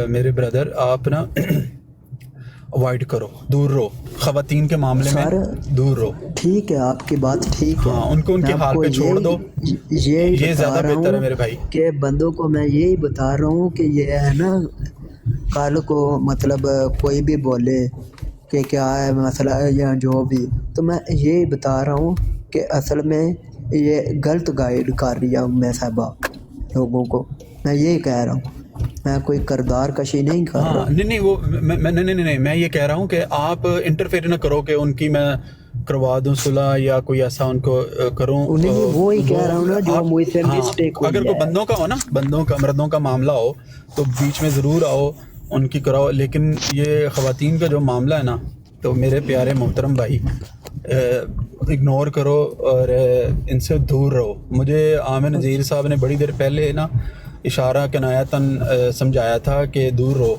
میرے بردر آپ نا اوائڈ کرو، دور رہو، خواتین کے معاملے میں سر دور رہو. ٹھیک ہے، آپ کی بات ٹھیک ہے، ہاں ان کو ان میں کے آپ حال کو پہ چھوڑ دو، یہی یہ بتا زیادہ رہا بہتر ہے ہوں میرے بھائی. کہ بندوں کو میں یہی بتا رہا ہوں کہ یہ ہے نا، کل کو مطلب کوئی بھی بولے کہ کیا ہے مسئلہ ہے یا جو بھی، تو میں یہی بتا رہا ہوں کہ اصل میں یہ غلط گائیڈ کر رہی ہے میں صاحبہ لوگوں کو. میں یہی کہہ رہا ہوں، میں کوئی کردار کشی نہیں کر ہاں رہا. نہیں وہ نہیں میں یہ کہہ رہا ہوں کہ آپ انٹرفیئر نہ کرو کہ ان کی میں کروا دوں صلح یا کوئی ایسا ان کو کروں. نہیں وہی وہ کہہ رہا ہوں نا جو آپ مجھ سے ہاں مسٹیک ہوئی اگر کوئی ہے. بندوں کا ہو نا، بندوں کا مردوں کا معاملہ ہو تو بیچ میں ضرور آؤ، ان کی کراؤ. لیکن یہ خواتین کا جو معاملہ ہے نا، تو میرے پیارے محترم بھائی اگنور کرو اور ان سے دور رہو. مجھے عامر نذیر صاحب نے بڑی دیر پہلے نا اشارہ کنایتاً سمجھایا تھا کہ دور رہو،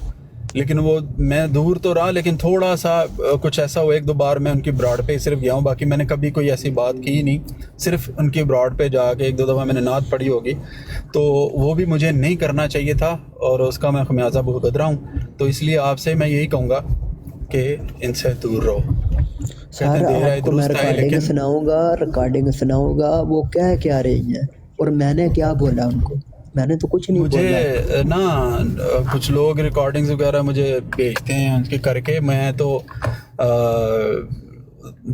لیکن وہ میں دور تو رہا، لیکن تھوڑا سا کچھ ایسا ہوا، ایک دو بار میں ان کی براڈ پہ صرف گیا ہوں، باقی میں نے کبھی کوئی ایسی بات کی نہیں. صرف ان کی براڈ پہ جا کے ایک دو دفعہ میں نے نعت پڑھی ہوگی، تو وہ بھی مجھے نہیں کرنا چاہیے تھا اور اس کا میں خمیازہ بھگت رہا ہوں. تو اس لیے آپ سے میں یہی کہوں گا کہ ان سے دور رہو. کہتے سر ہیں دیر آپ آئے کو میں درست آئے، لیکن ریکارڈنگ سناؤں گا وہ کیا رہی ہیں، اور میں نے کیا بولا ان کو، میں نے تو کچھ نہیں مجھے بولا. نا کچھ لوگ ریکارڈنگز وغیرہ مجھے بھیجتے ہیں ان کے کر کے، میں تو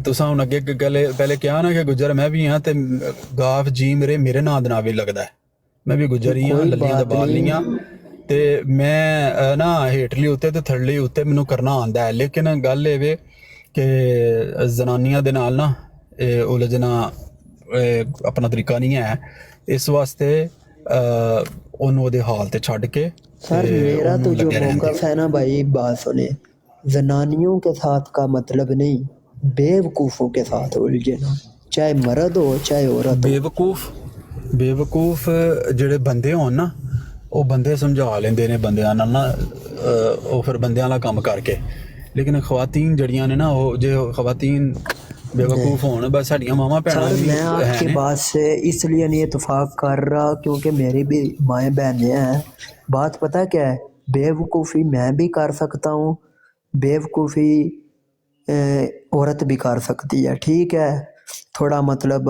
تساں ہن اگے پہلے کیا نا کہ گجر میں بھی ہاں تے گاف جی میرے نام دا بھی لگدا ہے. میں بھی گجر ہی ہاں، کوئی للیاں بات دبال نہیں. لیاں تے میں نا ہیٹلی اتتے تے تھڑلی اتتے مینوں کرنا آندا ہے. لیکن گل اے وے کہ زنانیاں دے نال نا الجھنا اپنا طریقہ نہیں ہے. اس واسطے انہوں دے حال تے چھڈ کے سر میرا تو انہوں جو لگے رہن دے. موقف ہے نا بھائی، بات سنیں، زنانیوں کے ساتھ کا مطلب نہیں، بے وقوفوں کے ساتھ الجھنا، چاہے مرد ہو چاہے عورت ہو. بے وقوف جڑے بندے ہون نا، وہ بندے سمجھا لیندے نے بندیاں نال نا، وہ پھر بندیاں والا کام کر کے. لیکن خواتین جڑیاں نے نا، وہ جے خواتین بے وقوف ہون، بس ساڈیاں ماواں بھیناں سر بھی میں آپ ہیں کی نے. بات سے اس لیے نہیں اتفاق کر رہا کیونکہ میری بھی مائیں بہنیں ہیں. بات پتہ کیا ہے، بے وقوفی میں بھی کر سکتا ہوں، بے وقوفی عورت بھی کر سکتی ہے. ٹھیک ہے، تھوڑا مطلب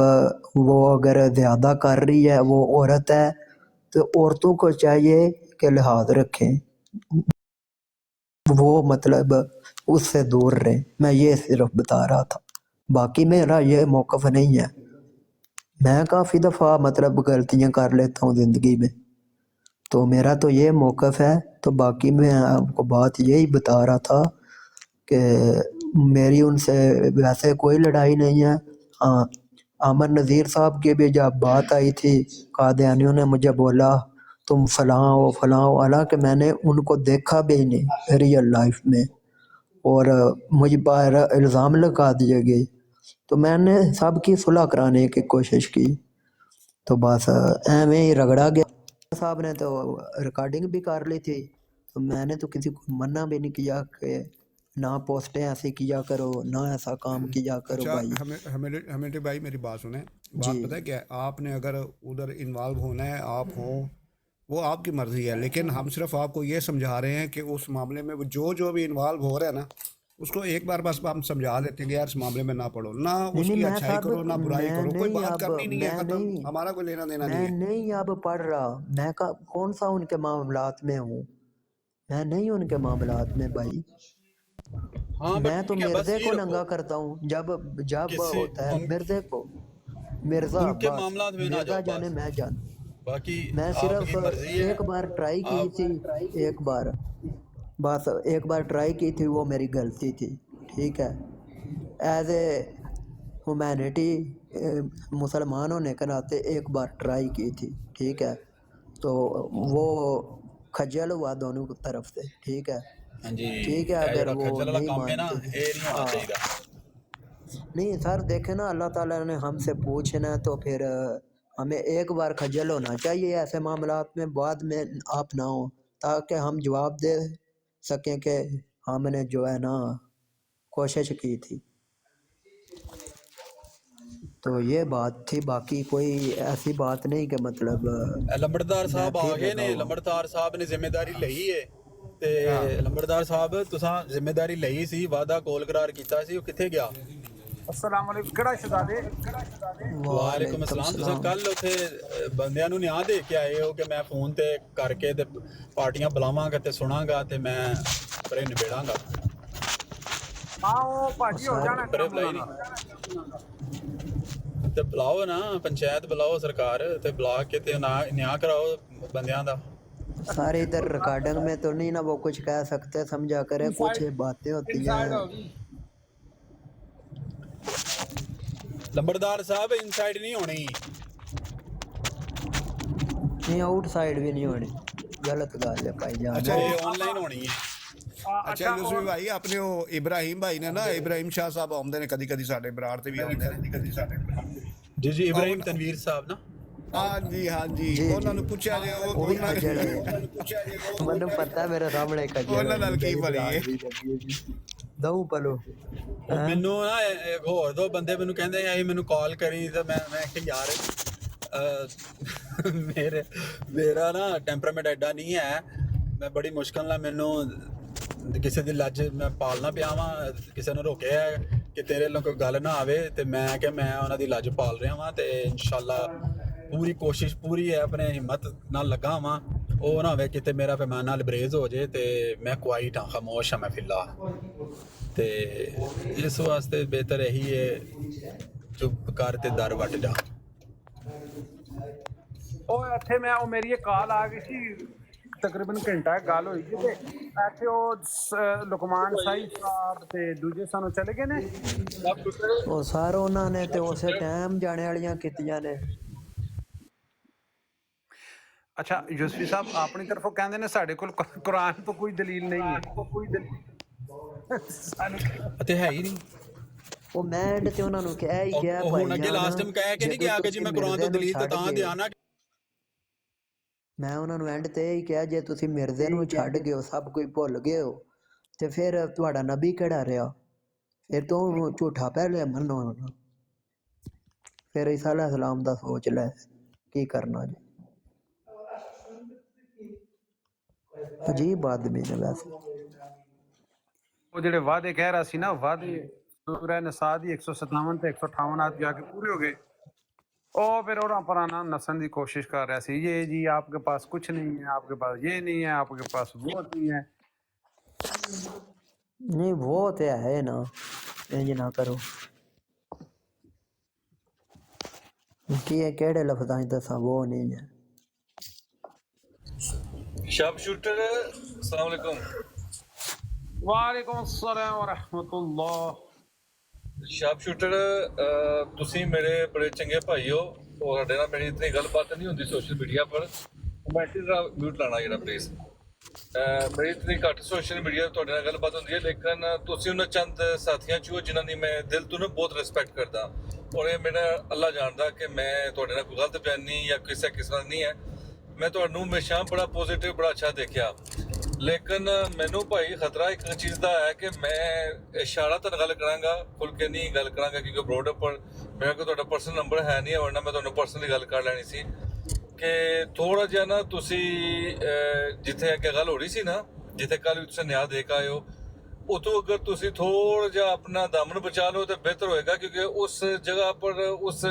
وہ اگر زیادہ کر رہی ہے، وہ عورت ہے، تو عورتوں کو چاہیے کہ لحاظ رکھیں، وہ مطلب اس سے دور رہیں. میں یہ صرف بتا رہا تھا، باقی میرا یہ موقف نہیں ہے. میں کافی دفعہ مطلب غلطیاں کر لیتا ہوں زندگی میں، تو میرا تو یہ موقف ہے. تو باقی میں آپ کو بات یہی بتا رہا تھا کہ میری ان سے ویسے کوئی لڑائی نہیں ہے. ہاں، عامر نذیر صاحب کی بھی جب بات آئی تھی، قادیانیوں نے مجھے بولا تم فلاں ہو فلاں ہو، حالانکہ میں نے ان کو دیکھا بھی نہیں ریئل لائف میں، اور مجھ پر الزام لگا دیے گئے. تو میں نے سب کی صلح کرانے کی کوشش کی، تو بس ایویں ہی رگڑا گیا. صاحب نے تو ریکارڈنگ بھی کر لی تھی، تو میں نے تو کسی کو منع بھی نہیں کیا کہ نہ پوسٹیں ایسے کیا کرو، نہ ایسا کام کیا کرو. اچھا بھائی ہمیٹے بھائی میری بات سنیں. جی بات پتہ ہے کیا ہے، آپ نے اگر ادھر انوالو ہونا ہے آپ ہوں، وہ آپ کی مرضی ہے، لیکن ہم صرف آپ کو یہ سمجھا رہے ہیں کہ اس معاملے میں جو بھی انوالو ہو رہا ہے نا، اس کو ایک بار بس ہم سمجھا دیتے ہیں کہ یار اس معاملے میں نہ پڑھو، نہ نہیں اس نہیں، کی میں اچھائی صاحب کرو نہ برائی میں کرو. کوئی نہیں بات اب کرنی نہیں ہے، میں ختم، نہیں ہمارا کوئی لینا دینا نہیں میں ہے. نہیں اب پڑھ رہا، میں کون سا ان کے معاملات میں ہوں، میں نہیں ان کے معاملات میں بھائی. ہاں بٹ میں تو ٹھیک ہے، بس مرزے یہی کو رکھو ننگا کرتا ہوں جب کسی ہوتا ہے مرزے کو، مرزا ان کے بس، معاملات میں نہ مرزا جاؤ جانے بس. میں جانوں. باقی میں آپ صرف کی مرضی ہے. ایک بار ٹرائی کی آپ تھی، ایک بار بس ایک بار ٹرائی کی تھی، وہ میری غلطی تھی. ٹھیک ہے، ایز اے ہیومینٹی مسلمان ہونے کے ناطے ایک بار ٹرائی کی تھی. ٹھیک ہے، تو وہ کھجل ہوا دونوں طرف سے. ٹھیک ہے، ہاں جی، ٹھیک ہے، یہ اگر جڑا وہ کھجل والا نہیں کام ہے نا، مانتے. یہ نہیں ہونا ہاں چاہیے. نہیں سر، دیکھیں نا، اللہ تعالیٰ نے ہم سے پوچھنا تو پھر ہمیں ایک بار خجل ہونا چاہیے ایسے معاملات میں، بعد میں آپ نہ ہوں، تاکہ ہم جواب دے سکیں کہ ہم نے جو ہے نا کوشش کی تھی. तो ये बात थी, बाकी कोई ऐसी बात नहीं कि मतलब ਲੰਬੜਦਾਰ ਸਾਹਿਬ ਆ ਫਿਰ ਗਏ ਨੇ, ਲਗਾਓ। ਲੰਬੜਦਾਰ ਸਾਹਿਬ ਨੇ ਜ਼ਿੰਮੇਵਾਰੀ ਲਈ ਏ ਤੇ ਲੰਬੜਦਾਰ ਸਾਹਿਬ ਤੁਸੀਂ ਜ਼ਿੰਮੇਵਾਰੀ ਲਈ ਸੀ, ਵਾਅਦਾ ਕੋਲ ਕਰਾਰ ਕੀਤਾ ਸੀ, ਉਹ ਕਿੱਥੇ ਗਿਆ? अस्सलाम वालेकुम केड़ा शहजादे ਵਾਲੇਕੁਮ ਅਸਲਾਮ। ਤੁਸੀਂ ਕੱਲ ਉੱਥੇ ਬੰਦਿਆਂ ਨੂੰ ਨਿਆਂ ਦੇ ਕੇ ਆਏ ਹੋ ਕਿ ਮੈਂ ਫੋਨ ਤੇ ਕਰਕੇ ਤੇ ਪਾਰਟੀਆਂ ਬੁਲਾਵਾਂਗਾ ਤੇ ਸੁਣਾਂਗਾ ਤੇ ਮੈਂ ਪਰੇ ਨਿਬੇੜਾਂਗਾ। हां वो भाजी हो जाना ਪਰੇ ਬੁਲਾਈ ਨਹੀਂ ਤੇ ਬੁਲਾਓ ਨਾ, ਪੰਚਾਇਤ ਬੁਲਾਓ ਸਰਕਾਰ ਤੇ ਬੁਲਾ ਕੇ ਤੇ ਨਿਆਂ ਕਰਾਓ ਬੰਦਿਆਂ ਦਾ। सारे इधर रिकॉर्डिंग में तो नहीं ना वो कुछ कह सकते, समझा करे कुछ बातें होती हैं। ਲੰਬੜਦਾਰ ਸਾਹਿਬ ਇਨਸਾਈਡ ਨਹੀਂ ਹੋਣੀ, नहीं आउटसाइड भी नहीं होनी, गलत गल है भाई जान। अच्छा, ਇਹ ਆਨਲਾਈਨ ਹੋਣੀ ਹੈ। ਅੱਛਾ ਯੂਸਫ ਭਾਈ ਆਪਣੇ ਉਹ ਇਬਰਾਹੀਮ ਭਾਈ ਨੇ ਨਾ, ਇਬਰਾਹੀਮ ਸ਼ਾਹ ਸਾਹਿਬ ਆਉਂਦੇ ਨੇ ਕਦੀ ਕਦੀ ਸਾਡੇ ਬਰਾੜ ਤੇ ਵੀ ਆਉਂਦੇ ਨੇ ਕਦੀ ਸਾਡੇ। ਜੀ ਜੀ ਇਬਰਾਹੀਮ ਤਨਵੀਰ ਸਾਹਿਬ ਨਾ। ਹਾਂਜੀ ਹਾਂਜੀ, ਜੀ, ਉਹਨਾਂ ਨੂੰ ਪੁੱਛਿਆ ਜੇ ਉਹ ਉਹ ਵੀ ਉਹਨਾਂ ਖੱਜਲ ਹੈ। ਨੂੰ ਪੁੱਛਿਆ ਜੇ ਉਹ ਮੈਨੂੰ ਪਤਾ ਮੇਰੇ ਸਾਹਮਣੇ ਖੱਜਲ ਉਹਨਾਂ ਨਾਲ ਕੀ ਬਣੀ ਹੈ। ਦਊ ਪਲੋ ਉਹ ਮੈਨੂੰ ਨਾ ਇੱਕ ਹੋਰ ਦੋ ਬੰਦੇ ਮੈਨੂੰ ਕਹਿੰਦੇ ਆ ਮੈਨੂੰ ਕਾਲ ਕਰੀ ਤੇ ਮੈਂ ਕਿ ਯਾਰ ਮੇਰਾ ਨਾ ਟੈਂਪਰਾਮੈਂਟ ਐਡਾ ਨਹੀਂ ਹੈ, ਮੈਂ ਬੜੀ ਮੁਸ਼ਕਲ ਨਾਲ ਮੈਨੂੰ ਕਿਸੇ ਦੀ ਲੱਜ ਮੈਂ ਪਾਲਣਾ ਪਿਆ ਵਾਂ, ਕਿਸੇ ਨੂੰ ਰੋਕਿਆ ਕਿ ਤੇਰੇ ਨਾਲ ਕੋਈ ਗੱਲ ਨਾ ਆਵੇ ਤੇ ਮੈਂ ਕਿ ਮੈਂ ਉਹਨਾਂ ਦੀ ਲੱਜ ਪਾਲ ਰਿਹਾ ਵਾਂ ਤੇ ਇਨਸ਼ਾਅੱਲਾ ਪੂਰੀ ਕੋਸ਼ਿਸ਼ ਪੂਰੀ ਹੈ, ਆਪਣੇ ਹਿੰਮਤ ਨਾਲ ਲੱਗਾ ਵਾਂ, ਉਹ ਨਾ ਹੋਵੇ ਕਿਤੇ ਮੇਰਾ ਪੈਮਾਨਾ ਲਬਰੇਜ਼ ਹੋ ਜੇ ਤੇ ਮੈਂ ਕੁਆਇਟ ਹਾਂ, ਖਾਮੋਸ਼ ਹਾਂ ਮੈਂ ਫਿਲਹਾਲ। ਤੇ ਇਸ ਵਾਸਤੇ ਬਿਹਤਰ ਇਹੀ ਹੈ ਚੁੱਪ ਕਰ ਤੇ ਦਰ ਵੱਟ ਜਾ। ਉਹ ਇੱਥੇ ਮੈਂ ਉਹ ਮੇਰੀ ਇੱਕ ਕਾਲ ਆ ਗਈ ਸੀ, ਤਕਰੀਬਨ ਘੰਟਾ ਗੱਲ ਹੋਈ ਸੀ ਤੇ ਇੱਥੇ ਉਹ ਲੁਕਮਾਨ ਸਾਈ ਸਾਹਿਬ ਤੇ ਦੂਜੇ ਸਾਨੂੰ ਚਲੇ ਗਏ ਨੇ। ਉਹ ਸਾਰ ਉਹਨਾਂ ਨੇ ਤੇ ਉਸੇ ਟਾਈਮ ਜਾਣੇ ਵਾਲੀਆਂ ਕੀਤੀਆਂ ਨੇ। ਅੱਛਾ ਯੂਸਫੀ ਸਾਹਿਬ ਆਪਣੀ ਤਰਫੋਂ ਕਹਿੰਦੇ ਨੇ ਸਾਡੇ ਕੋਲ ਕੁਰਾਨ ਤੋਂ ਕੋਈ ਦਲੀਲ ਨਹੀਂ ਹੈ, ਕੋਈ ਦਲੀਲ ਅਤੇ ਹੈ ਹੀ ਨਹੀਂ। ਉਹ ਮੈਂ ਐਂਡ ਤੇ ਉਹਨਾਂ ਨੂੰ ਕਹਿ ਹੀ ਗਿਆ ਉਹ ਭਾਈ ਹੁਣ ਅੱਗੇ ਲਾਸਟ ਟਾਈਮ ਕਹਿ ਕੇ ਨਹੀਂ ਗਿਆ ਕਿ ਜੀ ਮੈਂ ਕੁਰਾਨ ਤੋਂ ਦਲੀਲ ਤਾਂ ਦਿਆਂ ਨਾ। ਮੈਂ ਉਹਨਾਂ ਨੂੰ ਐਂਡ ਤੇ ਹੀ ਕਿਹਾ ਜੇ ਤੁਸੀਂ ਮਿਰਜ਼ੇ ਨੂੰ ਛੱਡ ਗਏ ਹੋ, ਸਭ ਕੁਝ ਭੁੱਲ ਗਏ ਹੋ ਤੇ ਫਿਰ ਤੁਹਾਡਾ ਨਬੀ ਕਿਹੜਾ ਰਿਹਾ? ਫਿਰ ਤੋਂ ਝੂਠਾ ਪਹਿਲੇ ਮੰਨੋ। ਫਿਰ ਈਸਾ ਅਲੈਹਿ ਸਲਾਮ ਦਾ ਸੋਚ ਲੈ ਕੀ ਕਰਨਾ ਜੀ। ਅਜੀਬ ਆਦਮੀ ਨੇ ਵੈਸੇ। ਉਹ ਜਿਹੜੇ ਵਾਅਦੇ ਕਹਿ ਰਿਹਾ ਸੀ ਨਾ, ਵਾਅਦੇ ਸੂਰਾ ਨਿਸਾ ਦੀ 157 ਤੇ 158 ਆਇਤ ਜਾ ਕੇ ਪੂਰੇ ਹੋ ਗਏ। ਉਹ फिर और पुराना नसन की कोशिश कर रहा सी, ये जी आपके पास कुछ नहीं है, आपके पास ये नहीं है, आपके पास वो नहीं है। नहीं वो तो है ना, इंज ना करो कि केड़े लफ्ज़ां च दसां वो नहीं है। शार्प शूटर अस्सलाम वालेकुम। वालेकुम अस्सलाम व रहमतुल्लाह। ਸ਼ਾਰਪ ਸ਼ੂਟਰ ਤੁਸੀਂ ਮੇਰੇ ਬੜੇ ਚੰਗੇ ਭਾਈ ਹੋ ਔਰ ਸਾਡੇ ਨਾਲ ਮੇਰੀ ਇਤਨੀ ਗੱਲਬਾਤ ਨਹੀਂ ਹੁੰਦੀ ਸੋਸ਼ਲ ਮੀਡੀਆ ਪਰ। ਮੈਸੇਜ ਦਾ ਮਿਊਟ ਲਾਣਾ ਜਿਹੜਾ ਪਲੀਜ਼। ਮੇਰੀ ਇਤਨੀ ਘੱਟ ਸੋਸ਼ਲ ਮੀਡੀਆ ਤੁਹਾਡੇ ਨਾਲ ਗੱਲਬਾਤ ਹੁੰਦੀ ਹੈ, ਲੇਕਿਨ ਤੁਸੀਂ ਉਹਨਾਂ ਚੰਦ ਸਾਥੀਆਂ ਚੋਂ ਜਿਨ੍ਹਾਂ ਦੀ ਮੈਂ ਦਿਲ ਤੋਂ ਨਾ ਬਹੁਤ ਰਿਸਪੈਕਟ ਕਰਦਾ ਔਰ ਇਹ ਮੇਰਾ ਅੱਲਾ ਜਾਣਦਾ ਕਿ ਮੈਂ ਤੁਹਾਡੇ ਨਾਲ ਕੋਈ ਗਲਤ ਬਿਆਨੀ ਜਾਂ ਕਿਸੇ ਕਿਸਮ ਨਹੀਂ ਹੈ। ਮੈਂ ਤੁਹਾਨੂੰ ਹਮੇਸ਼ਾ ਬੜਾ ਪੋਜ਼ਿਟਿਵ ਬੜਾ ਅੱਛਾ ਦੇਖਿਆ, ਲੇਕਿਨ ਮੈਨੂੰ ਭਾਈ ਖਤਰਾ ਇੱਕ ਚੀਜ਼ ਦਾ ਹੈ ਕਿ ਮੈਂ ਇਸ਼ਾਰਾ ਤਾਂ ਗੱਲ ਕਰਾਂਗਾ, ਖੁੱਲ ਕੇ ਨਹੀਂ ਗੱਲ ਕਰਾਂਗਾ ਕਿਉਂਕਿ ਬਰੋਡ ਉੱਪਰ ਮੇਰਾ ਕੋਈ ਤੁਹਾਡਾ ਪਰਸਨਲ ਨੰਬਰ ਹੈ ਨਹੀਂ, ਵਰਨਾ ਮੈਂ ਤੁਹਾਨੂੰ ਪਰਸਨਲੀ ਗੱਲ ਕਰ ਲੈਣੀ ਸੀ ਕਿ ਥੋੜਾ ਜਿਹਾ ਨਾ ਤੁਸੀਂ ਜਿੱਥੇ ਅੱਗੇ ਗੱਲ ਹੋ ਰਹੀ ਸੀ ਨਾ, ਜਿੱਥੇ ਕੱਲ ਵੀ ਤੁਸੀਂ ਨਿਆਂ ਦੇ ਕੇ ਆਏ ਹੋ, ਉਤੋਂ ਅਗਰ ਤੁਸੀਂ ਥੋੜਾ ਜਿਹਾ ਆਪਣਾ ਦਾਮਨ ਬਚਾ ਲਓ ਤਾਂ ਬਿਹਤਰ ਹੋਏਗਾ, ਕਿਉਂਕਿ ਉਸ ਜਗ੍ਹਾ ਪਰ ਉਸ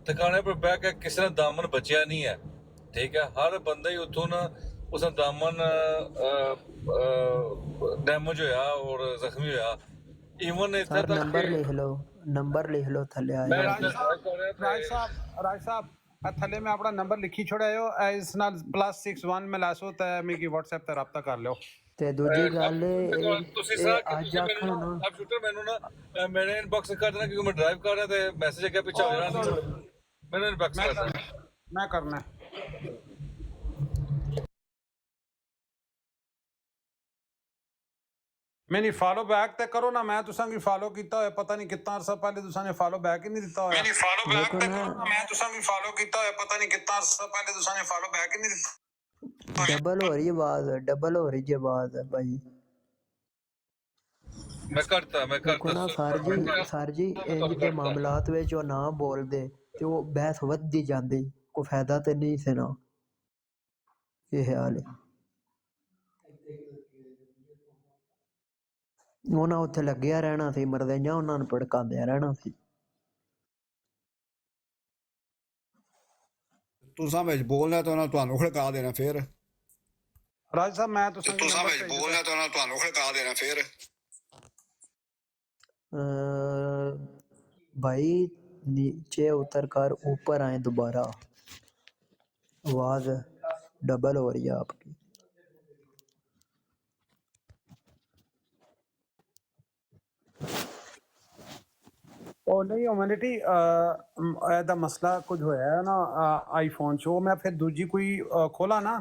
ਠਿਕਾਣੇ ਪਰ ਬਹਿ ਕੇ ਕਿਸੇ ਦਾ ਦਾਮਨ ਬਚਿਆ ਨਹੀਂ ਹੈ। ਠੀਕ ਹੈ, ਹਰ ਬੰਦਾ ਹੀ ਉੱਥੋਂ ਨਾ ਉਸ ਦਾ ਦਾਮਨ ਡੈਮੇਜ ਹੋਇਆ ਔਰ ਜ਼ਖਮੀ ਹੋਇਆ। ਈਵਨ ਇੱਥੇ सर ਤੱਕ नंबर लिख लो थले ਮੈਂ आया। राज साहब थले मैं अपना नंबर लिखी छोड़ायो, इस नाल +61 में लासो ते मेरी WhatsApp ते राब्ता कर लो। ਤੇ ਦੂਜੀ ਗੱਲ ਤੁਸੀਂ ਇਹ ਸਰ ਅੱਜ ਆਖਣ ਨਾ ਆਪ ਸ਼ੂਟਰ ਮੈਨੂੰ ਨਾ ਮੇਰੇ ਇਨਬਾਕਸ ਕਰ ਦੇਣਾ ਕਿਉਂਕਿ ਮੈਂ ਡਰਾਈਵ ਕਰ ਰਿਹਾ ਤੇ ਮੈਸੇਜ ਅੱਗੇ ਪਿੱਛੇ ਹੋ ਜਾਣਾ, ਮੈਨੂੰ ਇਨਬਾਕਸ ਕਰ ਦੇਣਾ। मैं करना मैंने फॉलो बैक ते करो ना, मैं तुसां की फॉलो कीता होया पता नहीं कितना अरसा पहले तुसां ने फॉलो बैक ही नहीं दिता होया। मैंने फॉलो बैक ते करो ना, मैं तुसां की फॉलो कीता होया पता नहीं कितना अरसा पहले तुसां ने फॉलो बैक ही नहीं दिता। डबल हो रही है आवाज, डबल हो रही है आवाज भाई। ਮੈਂ ਕਰਤਾ ਦੇਖੋ ਨਾ ਸਰ ਜੀ ਮੈਂ ਇੰਜ ਤੁਹਾਨੂੰ ਦੇ ਕਰਤਾ। ਮਾਮਲਾਤ ਵਿੱਚ ਉਹ ਨਾ ਬੋਲਦੇ ਤੇ ਉਹ ਬਹਿਸ ਵੱਧਦੀ ਜਾਂਦੀ, ਕੋਈ ਫਾਇਦਾ ਤੇ ਨਹੀਂ ਸੀ ਨਾ। ਇਹ ਹਾਲ ਹੈ। ਉਹਨਾਂ ਉੱਥੇ ਲੱਗਿਆ ਰਹਿਣਾ ਸੀ, ਮਰਦੇ ਜਾਂ ਉਹਨਾਂ ਨੂੰ ਭੜਕਾਉਂਦਿਆਂ ਰਹਿਣਾ ਸੀ। तुसा विच बोलना तो उन्हें तुहानू खड़का देना फिर। ਰਾਜ ਸਾਹਿਬ ਮੈਂ ਤੁਸੀਂ तुसा विच बोलना तो उन्हें तुहानू खड़का देना फिर। भाई नीचे उतर कर ऊपर आए दोबारा, आवाज डबल हो रही है आपकी। ਉਹ ਨਹੀਂ ਹਿਊਮੈਨਿਟੀ ਇਹਦਾ ਮਸਲਾ ਕੁਝ ਹੋਇਆ ਹੈ ਨਾ ਆਈਫੋਨ 'ਚ, ਉਹ ਮੈਂ ਫਿਰ ਦੂਜੀ ਕੋਈ ਖੋਲਾ ਨਾ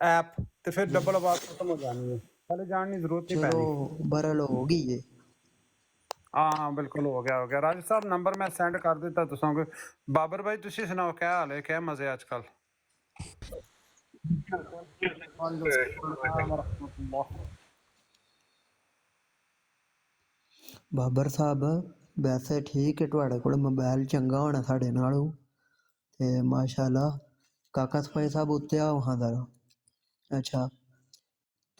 ਐਪ ਤੇ ਫਿਰ ਡਬਲ ਆਵਾਜ਼ ਖਤਮ ਹੋ ਜਾਣੀ ਹੈ, ਹਲੇ ਜਾਣ ਦੀ ਜ਼ਰੂਰਤ ਨਹੀਂ चलो ਪੈਣੀ। बरल होगी ये। ਹਾਂ ਬਿਲਕੁਲ ਹੋ ਗਿਆ ਰਾਜ ਸਾਹਿਬ ਨੰਬਰ ਮੈਂ ਸੈਂਡ ਕਰ ਦਿੱਤਾ ਤੁਸਾਂ को। ਬਾਬਰ ਭਾਈ ਤੁਸੀਂ ਸੁਣਾਓ ਕਿਆ ਹਾਲ ਹੈ, ਕਿਆ ਮਜ਼ੇ ਅੱਜ ਕੱਲ? ਬਾਬਰ ਸਾਹਿਬ ਵੈਸੇ ਠੀਕ ਹੈ, ਤੁਹਾਡੇ ਕੋਲ ਮੋਬਾਈਲ ਚੰਗਾ ਹੋਣਾ ਸਾਡੇ ਨਾਲੋਂ ਤੇ ਮਾਸ਼ਾਅੱਲਾ। ਕਾਕਾ ਸਫਾਈ ਸਾਹਿਬ ਉੱਤੇ ਆਓ ਹਾਂ ਜ਼ਰਾ। ਅੱਛਾ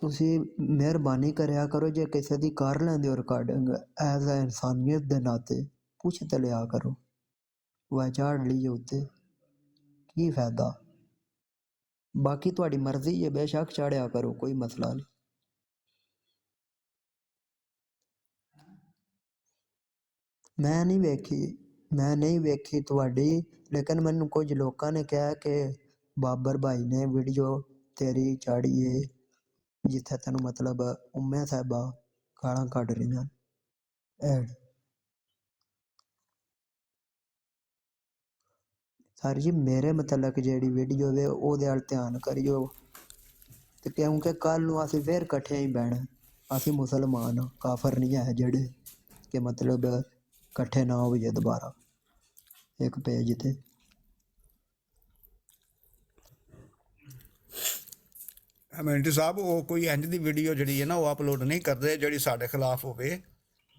ਤੁਸੀਂ ਮਿਹਰਬਾਨੀ ਕਰਿਆ ਕਰੋ, ਜੇ ਕਿਸੇ ਦੀ ਕਰ ਲੈਂਦੇ ਹੋ ਰਿਕਾਰਡਿੰਗ ਐਜ਼ ਅ ਇਨਸਾਨੀਅਤ ਦੇ ਨਾਤੇ ਪੁੱਛ ਤੇ ਲਿਆ ਕਰੋ। ਵਹ ਝਾੜ ਲਈਏ ਉੱਤੇ ਕੀ ਫਾਇਦਾ। ਬਾਕੀ ਤੁਹਾਡੀ ਮਰਜ਼ੀ ਹੈ, ਬੇਸ਼ੱਕ ਚਾੜਿਆ ਕਰੋ, ਕੋਈ ਮਸਲਾ ਨਹੀਂ। ਮੈਂ ਨਹੀਂ ਵੇਖੀ ਤੁਹਾਡੀ, ਲੇਕਿਨ ਮੈਨੂੰ ਕੁਝ ਲੋਕਾਂ ਨੇ ਕਿਹਾ ਕਿ ਬਾਬਰ ਭਾਈ ਨੇ ਵੀਡੀਓ ਤੇਰੀ ਚਾੜੀ ਏ ਜਿੱਥੇ ਤੈਨੂੰ ਮਤਲਬ ਉਮੇ ਸਾਹਿਬਾ ਗਾਲਾਂ ਕੱਢ ਰਹੀਆਂ ਐਡ। ਸਰ ਜੀ ਮੇਰੇ ਮੁਤਲਕ ਜਿਹੜੀ ਵੀਡੀਓ ਵੇ ਉਹਦੇ ਵੱਲ ਧਿਆਨ ਕਰਿਓ, ਤੇ ਕਿਉਂਕਿ ਕੱਲ ਨੂੰ ਅਸੀਂ ਫੇਰ ਇਕੱਠੇ ਹੀ ਬਹਿਣਾ। ਅਸੀਂ ਮੁਸਲਮਾਨ ਹਾਂ, ਕਾਫਰ ਨਹੀਂ ਹੈ ਜਿਹੜੇ ਕਿ ਮਤਲਬ ਇਕੱਠੇ ਨਾ ਹੋਈਏ ਦੁਬਾਰਾ ਇੱਕ ਪੇਜ ਤੇ। ਮਿੰਟੀ ਸਾਹਿਬ ਉਹ ਕੋਈ ਇੰਜ ਦੀ ਵੀਡੀਓ ਜਿਹੜੀ ਹੈ ਨਾ ਉਹ ਅਪਲੋਡ ਨਹੀਂ ਕਰਦੇ ਜਿਹੜੀ ਸਾਡੇ ਖਿਲਾਫ ਹੋਵੇ।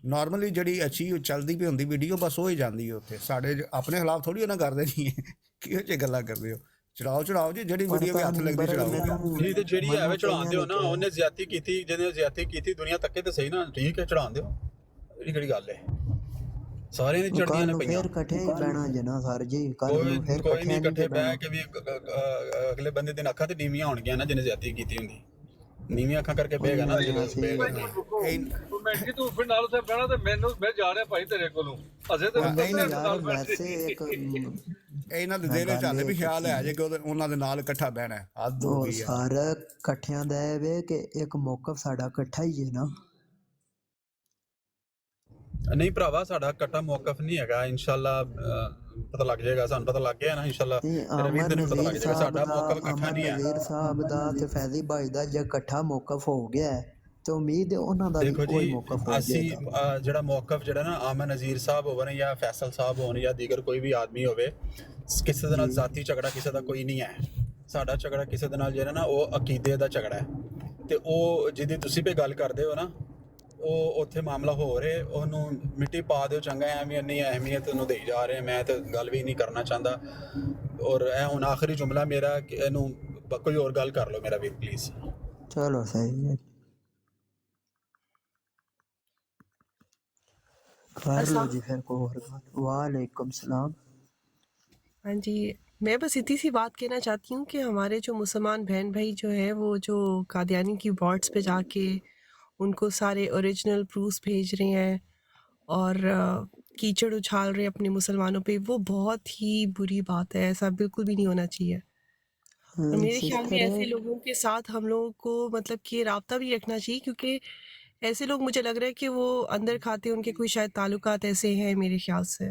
ਨਾਰਮਲੀ ਜਿਹੜੀ ਅੱਛੀ ਚੱਲਦੀ ਪਈ ਹੁੰਦੀ ਵੀਡੀਓ ਬਸ ਉਹ ਹੀ ਜਾਂਦੀ ਹੈ ਉੱਥੇ। ਸਾਡੇ ਆਪਣੇ ਖਿਲਾਫ ਥੋੜੀ ਉਹਨਾਂ ਕਰਦੇ ਨਹੀਂ ਹੈ। ਕਿਹੋ ਜਿਹੀ ਗੱਲਾਂ ਕਰਦੇ ਹੋ? ਚੜਾਓ ਜੀ, ਜਿਹੜੀ ਵੀਡੀਓ ਵੀ ਹੱਥ ਲੱਗਦੀ ਚੜਾਓ। ਨਹੀਂ ਤੇ ਜਿਹੜੀ ਐਵੇਂ ਚੜਾਉਣ ਦਿਓ ਨਾ, ਉਹਨੇ ਜ਼ਿਆਦਤੀ ਕੀਤੀ, ਜਿਹਨੇ ਜ਼ਿਆਦਤੀ ਕੀਤੀ ਦੁਨੀਆ ਤੱਕੇ ਤੇ ਸਹੀ ਨਾ, ਠੀਕ ਹੈ ਚੜਾਉਣ ਦਿਓ, ਇਹਦੀ ਕਿਹੜੀ ਗੱਲ ਹੈ? ਸਾਰਿਆਂ ਦੀ ਚੜਦੀਆਂ ਨੇ ਪਈਆਂ। ਫੇਰ ਇਕੱਠੇ ਹੀ ਬਹਿਣਾ ਜਨਾ ਸਰ ਜੀ, ਕੱਲ ਨੂੰ ਫੇਰ ਕੋਈ ਨਹੀਂ ਇਕੱਠੇ ਬਹਿਣਾ। ਬਹਿ ਕੇ ਵੀ ਅਗਲੇ ਬੰਦੇ ਦੀਆਂ ਅੱਖਾਂ ਤੇ ਨੀਵੀਆਂ ਹੋਣਗੀਆਂ ਨਾ, ਜਿਹਨੇ ਜ਼ਿਆਦਤੀ ਕੀਤੀ ਹੁੰਦੀ। ਨੀਵੀਆਂ ਅੱਖਾਂ ਕਰਕੇ ਬਹਿਗਾ ਨਾ ਤੂੰ ਮੈਂਟੀ ਤੂੰ ਫਿਰ ਨਾਲ ਉੱਥੇ ਬਹਿਣਾ ਤੇ ਮੈਂ ਜਾ ਰਿਹਾ ਭਾਈ ਤੇਰੇ ਕੋਲੋਂ ਅਜੇ ਤੇ ਨਹੀਂ ਯਾਰ ਵੈਸੇ ਇੱਕ ਇਹਨਾਂ ਦੇ ਦਿਲ ਵਿੱਚ ਹਾਲੇ ਵੀ ਖਿਆਲ ਹੈ ਜੇ ਕਿ ਉਹਨਾਂ ਦੇ ਨਾਲ ਇਕੱਠਾ ਬਹਿਣਾ ਹੈ। ਹੱਦ ਹੋ ਉਹ ਗਈ ਹੈ। ਸਾਰਾ ਇਕੱਠਿਆਂ ਦਾ ਇਹ ਵੇ ਕਿ ਇੱਕ ਮੌਕਫ ਸਾਡਾ ਇਕੱਠਾ ਹੀ ਹੈ ਨਾ। ਨਹੀਂ ਭਰਾਵਾ, ਸਾਡਾ ਕੱਟਾ ਮੌਕਫ ਨਹੀਂ ਹੈਗਾ। ਇਨਸ਼ਾਅੱਲਾ ਪਤਾ ਲੱਗ ਜਾਏਗਾ, ਸਾਨੂੰ ਪਤਾ ਲੱਗ ਗਿਆ ਨਾ ਇਨਸ਼ਾਅੱਲਾ। ਤੇਰੇ ਵੀਰ ਨੂੰ ਪਤਾ ਲੱਗ ਜਾਏਗਾ ਸਾਡਾ ਮੌਕਫ ਇਕੱਠਾ ਨਹੀਂ ਹੈ। ਨਜ਼ੀਰ ਸਾਹਿਬ ਦਾ ਤੇ ਫੈਜ਼ੀ ਭਾਈ ਦਾ ਜੇ ਇਕੱਠਾ ਮੌਕਫ ਹੋ ਗਿਆ ਤੇ ਉਮੀਦ ਹੈ ਉਹਨਾਂ ਦਾ ਵੀ ਦੇਖੋ ਕੋਈ ਜੀ, ਮੌਕਫ ਹੋ ਅਸੀਂ ਜਾਏਗਾ। ਜਿਹੜਾ ਮੌਕਫ ਜਿਹੜਾ ਨਾ ਆਮਨ ਨਜ਼ੀਰ ਸਾਹਿਬ ਹੋਣ ਜਾਂ ਫੈਸਲ ਸਾਹਿਬ ਹੋਣ ਜਾਂ ਦੀਗਰ ਕੋਈ ਵੀ ਆਦਮੀ ਹੋਵੇ, ਕਿਸੇ ਦੇ ਨਾਲ ਜ਼ਾਤੀ ਝਗੜਾ ਕਿਸੇ ਦਾ ਕੋਈ ਨਹੀਂ ਹੈ। ਸਾਡਾ ਝਗੜਾ ਕਿਸੇ ਦੇ ਨਾਲ ਜਿਹੜਾ ਨਾ ਉਹ ਅਕੀਦੇ ਦਾ ਝਗੜਾ ਹੈ। ਤੇ ਉਹ ਜਿਹਦੀ ਤੁਸੀਂ ਵੀ ਗੱਲ ਕਰਦੇ ਹੋ ਨਾ, ਉਹ ਉੱਥੇ ਮਾਮਲਾ ਹੋ ਰਿਹਾ, ਉਹਨੂੰ ਮਿੱਟੀ ਪਾ ਦਿਓ ਚੰਗਾ। ਐਵੇਂ ਨਹੀਂ ਅਹਿਮੀਅਤ ਉਹਨੂੰ ਦੇਈ ਜਾ ਰਹੇ, ਮੈਂ ਤਾਂ ਗੱਲ ਵੀ ਨਹੀਂ ਕਰਨਾ ਚਾਹੁੰਦਾ। ਔਰ ਇਹ ਹੁਣ ਆਖਰੀ ਜੁਮਲਾ ਮੇਰਾ ਕਿ ਇਹਨੂੰ ਕੋਈ ਹੋਰ ਗੱਲ ਕਰ ਲਓ ਮੇਰਾ ਵੀਰ ਪਲੀਜ਼। ਚਲੋ ਸਹੀ ਹੈ, कर लो जी फिर को और वालेकुम सलाम। हाँ जी, मैं बस इतनी सी बात कहना चाहती हूँ कि हमारे जो मुसलमान बहन भाई जो है वो जो कादियानी की बॉर्ड्स पे जाके उनको सारे ओरिजिनल प्रूफ्स भेज रहे हैं और कीचड़ उछाल रहे हैं अपने मुसलमानों पे, वो बहुत ही बुरी बात है। ऐसा बिल्कुल भी नहीं होना चाहिए। और मेरे ख्याल में ऐसे लोगों के साथ हम लोगों को मतलब कि राब्ता भी रखना चाहिए, क्योंकि ऐसे लोग मुझे लग रहा है कि वो अंदर खाते उनके कोई शायद ताल्लुकात ऐसे हैं मेरे ख्याल से।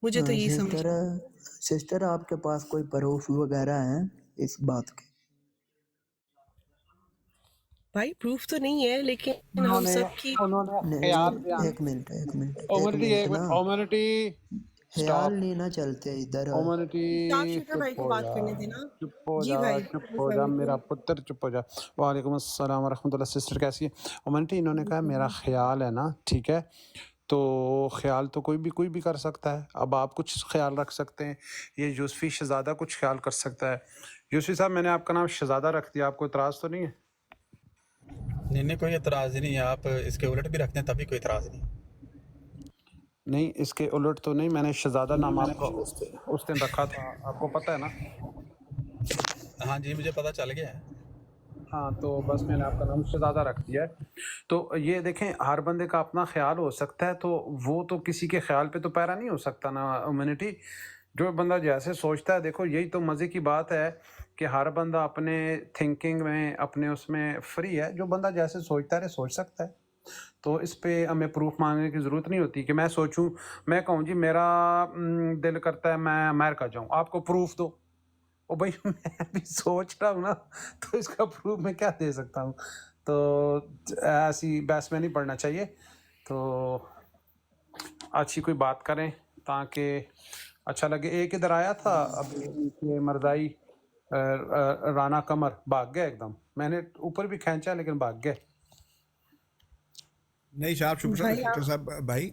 मुझे तो यही समझ। सिस्टर आपके पास कोई प्रूफ वगैरह है इस बात के? भाई प्रूफ तो नहीं है, लेकिन हम सब की एक मिनट ख्याल नहीं ना चलते इधर। ओमनिटी शार्प शूटर भाई चुप को हो बात जा, करने देना। चुप हो जी जा, भाई, चुप हो अस्सलाम जा वालेकुम। मेरा पुत्र, चुप हो जा। वालेकुम अस्सलाम वरहमतुल्लाह। सिस्टर कैसी है? ओमनिटी इन्होंने कहा मेरा ख्याल है ना, ठीक है, तो ख्याल तो कोई भी कर सकता है। अब आप कुछ ख्याल रख सकते हैं, ये यूसुफी शहज़ादा कुछ ख्याल कर सकता है। यूसुफी साहब मैंने आपका नाम शहज़ादा रख दिया, आपको इतराज़ तो नहीं है? नहीं कोई एतराज़ नहीं है, आप इसके उलट भी रखते हैं तभी कोई एतराज़ नहीं। नहीं, इसके उलट तो नहीं, मैंने शहज़ादा नाम आपका उस दिन रखा था, आपको पता है ना? हाँ जी, मुझे पता चल गया है। हाँ, तो बस मैंने आपका नाम शहज़ादा रख दिया है। तो ये देखें, हर बंदे का अपना ख्याल हो सकता है, तो वो तो किसी के ख्याल पे तो पैरा नहीं हो सकता ना ह्यूमैनिटी। जो बंदा जैसे सोचता है, देखो यही तो मज़े की बात है कि हर बंदा अपने थिंकिंग में, अपने उसमें फ्री है। जो बंदा जैसे सोचता है सोच सकता है, तो इस पे हमें प्रूफ मांगने की ज़रूरत नहीं होती कि मैं सोचूं, मैं कहूँ जी मेरा दिल करता है मैं अमेरिका जाऊँ, आपको प्रूफ दो। ओ भाई मैं भी सोच रहा हूँ ना, तो इसका प्रूफ मैं क्या दे सकता हूँ? तो ऐसी बहस में नहीं पड़ना चाहिए। तो अच्छी कोई बात करें ताकि अच्छा लगे। एक इधर आया था अभी ये मरदाई राना कमर, भाग गया एकदम। मैंने ऊपर भी खींचा लेकिन भाग गया। नहीं शार्प शूटर भाई शूटर साहब भाई,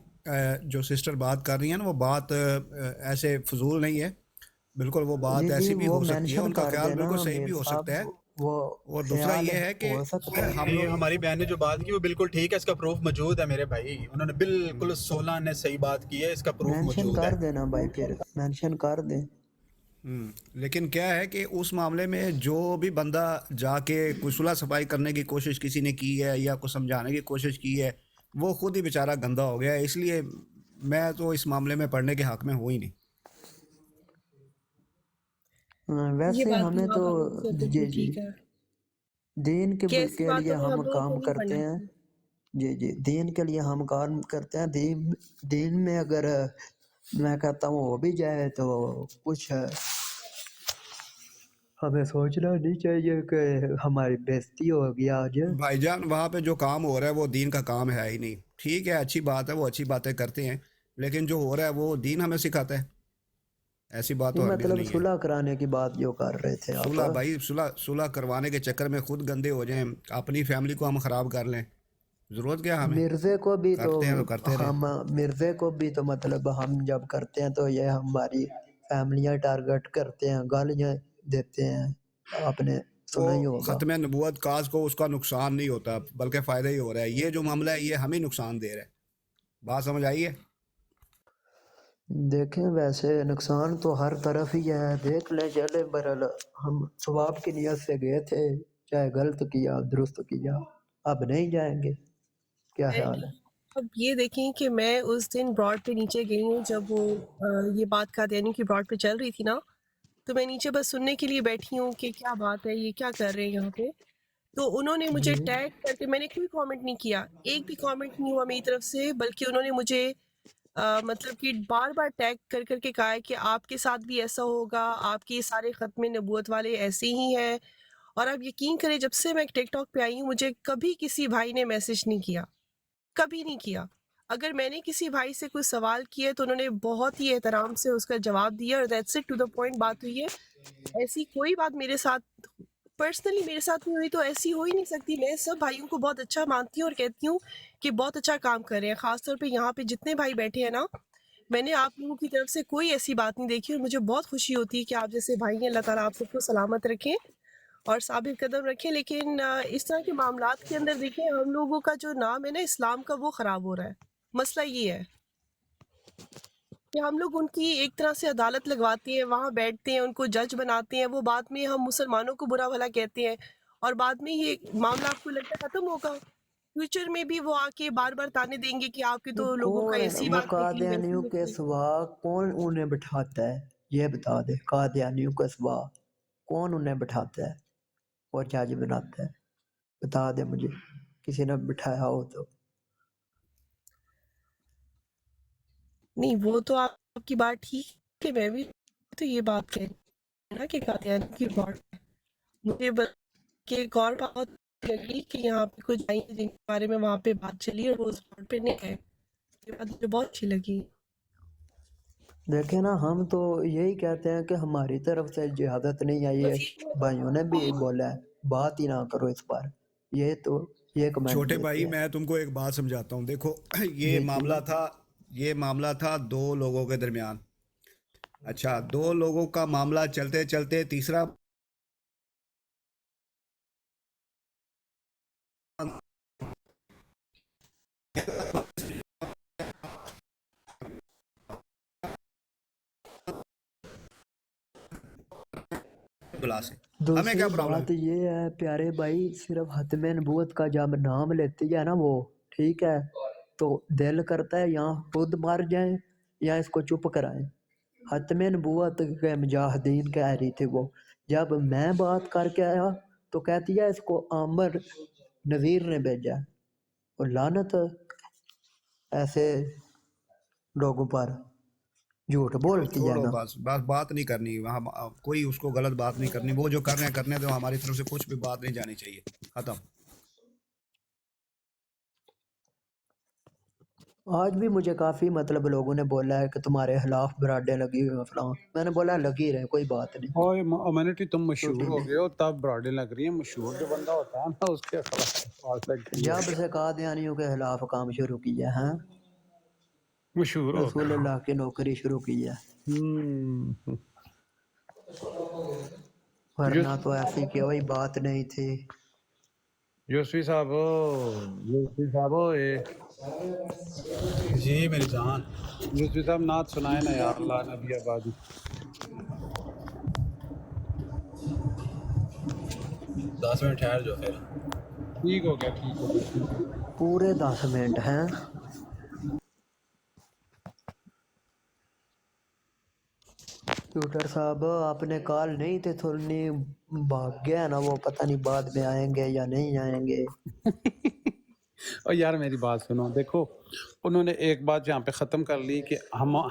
जो सिस्टर बात कर रही है ना, वो बात ऐसे फजूल नहीं है बिल्कुल। वो बात जी ऐसी भी वो हो सकती है, मेंशन उनका कर ख्याल देना बिल्कुल सही भी मीर हो साहब, सकता है। वो और दूसरा ख्याल ये है कि हो सकता है। हम ये लोग हमारी बहन ने जो बात की वो बिल्कुल ठीक है, इसका प्रूफ मौजूद है मेरे भाई। उन्होंने बिल्कुल 16 ने सही बात की है, इसका प्रूफ मेंशन मौजूद है। कर देना भाई, फिर मेंशन कर दे। लेकिन क्या है कि उस मामले में जो भी बंदा जाके कोई सुलह सफाई करने की कोशिश किसी ने की है या कुछ समझाने की कोशिश की है, वो खुद ही बेचारा गंदा हो गया है। इसलिए मैं तो इस मामले में पढ़ने के हक में हूँ ही नहीं। ये वैसे बात भी हमें तो आप लोगों से जी बिल्कुल जी ठीक है दीन कि ऐसी के लिए बातों में हम हम लोगों को काम नहीं करते पढ़ना हैं। चाहिए। जी जी दीन के लिए हम काम करते हैं। दीन में अगर मैं कहता हूँ हो भी जाए तो कुछ हमें सोचना नहीं चाहिए कि हमारी बेइज्जती होगी आज। भाईजान वहाँ पे जो काम हो रहा है वो दीन का काम है ही नहीं। ठीक है, अच्छी बात है, वो अच्छी बातें करते हैं, लेकिन जो हो रहा है वो दीन हमें सिखाता है। ऐसी बात तो नहीं हरगिज़ मतलब नहीं है। सुलह कराने की बात जो कर रहे थे आप। सुलह भाई, सुलह सुलह करवाने के चक्कर में खुद गंदे हो जाएं, अपनी फैमिली को हम ख़राब कर लें, ज़रूरत क्या हमें? मिर्जे को भी तो करते हैं तो करते रहे। हम मिर्जे को भी तो मतलब हम जब करते हैं तो ये हमारी फैमिलियां टारगेट करते हैं, गालियां देते हैं। आपने वो सुना ही होगा। ख़त्म नबूवत काज को उसका नुकसान नहीं होता बल्कि फ़ायदा ही हो रहा है। ये जो मामला है ये हमें नुकसान दे रहा है। बात समझ आई है? देखें वैसे नुकसान तो हर तरफ ही है। देख ले चले बरल हम सवाब की नियत से गए थे, चाहे गलत किया दुरुस्त किया, अब नहीं जाएंगे। क्या ख्याल है? अब ये देखें कि मैं उस दिन ब्रॉड पे नीचे गई हूँ जब वो ये बात कादियानी की ब्रॉड पे चल रही थी ना, तो मैं नीचे बस सुनने के लिए बैठी हूँ कि क्या बात है, ये क्या कर रहे हैं यहाँ पे। तो उन्होंने मुझे जी टैग करके, मैंने कोई कमेंट नहीं किया, एक भी कमेंट नहीं हुआ मेरी तरफ से, बल्कि उन्होंने मुझे मतलब कि बार बार टैग कर करके कहा है कि आपके साथ भी ऐसा होगा, आपके ये सारे ख़त्म नबूवत वाले ऐसे ही हैं। और आप यकीन करें, जब से मैं टिकटॉक पे आई हूँ मुझे कभी किसी भाई ने मैसेज नहीं किया, कभी नहीं किया। अगर मैंने किसी भाई से कोई सवाल किया तो उन्होंने बहुत ही एहतराम से उसका जवाब दिया और that's it, to the point बात हुई है। ऐसी कोई बात मेरे साथ पर्सनली मेरे साथ नहीं हुई तो ऐसी हो ही नहीं सकती। मैं सब भाइयों को बहुत अच्छा मानती हूँ और कहती हूँ कि बहुत अच्छा काम कर रहे हैं। ख़ासतौर पे यहाँ पे जितने भाई बैठे हैं ना, मैंने आप लोगों की तरफ से कोई ऐसी बात नहीं देखी और मुझे बहुत खुशी होती है कि आप जैसे भाई हैं। अल्लाह ताला आप सबको सलामत रखें और साबित कदम रखें। लेकिन इस तरह के मामलात के अंदर देखें, हम लोगों का जो नाम है ना इस्लाम का, वो ख़राब हो रहा है। मसला ये है कि हम लोग उनकी एक तरह से अदालत लगवाते हैं, वहाँ बैठते हैं, उनको जज बनाते हैं, वो बाद में हम मुसलमानों को बुरा भला कहते हैं और बाद में ये मामला आपको लगता है ख़त्म होगा। फ्यूचर में भी वो आके बार बार ताने देंगे कि आपके तो लोगों का कौन ऐसी वो बात निकली, वैसी कादियानियों के निकली। सिवा कौन उन्हें बिठाता है? ये बता दे, कादियानियों के सिवा कौन उन्हें बिठाता है और जज बनाता है? बता दे मुझे, किसी ने बिठाया हो तो। नहीं, वो तो आपकी बात ठीक है, मैं भी तो ये बात कह रही हूँ ना कि कादियानी की बात है। मुझे कि एक और बात लगी कि यहाँ पे कुछ भाई हैं जिनके बारे में वहाँ पे बात चली और वो उस बात पे नहीं गए। ये बात मुझे बहुत अच्छी लगी। دیکھیں نا ہم تو یہی کہتے ہیں کہ ہماری طرف سے جہادت نہیں آئی ہے، بھائیوں نے بھی بولا ہے بات ہی نہ کرو اس پر، یہ تو یہ کمنٹ چھوٹے دیتے بھائی ہیں۔ میں تم کو ایک بات سمجھاتا ہوں، دیکھو جی یہ معاملہ تھا دو لوگوں کے درمیان. اچھا، دو لوگوں کا معاملہ چلتے چلتے تیسرا بلا سے ہمیں دوسری کیا پرابلم بات ہے؟ یہ ہے پیارے بھائی، صرف ختم نبوت کا جب نام لیتی ہے نا وہ، ٹھیک ہے، تو دل کرتا ہے یا خود مر جائیں یا اس کو چپ کرائیں۔ ختم نبوت کے مجاہدین کہہ رہی تھی وہ، جب میں بات کر کے آیا تو کہتی ہے اس کو عامر نذیر نے بھیجا ہے۔ اور لعنت ایسے لوگوں پر، جھوٹ بولتی ہے چھوڑو، نا۔ بس بات نہیں کرنی وہاں، کوئی اس کو غلط بات نہیں کرنی، وہ جو کر رہے ہیں کرنے دو، ہماری طرف سے کچھ بھی بات نہیں جانی چاہیے، ختم. آج بھی مجھے کافی مطلب لوگوں نے بولا ہے کہ تمہارے خلاف براڈیں لگی ہوئی ہیں فلاں، میں نے بولا لگی رہے کوئی بات نہیں، اور امیونٹی تم تو مشہور ٹھیک ہو ہے۔ گئے ہو تب براڈیں لگ رہی ہیں، مشہور جو بندہ ہوتا ہے نا اس کے خلاف لگتی ہے، جب سے قادیانیوں کے خلاف کام شروع کیا ہے، مشہور ہو رسول گئے. اللہ کی نوکری شروع کی ہے، ورنہ تو ایسی کوئی بات نہیں تھی۔ یوسفی صاحب، یوسفی صاحب، جی میری جان. یوسفی صاحب نعت سنائے نا یا اللہ نبی آبادی. 10 منٹ ٹھہر جو پھر. ٹھیک ہو گیا، ٹھیک ہو گیا، ٹھیک ہو گیا. پورے 10 منٹ ہیں۔ ٹیوٹر صاحب آپ نے کال نہیں تھے سننی، بھاگ گیا نا وہ، پتہ نہیں بعد میں آئیں گے یا نہیں آئیں گے۔ اور یار میری بات سنو، دیکھو انہوں نے ایک بات یہاں پہ ختم کر لی کہ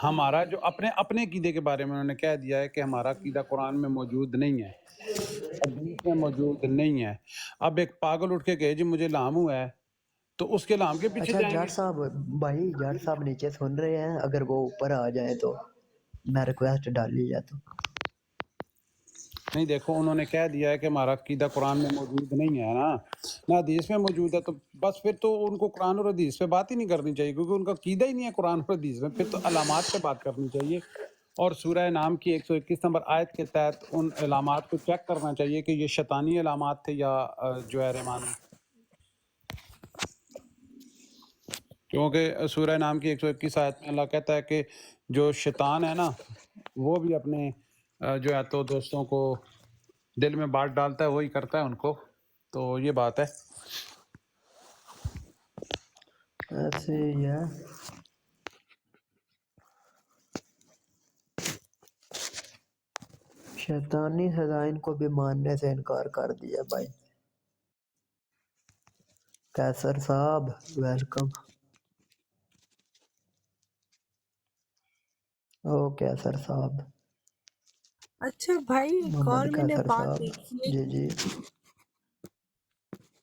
ہمارا جو اپنے عقیدے کے بارے میں انہوں نے کہہ دیا ہے کہ ہمارا عقیدہ قرآن میں موجود نہیں ہے، حدیث میں موجود نہیں ہے. اب ایک پاگل اٹھ کے کہے جی مجھے لام ہوا ہے تو اس کے لام کے پیچھے اچھا جائیں گے. جٹ صاحب، بھائی جٹ صاحب نیچے سن رہے ہیں، اگر وہ اوپر آ جائیں تو میں ریکویسٹ ڈال لی جائے تو۔ نہیں دیکھو انہوں نے کہہ دیا ہے کہ ہمارا عقیدہ قرآن میں موجود نہیں ہے نا، نہ حدیث میں موجود ہے، تو بس پھر تو ان کو قرآن اور حدیث پہ بات ہی نہیں کرنی چاہیے، کیونکہ ان کا عقیدہ ہی نہیں ہے قرآن اور حدیث میں. پھر تو علامات پہ بات کرنی چاہیے، اور سورہ نام کی 121 نمبر آیت کے تحت ان علامات کو چیک کرنا چاہیے کہ یہ شیطانی علامات تھے یا جو ہے رحمانی. کیونکہ سورہ نام کی 121 آیت میں اللہ کہتا ہے کہ جو شیطان ہے نا وہ بھی اپنے جو ہے تو دوستوں کو دل میں بات ڈالتا ہے، وہی کرتا ہے ان کو. تو یہ بات ہے. ایسے ہی ہے۔ شیطانی خزائن کو بھی ماننے سے انکار کر دیا بھائی۔ کیسر صاحب ویلکم۔ او کیسر صاحب، اچھا بھائی، ایک اور محمد میں نے کیسر بات صاحب، دیکھی ہے، جی جی۔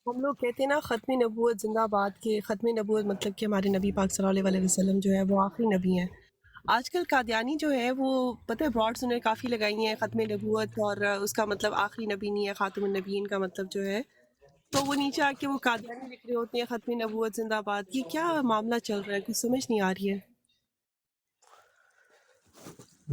ہم لوگ کہتے ہیں نا ختم نبوت زندہ باد، کے ختم نبوت مطلب کہ ہمارے نبی پاک صلی اللہ علیہ وسلم جو ہے وہ آخری نبی ہیں. آج کل قادیانی جو ہے وہ پتہ ہے براڈس انہیں کافی لگائی ہیں ختم نبوت، اور اس کا مطلب آخری نبی نہیں ہے، خاتم النبیین کا مطلب جو ہے، تو وہ نیچے آ کے وہ قادیانی لکھ رہے ہوتے ہیں ختم نبوت زندہ باد. یہ کیا معاملہ چل رہا ہے، کچھ سمجھ نہیں آ رہی ہے.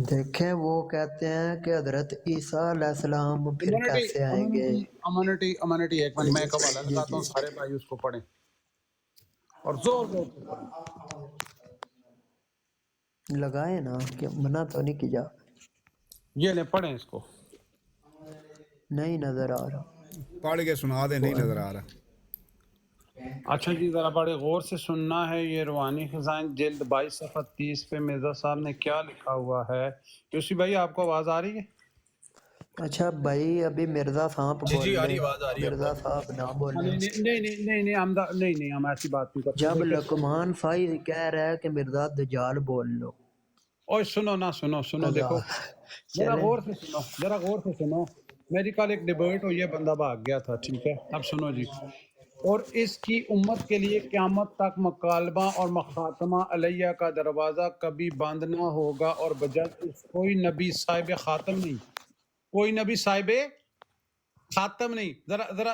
دیکھیں وہ کہتے ہیں کہ حضرت عیسیٰ علیہ السلام پھر کیسے آئیں گے۔ امانٹی ایک منٹ جی میں ایک حوالہ جی لگاتا ہوں، جی۔ سارے بھائی اس کو پڑھیں اور زور زور سے پڑھیں. لگائے نا، کہ منع تو نہیں کیا، یہ لیں پڑھیں اس کو. نہیں نظر آ رہا۔ پڑھ کے سنا دے، نہیں نظر آ رہا. اچھا جی ذرا بڑے غور سے سننا ہے. یہ روحانی خزائن جلد 22 صفحہ 30 پہ مرزا صاحب نے کیا لکھا ہوا ہے. یوسی بھائی آپ کو آواز آ رہی ہے؟ اچھا بھائی ابھی مرزا صاحب جی بول جی آ لیں، رہی آواز آ رہی ہے آپ مرزا کو. صاحب نہ بولیں۔ نہیں ہم ایسی بات نہیں کرتے. جب دیکھیں لقمان فائی کہہ رہا ہے کہ مرزا دجال بول لو۔ اوے سنو دیکھو اللہ، ذرا چلیں۔ غور سے سنو. میری کل ایک ڈیبیٹ ہوئی ہے، بندہ بھاگ گیا تھا، ٹھیک ہے. اب سنو جی، اور اس کی امت کے لیے قیامت تک مکالمہ اور مخاتمہ علیہ کا دروازہ کبھی بند نہ ہوگا، اور بجز اس کوئی نبی صاحب خاتم نہیں، کوئی نبی صاحب خاتم نہیں۔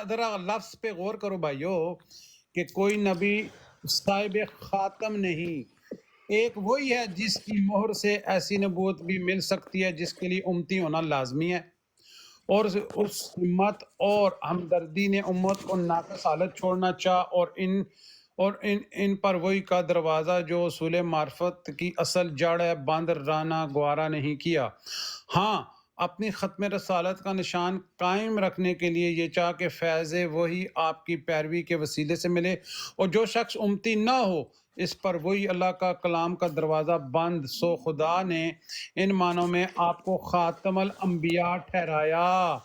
ذرا لفظ پہ غور کرو بھائیو کہ کوئی نبی صاحب خاتم نہیں، ایک وہی ہے جس کی مہر سے ایسی نبوت بھی مل سکتی ہے جس کے لیے امتی ہونا لازمی ہے، اور اس ہمت اور ہمدردی نے امت کو ناقص حالت چھوڑنا چاہ اور ان پر وہی کا دروازہ جو اصول معرفت کی اصل جڑ ہے بند رانا گوارا نہیں کیا۔ ہاں، اپنی ختم رسالت کا نشان قائم رکھنے کے لیے یہ چاہ کہ فیض وہی آپ کی پیروی کے وسیلے سے ملے، اور جو شخص امتی نہ ہو اس پر وہی اللہ کا کلام کا دروازہ بند، سو خدا نے ان معنوں میں آپ کو خاتم الانبیاء ٹھہرایا،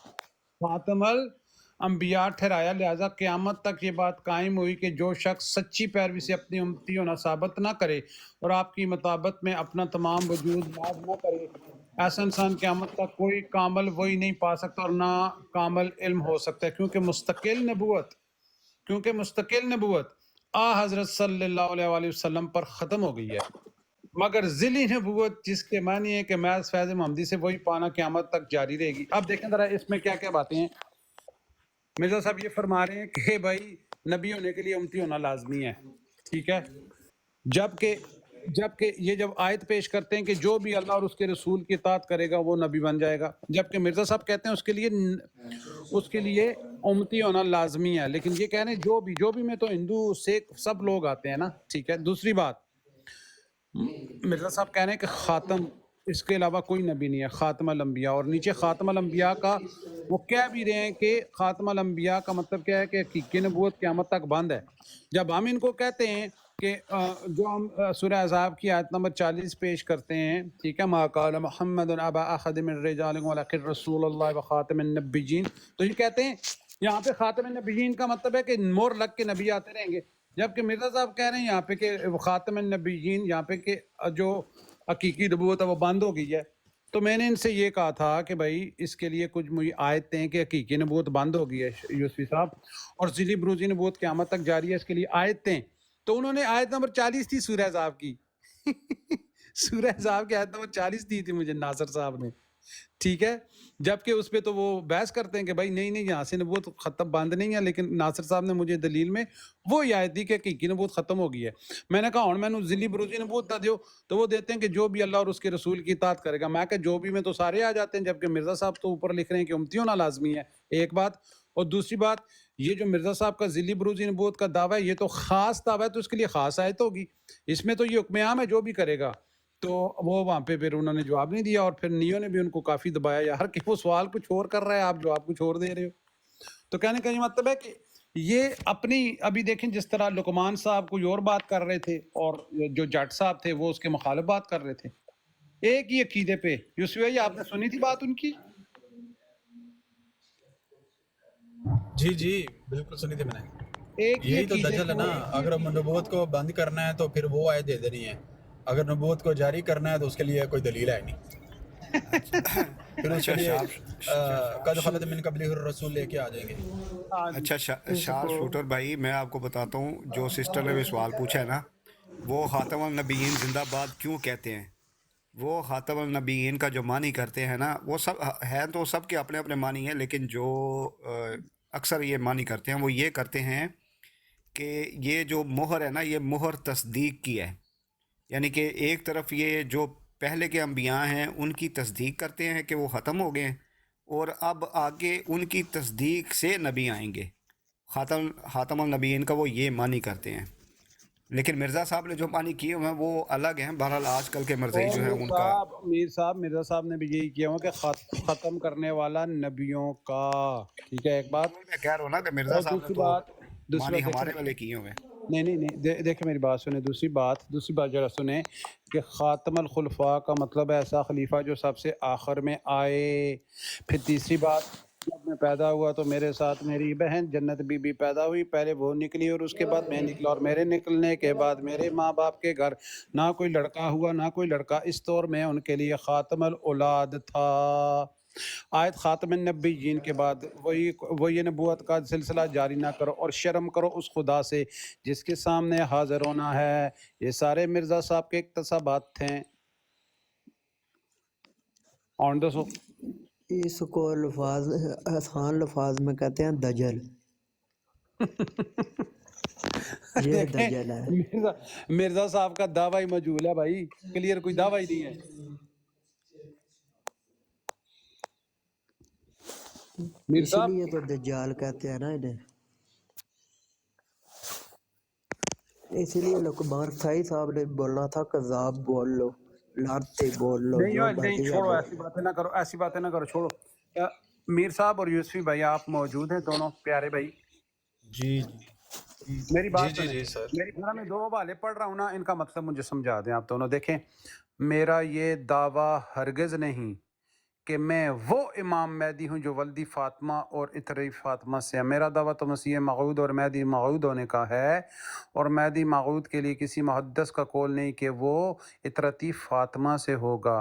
خاتم الانبیاء ٹھہرایا۔ لہذا قیامت تک یہ بات قائم ہوئی کہ جو شخص سچی پیروی سے اپنی امتی ہونا ثابت نہ کرے اور آپ کی مطابقت میں اپنا تمام وجود یاد نہ کرے، ایسا انسان قیامت تک کوئی کامل وہی نہیں پا سکتا اور نہ کامل علم ہو سکتا ہے، کیونکہ مستقل نبوت حضرت صلی اللہ علیہ وآلہ وسلم پر ختم ہو گئی ہے، مگر ذیلی نبوت جس کے معنی ہے کہ محض فیض محمدی سے وہی پانا قیامت تک جاری رہے گی۔ اب دیکھیں ذرا اس میں کیا کیا باتیں ہیں۔ مرزا صاحب یہ فرما رہے ہیں کہ بھائی نبی ہونے کے لیے امتی ہونا لازمی ہے، ٹھیک ہے، جبکہ یہ جب آیت پیش کرتے ہیں کہ جو بھی اللہ اور اس کے رسول کی اطاعت کرے گا وہ نبی بن جائے گا، جبکہ مرزا صاحب کہتے ہیں اس کے لیے امتی ہونا لازمی ہے، لیکن یہ کہہ رہے ہیں جو بھی میں تو ہندو سکھ سب لوگ آتے ہیں نا، ٹھیک ہے۔ دوسری بات، مرزا صاحب کہہ رہے ہیں کہ خاتم، اس کے علاوہ کوئی نبی نہیں ہے، خاتم الانبیاء، اور نیچے خاتم الانبیاء کا وہ کہہ بھی رہے ہیں کہ خاتم الانبیاء کا مطلب کیا ہے کہ حقیقی نبوت قیامت تک بند ہے۔ جب ہم ان کو کہتے ہیں کہ جو ہم سورہ احزاب کی آیت نمبر 40 پیش کرتے ہیں، ٹھیک ہے، ما قال محمد ابا احد من رجالکم ولکن رسول اللہ وخاتم النبیین، تو یہ کہتے ہیں یہاں پہ خاتم النبیین کا مطلب ہے کہ مور لگ کے نبی آتے رہیں گے، جبکہ مرزا صاحب کہہ رہے ہیں یہاں پہ کہ خاتم النبیین، یہاں پہ کہ جو حقیقی نبوت ہے وہ بند ہو گئی ہے۔ تو میں نے ان سے یہ کہا تھا کہ بھائی اس کے لیے کچھ مجھے آیتیں ہیں کہ حقیقی نبوت بند ہو گئی ہے یوسفی صاحب، اور ذیلی بروزی نبوت قیامت تک جاری ہے، اس کے لیے آیتیں، تو انہوں نے آیت نمبر 40 تھی سورہ احزاب کی سورہ احزاب کی آیت نمبر 40 دی تھی مجھے ناصر صاحب نے، ٹھیک ہے، جبکہ اس پہ تو وہ بحث کرتے ہیں کہ بھائی نہیں یہاں سے نبوت ختم بند نہیں ہے، لیکن ناصر صاحب نے مجھے دلیل میں وہی آیت دی کہ حقیقی نبوت ختم ہو گئی ہے۔ میں نے کہا ہوں میں نے ذیلی بروزی نبوت نہ دیو، تو وہ دیتے ہیں کہ جو بھی اللہ اور اس کے رسول کی اطاعت کرے گا، میں کہ جو بھی میں تو سارے آ جاتے ہیں، جبکہ مرزا صاحب تو اوپر لکھ رہے ہیں کہ امتی ہونا لازمی ہے، ایک بات، اور دوسری بات یہ جو مرزا صاحب کا ذیلی بروزی نبوت کا دعویٰ ہے یہ تو خاص دعویٰ ہے، تو اس کے لیے خاص آیت ہوگی، اس میں تو یہ حکم عام ہے جو بھی کرے گا، تو وہ وہاں پہ پھر انہوں نے جواب نہیں دیا، اور پھر نیو نے بھی ان کو کافی دبایا، یار کہ وہ سوال کچھ اور کر رہا ہے آپ جواب کچھ اور دے رہے ہو۔ تو کہنے کا یہ مطلب ہے کہ یہ اپنی ابھی دیکھیں جس طرح لقمان صاحب کوئی اور بات کر رہے تھے اور جو جٹ صاحب تھے وہ اس کے مخالف بات کر رہے تھے ایک ہی عقیدے پہ۔ یوسف بھائی آپ نے سنی تھی بات ان کی؟ جی بالکل سنی تھی میں نے، ایک ہی یہی تو عقیدے دجل ہے نا، اگر نبوت کو بند کرنا ہے تو پھر وہ آیت دے دینی ہے، اگر نبوت کو جاری کرنا ہے تو اس کے لیے کوئی دلیل ہے نہیں، پھر اس کے لیے قد خلت من قبلہ الرسول لے کے آ جائیں گے۔ اچھا شاہ شوٹر بھائی، میں آپ کو بتاتا ہوں، جو سسٹر نے بھی سوال پوچھا ہے نا، وہ خاتم النبیین زندہ باد کیوں کہتے ہیں؟ وہ خاتم النبیین کا جو معنی کرتے ہیں نا، وہ سب ہیں تو سب کے اپنے اپنے معنی ہیں، لیکن جو اکثر یہ معنی کرتے ہیں وہ یہ کرتے ہیں کہ یہ جو مہر ہے نا، یہ مہر تصدیق کی ہے، یعنی کہ ایک طرف یہ جو پہلے کے انبیاء ہیں ان کی تصدیق کرتے ہیں کہ وہ ختم ہو گئے ہیں، اور اب آگے ان کی تصدیق سے نبی آئیں گے، خاتم النبیین کا وہ یہ معنی کرتے ہیں، لیکن مرزا صاحب نے جو معنی کیے ہوئے ہیں وہ الگ ہیں۔ بہرحال آج کل کے مرزائی جو ہیں ان کا مرزا صاحب نے بھی یہی کیا ہوا کہ ختم کرنے والا نبیوں کا، ٹھیک ہے، ایک بات، میں کہہ رہا ہوں نا کہ مرزا صاحب نے تو معنی ہمارے والے کیے ہوئے ہیں۔ نہیں دیکھیں میری بات سنیں، دوسری بات ذرا سنیں کہ خاتم الخلفاء کا مطلب ہے ایسا خلیفہ جو سب سے آخر میں آئے۔ پھر تیسری بات، جب میں پیدا ہوا تو میرے ساتھ میری بہن جنت بی بی پیدا ہوئی، پہلے وہ نکلی اور اس کے بعد میں نکلا، اور میرے نکلنے کے بعد میرے ماں باپ کے گھر نہ کوئی لڑکا ہوا نہ کوئی لڑکا، اس طور میں ان کے لیے خاتم الاولاد تھا۔ آیت خاتم النبیین کے بعد وہی نبوت کا سلسلہ جاری نہ کرو اور شرم کرو اس خدا سے جس کے سامنے حاضر ہونا ہے۔ یہ سارے مرزا صاحب کے اقتصابات تھے۔ اور دوستو اس کو الفاظ آسان الفاظ میں کہتے ہیں دجل، یہ دیکھیں دجل ہے۔ مرزا صاحب کا دعویٰ ہی مجہول ہے بھائی، کلیئر کوئی دعویٰ ہی نہیں ہے۔ میر اس صاحب لیے تو دجال کہتے ہیں نا انہیں، اس لیے لقمان صحیح صاحب نے بولنا تھا کذاب بول لو، لانتی بول لو، جو نہیں مرضی ہے چھوڑو، بول۔ ایسی باتیں نہ کرو، ایسی باتیں نہ کرو، چھوڑو۔ میر صاحب اور یوسفی بھائی آپ موجود ہیں دونوں پیارے بھائی؟ جی میری جی بات جی سنیں، جی سر۔ میں 2 حوالے پڑھ رہا ہوں نا، ان کا مطلب مجھے سمجھا دیں آپ دونوں۔ دیکھیں، میرا یہ دعویٰ ہرگز نہیں کہ میں وہ امام مہدی ہوں جو ولدی فاطمہ اور اطری فاطمہ سے ہے۔ میرا دعویٰ تو مسیح موعود اور مہدی موعود ہونے کا ہے، اور مہدی موعود کے لیے کسی محدث کا قول نہیں کہ وہ اطرتی فاطمہ سے ہوگا۔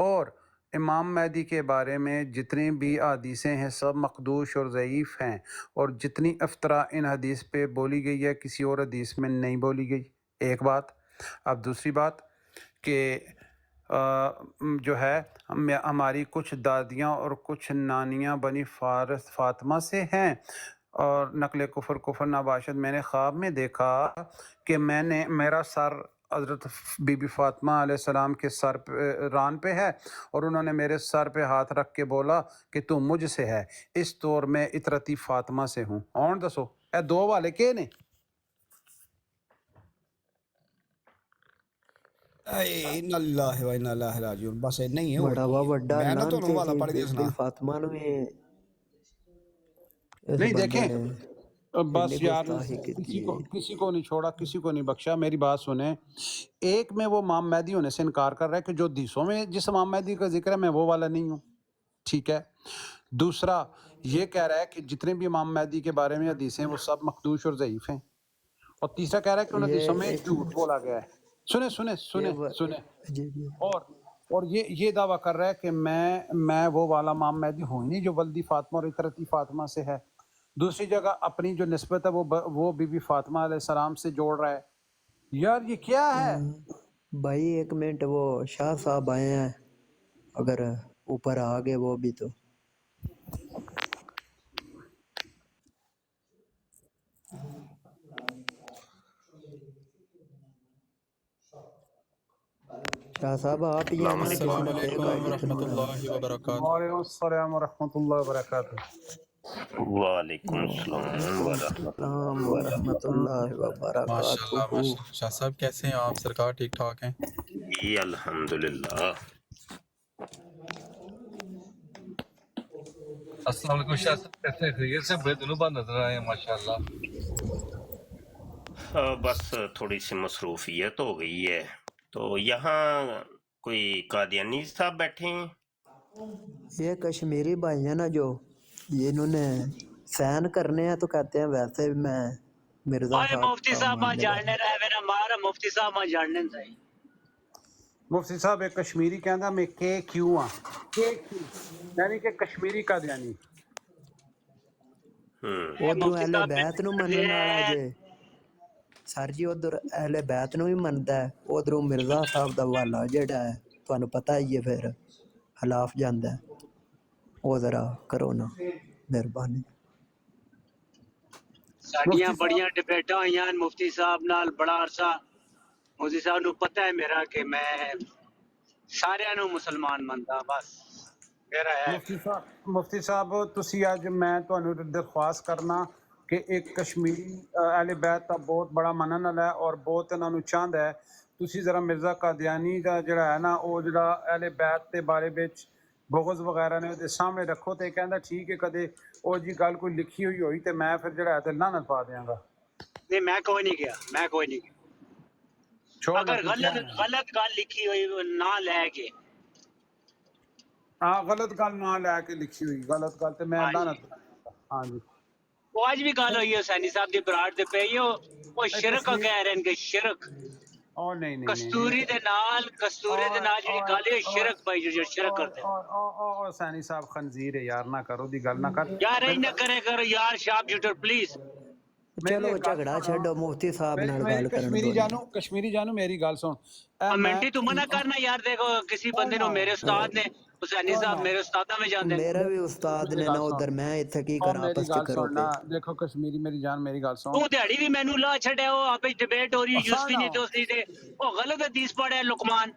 اور امام مہدی کے بارے میں جتنی بھی حدیثیں ہیں سب مخدوش اور ضعیف ہیں، اور جتنی افطرا ان حدیث پہ بولی گئی ہے کسی اور حدیث میں نہیں بولی گئی، ایک بات۔ اب دوسری بات کہ جو ہے ہماری کچھ دادیاں اور کچھ نانیاں بنی فارس فاطمہ سے ہیں، اور نقل کفر نباشد میں نے خواب میں دیکھا کہ میرا سر حضرت بی بی فاطمہ علیہ السلام کے سر پہ ران پہ ہے، اور انہوں نے میرے سر پہ ہاتھ رکھ کے بولا کہ تو مجھ سے ہے، اس طور میں اطرتی فاطمہ سے ہوں۔ اور دسو اے 2 والے کے نے؟ ان اللہ و انا الیہ راجعون، بس نہیں ہے اور بڑا کی ہے۔ وڈا میں نا تو لانتی والا سی پڑھ کے بی سنا۔ فاطمہ نو بھی اس نہیں بندے دیکھیں، نے بس اتنی یار گستاخی کی ہے۔ کسی کو نہیں چھوڑا، کسی کو نہیں بخشا۔ میری بات سنیں، ایک میں وہ امام مہدی ہونے سے انکار کر رہا ہے کہ جو حدیثوں میں جس امام مہدی کا ذکر ہے میں وہ والا نہیں ہوں، ٹھیک ہے۔ دوسرا یہ کہہ رہا ہے کہ جتنے بھی امام مہدی کے بارے میں حدیثیں وہ سب مخدوش اور ضعیف ہیں، اور تیسرا کہہ رہا ہے کہ ان حدیثوں یہ میں ایک جھوٹ بولا گیا ہے۔ یہ سنیں جی جی اور یہ دعویٰ کر رہا ہے کہ میں وہ والا امام مہدی ہوں ہی نہیں جو ولدی فاطمہ اور اطرتی فاطمہ سے ہے۔ دوسری جگہ اپنی جو نسبت ہے وہ بی بی فاطمہ علیہ السلام سے جوڑ رہا ہے۔ یار یہ کیا ہے؟ بھائی ایک منٹ، وہ شاہ صاحب آئے ہیں، اگر اوپر آ گئے وہ بھی تو۔ شاہ صاحب آپ ہی ہیں السلام نا، علیکم کسی السلام نے علیکم دیکھا ہے کہ ورحمۃ تنویر اللہ وبرکاتہ۔ وعلیکم السلام ورحمۃ اللہ وبرکاتہ۔ وعلیکم السلام وعلیکم ورحمۃ السلام اللہ ورحمۃ اللہ ماشاء اللہ وبرکاتہ۔ ماشاء اللہ۔ شاہ صاحب کیسے ہیں آپ؟ سرکار ٹھیک ٹھاک ہیں؟ جی الحمدللہ۔ السلام علیکم شاہ صاحب، کیسے ہیں؟ خیریت سے؟ بڑے دنوں بعد نظر آئے ہیں ماشاءاللہ۔ بس تھوڑی سی مصروفیت ہو گئی ہے، تو یہاں کوئی قادیانی صاحب بیٹھے ہیں؟ یہ کشمیری بھائی ہیں نا، جو یہ انہوں نے سین کرنے ہیں تو کہتے ہیں ویسے بھی میں مرزا اوئے صاحب مفتی کا صاحب ماں ماننے جاننے والا رہے میرا مارا مفتی صاحب ماں جاننے نہیں مفتی صاحب ایک کشمیری کہندا میں کے کیوں ہاں، کے کیوں یعنی کہ کشمیری قادیانی۔ ادھروں مفتی اہل صاحب بیت نو منن والا جے سر جی، ادھر اہل بیت نو بھی منتا ہے، ادھروں مرزا صاحب دا والا جڑا ہے تانوں پتہ ہی ہے پھر خلاف جاندا ہے۔ وہ ذرا کرو نا مہربانی۔ ساڈیاں مفتی بڑیاں صاحب ڈبیٹاں ہوئیاں مفتی صاحب نال بڑا عرصہ۔ مفتی صاحب نو پتہ ہے میرا کہ میں سارے نو مسلمان مندا، بس میرا ہے۔ مفتی صاحب تسی اج میں تانوں درخواست کرنا کہ ایک کشمیری اہل بیت کا بہت بڑا منن والا ہے اور بہت انہاں نوں چاہندا ہے، تسی ذرا مرزا قادیانی دا جڑا ہے نا او جڑا اہل بیت دے بارے وچ بغض وغیرہ نے دے سامنے رکھو تے کہندا ٹھیک ہے کدے او جی گل کوئی لکھی ہوئی تے میں پھر جڑا ہے تے لعنت پا دیاں گا۔ نہیں میں کوئی نہیں گیا، میں کوئی نہیں گیا۔ چھوڑنا اگر تو کیا ہے، غلط گل لکھی ہوئی نہ لے کے، ہاں غلط گل نہ لے کے لکھی ہوئی غلط گل تے میں ہاں جی، لعنت پا دیاں گا۔ ہاں جی وہ آج بھی گل ہوئی ہے حسینی صاحب دی براٹ دے پہ وہ شرک تسلیم کہہ رہے ہیں کہ شرک ਉਹ ਨਹੀਂ ਨਹੀਂ ਕਸਤੂਰੀ ਦੇ ਨਾਲ ਜਿਹੜੀ ਗੱਲ ਹੈ ਸ਼ਿਰਕ ਭਾਈ ਜੋ ਸ਼ਿਰਕ ਕਰਦੇ ਉਹ ਸੈਣੀ ਸਾਹਿਬ ਖੰਜ਼ੀਰ ਹੈ ਯਾਰ, ਨਾ ਕਰੋ ਦੀ ਗੱਲ ਨਾ ਕਰ ਯਾਰ ਇਹ ਨਾ ਕਰੇ ਕਰੋ ਯਾਰ, ਸ਼ਾਰਪ ਸ਼ੂਟਰ ਪਲੀਜ਼। ਚਲੋ ਝਗੜਾ ਛੱਡੋ, ਮੁਫਤੀ ਸਾਹਿਬ ਨਾਲ ਗੱਲ ਕਰਨ ਦਿਓ। ਕਸ਼ਮੀਰੀ ਜਾਨੂ ਮੇਰੀ ਗੱਲ ਸੁਣ, ਮਿੰਟੀ ਤੂੰ ਮਨਾ ਕਰਨਾ ਯਾਰ, ਦੇਖੋ ਕਿਸੇ ਬੰਦੇ ਨੂੰ ਮੇਰੇ ਉਸਤਾਦ ਨੇ ਹੁਸੈਨੀ ਸਾਹਿਬ ਮੇਰੇ ਉਸਤਾਦਾਂ ਵਿੱਚ ਜਾਂਦੇ ਨੇ। ਮੇਰਾ ਵੀ ਉਸਤਾਦ ਨੇ ਨਾ ਉਧਰ, ਮੈਂ ਇੱਥੇ ਕੀ ਕਰਾਂ ਆਪਸ ਚ ਕਰੋ ਤੇ। ਦੇਖੋ ਕਸ਼ਮੀਰੀ ਮੇਰੀ ਜਾਨ ਮੇਰੀ ਗੱਲ ਸੁਣ, ਤੂੰ ਦਿਹਾੜੀ ਵੀ ਮੈਨੂੰ ਲਾ ਛੱਡਿਆ, ਉਹ ਆਪਸ ਡਿਬੇਟ ਹੋ ਰਹੀ ਹੈ ਯੂਸਫੀ ਨੇ ਦੋਸਤੀ ਤੇ ਉਹ ਗਲਤ ਹਦੀਸ ਪੜਿਆ ਲੁਕਮਾਨ,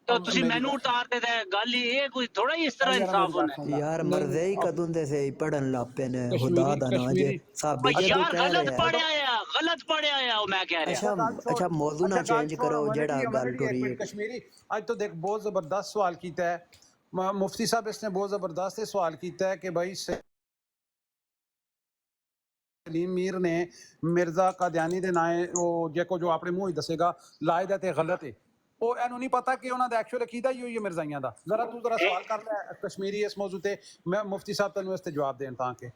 ਤਾਂ ਤੁਸੀਂ ਮੈਨੂੰ ਉਤਾਰ ਦੇ ਗੱਲ ਹੀ ਇਹ ਕੋਈ ਥੋੜਾ ਹੀ ਇਸ ਤਰ੍ਹਾਂ ਇਨਸਾਫ ਹੋਣਾ ਯਾਰ ਮਰਜ਼ੇ ਹੀ ਕਦੋਂ ਦੇ ਸੇ ਪੜਨ ਲੱਪੇ ਨੇ, ਖੁਦਾ ਦਾ ਨਾਮ ਜੇ ਸਾਬੇ ਜੇ ਤੂੰ ਯਾਰ ਕਹਿ ਗਲਤ ਰਿਹਾ ਗਲਤ ਪੜਿਆ ਉਹ ਮੈਂ ਕਹਿ ਰਿਹਾ। ਅੱਛਾ ਮੌਜੂ ਨਾ ਚੇਂਜ ਕਰੋ ਜਿਹੜਾ ਗੱਲ ਹੋ ਰਹੀ ਹੈ। ਕਸ਼ਮੀਰੀ ਅੱਜ ਤੋਂ ਦੇਖ ਬਹੁਤ ਜ਼ਬਰਦਸਤ ਸਵਾਲ ਕੀਤਾ ਹੈ ਮੁਫਤੀ ਸਾਹਿਬ, ਇਸਨੇ ਬਹੁਤ ਜ਼ਬਰਦਸਤ ਸਵਾਲ ਕੀਤਾ ਹੈ ਕਿ ਭਾਈ ਸਲੀਮ ਮੀਰ ਨੇ ਮਿਰਜ਼ਾ ਕਾਦੀਆਨੀ ਦੇ ਨਾਂ ਉਹ ਜੇਕੋ ਜੋ ਆਪਣੇ ਮੂੰਹ ਹੀ ਦੱਸੇਗਾ ਲਾਇਦ ਹੈ ਤੇ ਗਲਤ ਹੈ, ਉਹ ਇਹਨੂੰ ਨਹੀਂ ਪਤਾ ਕਿ ਉਹਨਾਂ ਦਾ ਐਕਚੁਅਲ ਅਕੀਦਾ ਹੀ ਹੋਈ ਹੈ ਮਿਰਜ਼ਾਈਆਂ ਦਾ। ਜ਼ਰਾ ਤੂੰ ਜ਼ਰਾ ਸਵਾਲ ਕਰ ਲੈ ਕਸ਼ਮੀਰੀ ਇਸ ਮੌਜੂ ਤੇ, ਮੈਂ ਮੁਫਤੀ ਸਾਹਿਬ ਤੈਨੂੰ ਇਸ ਤੇ ਜਵਾਬ ਦੇਣ ਤਾਂ ਕਿ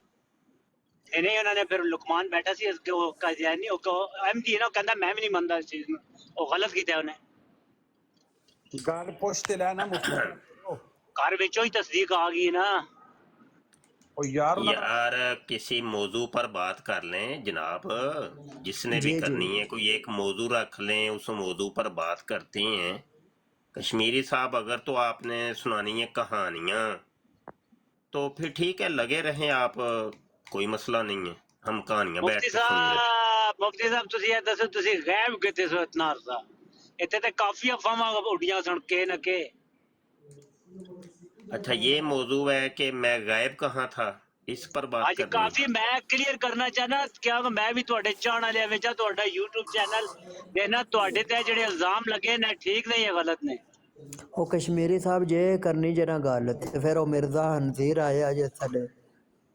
ਨਹੀਂ ਉਹਨਾਂ ਨੇ ਫਿਰ ਲੁਕਮਾਨ ਬੈਠਾ ਸੀ ਉਹ ਕਾਦੀਆਨੀ ਉਹ ਅਹਿਮਦੀ ਨਾ, ਕਹਿੰਦਾ ਮੈਂ ਵੀ ਨਹੀਂ ਮੰਨਦਾ ਇਸ ਚੀਜ਼ ਨੂੰ, ਉਹ ਗਲਤ ਕੀਤਾ ਉਹਨੇ। ਗੱਲ ਪੁੱਛ ਤੇ ਲੈ ਨਾ ਮੁਫਤੀ ਘਰ ਵਿੱਚੋਂ ਹੀ ਤਸਦੀਕ ਆ ਗਈ ਨਾ। यार किसी मौजू पर बात कर लें जनाब, जिसने भी करनी है कोई एक मौजू रख लें, उस मौजू पर बात करते हैं। कश्मीरी साहब अगर तो आपने सुनानी है कहानियाँ तो फिर ठीक है, लगे रहें आप, कोई मसला नहीं है, हम कहानियाँ बैठ के सुन लेते। ਮੁਫਤੀ ਸਾਹਿਬ ਤੁਸੀਂ ਇਹ ਦੱਸੋ ਤੁਸੀਂ ਗਾਇਬ ਕਿਤੇ ਸੋ ਇਤਨਾ ਅਰਸਾ, ਇੱਥੇ ਤੇ ਕਾਫੀ ਅਫਵਾਹਾਂ ਉੱਡੀਆਂ ਸੁਣ ਕੇ ਨਾ ਕੇ। अच्छा ये मौजू है कि मैं गायब कहाँ था, इस पर बात ਅੱਜ ਕਾਫੀ ਮੈਂ ਕਲੀਅਰ ਕਰਨਾ ਚਾਹਨਾ ਕਿ ਮੈਂ ਵੀ ਤੁਹਾਡੇ ਚਾਹਣ ਵਾਲਿਆਂ ਵਿੱਚ ਆ, ਤੁਹਾਡਾ YouTube ਚੈਨਲ ਦੇਖਣਾ, ਤੁਹਾਡੇ ਤੇ ਜਿਹੜੇ ਇਲਜ਼ਾਮ ਲੱਗੇ ਨੇ ਠੀਕ ਨਹੀਂ ਹੈ ਗਲਤ ਨੇ। ਉਹ ਕਸ਼ਮੀਰੀ ਸਾਹਿਬ ਜੇ ਕਰਨੀ ਜਰਾ ਗੱਲ ਤੇ ਫਿਰ ਉਹ ਮਿਰਜ਼ਾ ਹਨਜ਼ੀਰ ਆਇਆ ਜੇ ਥੱਲੇ,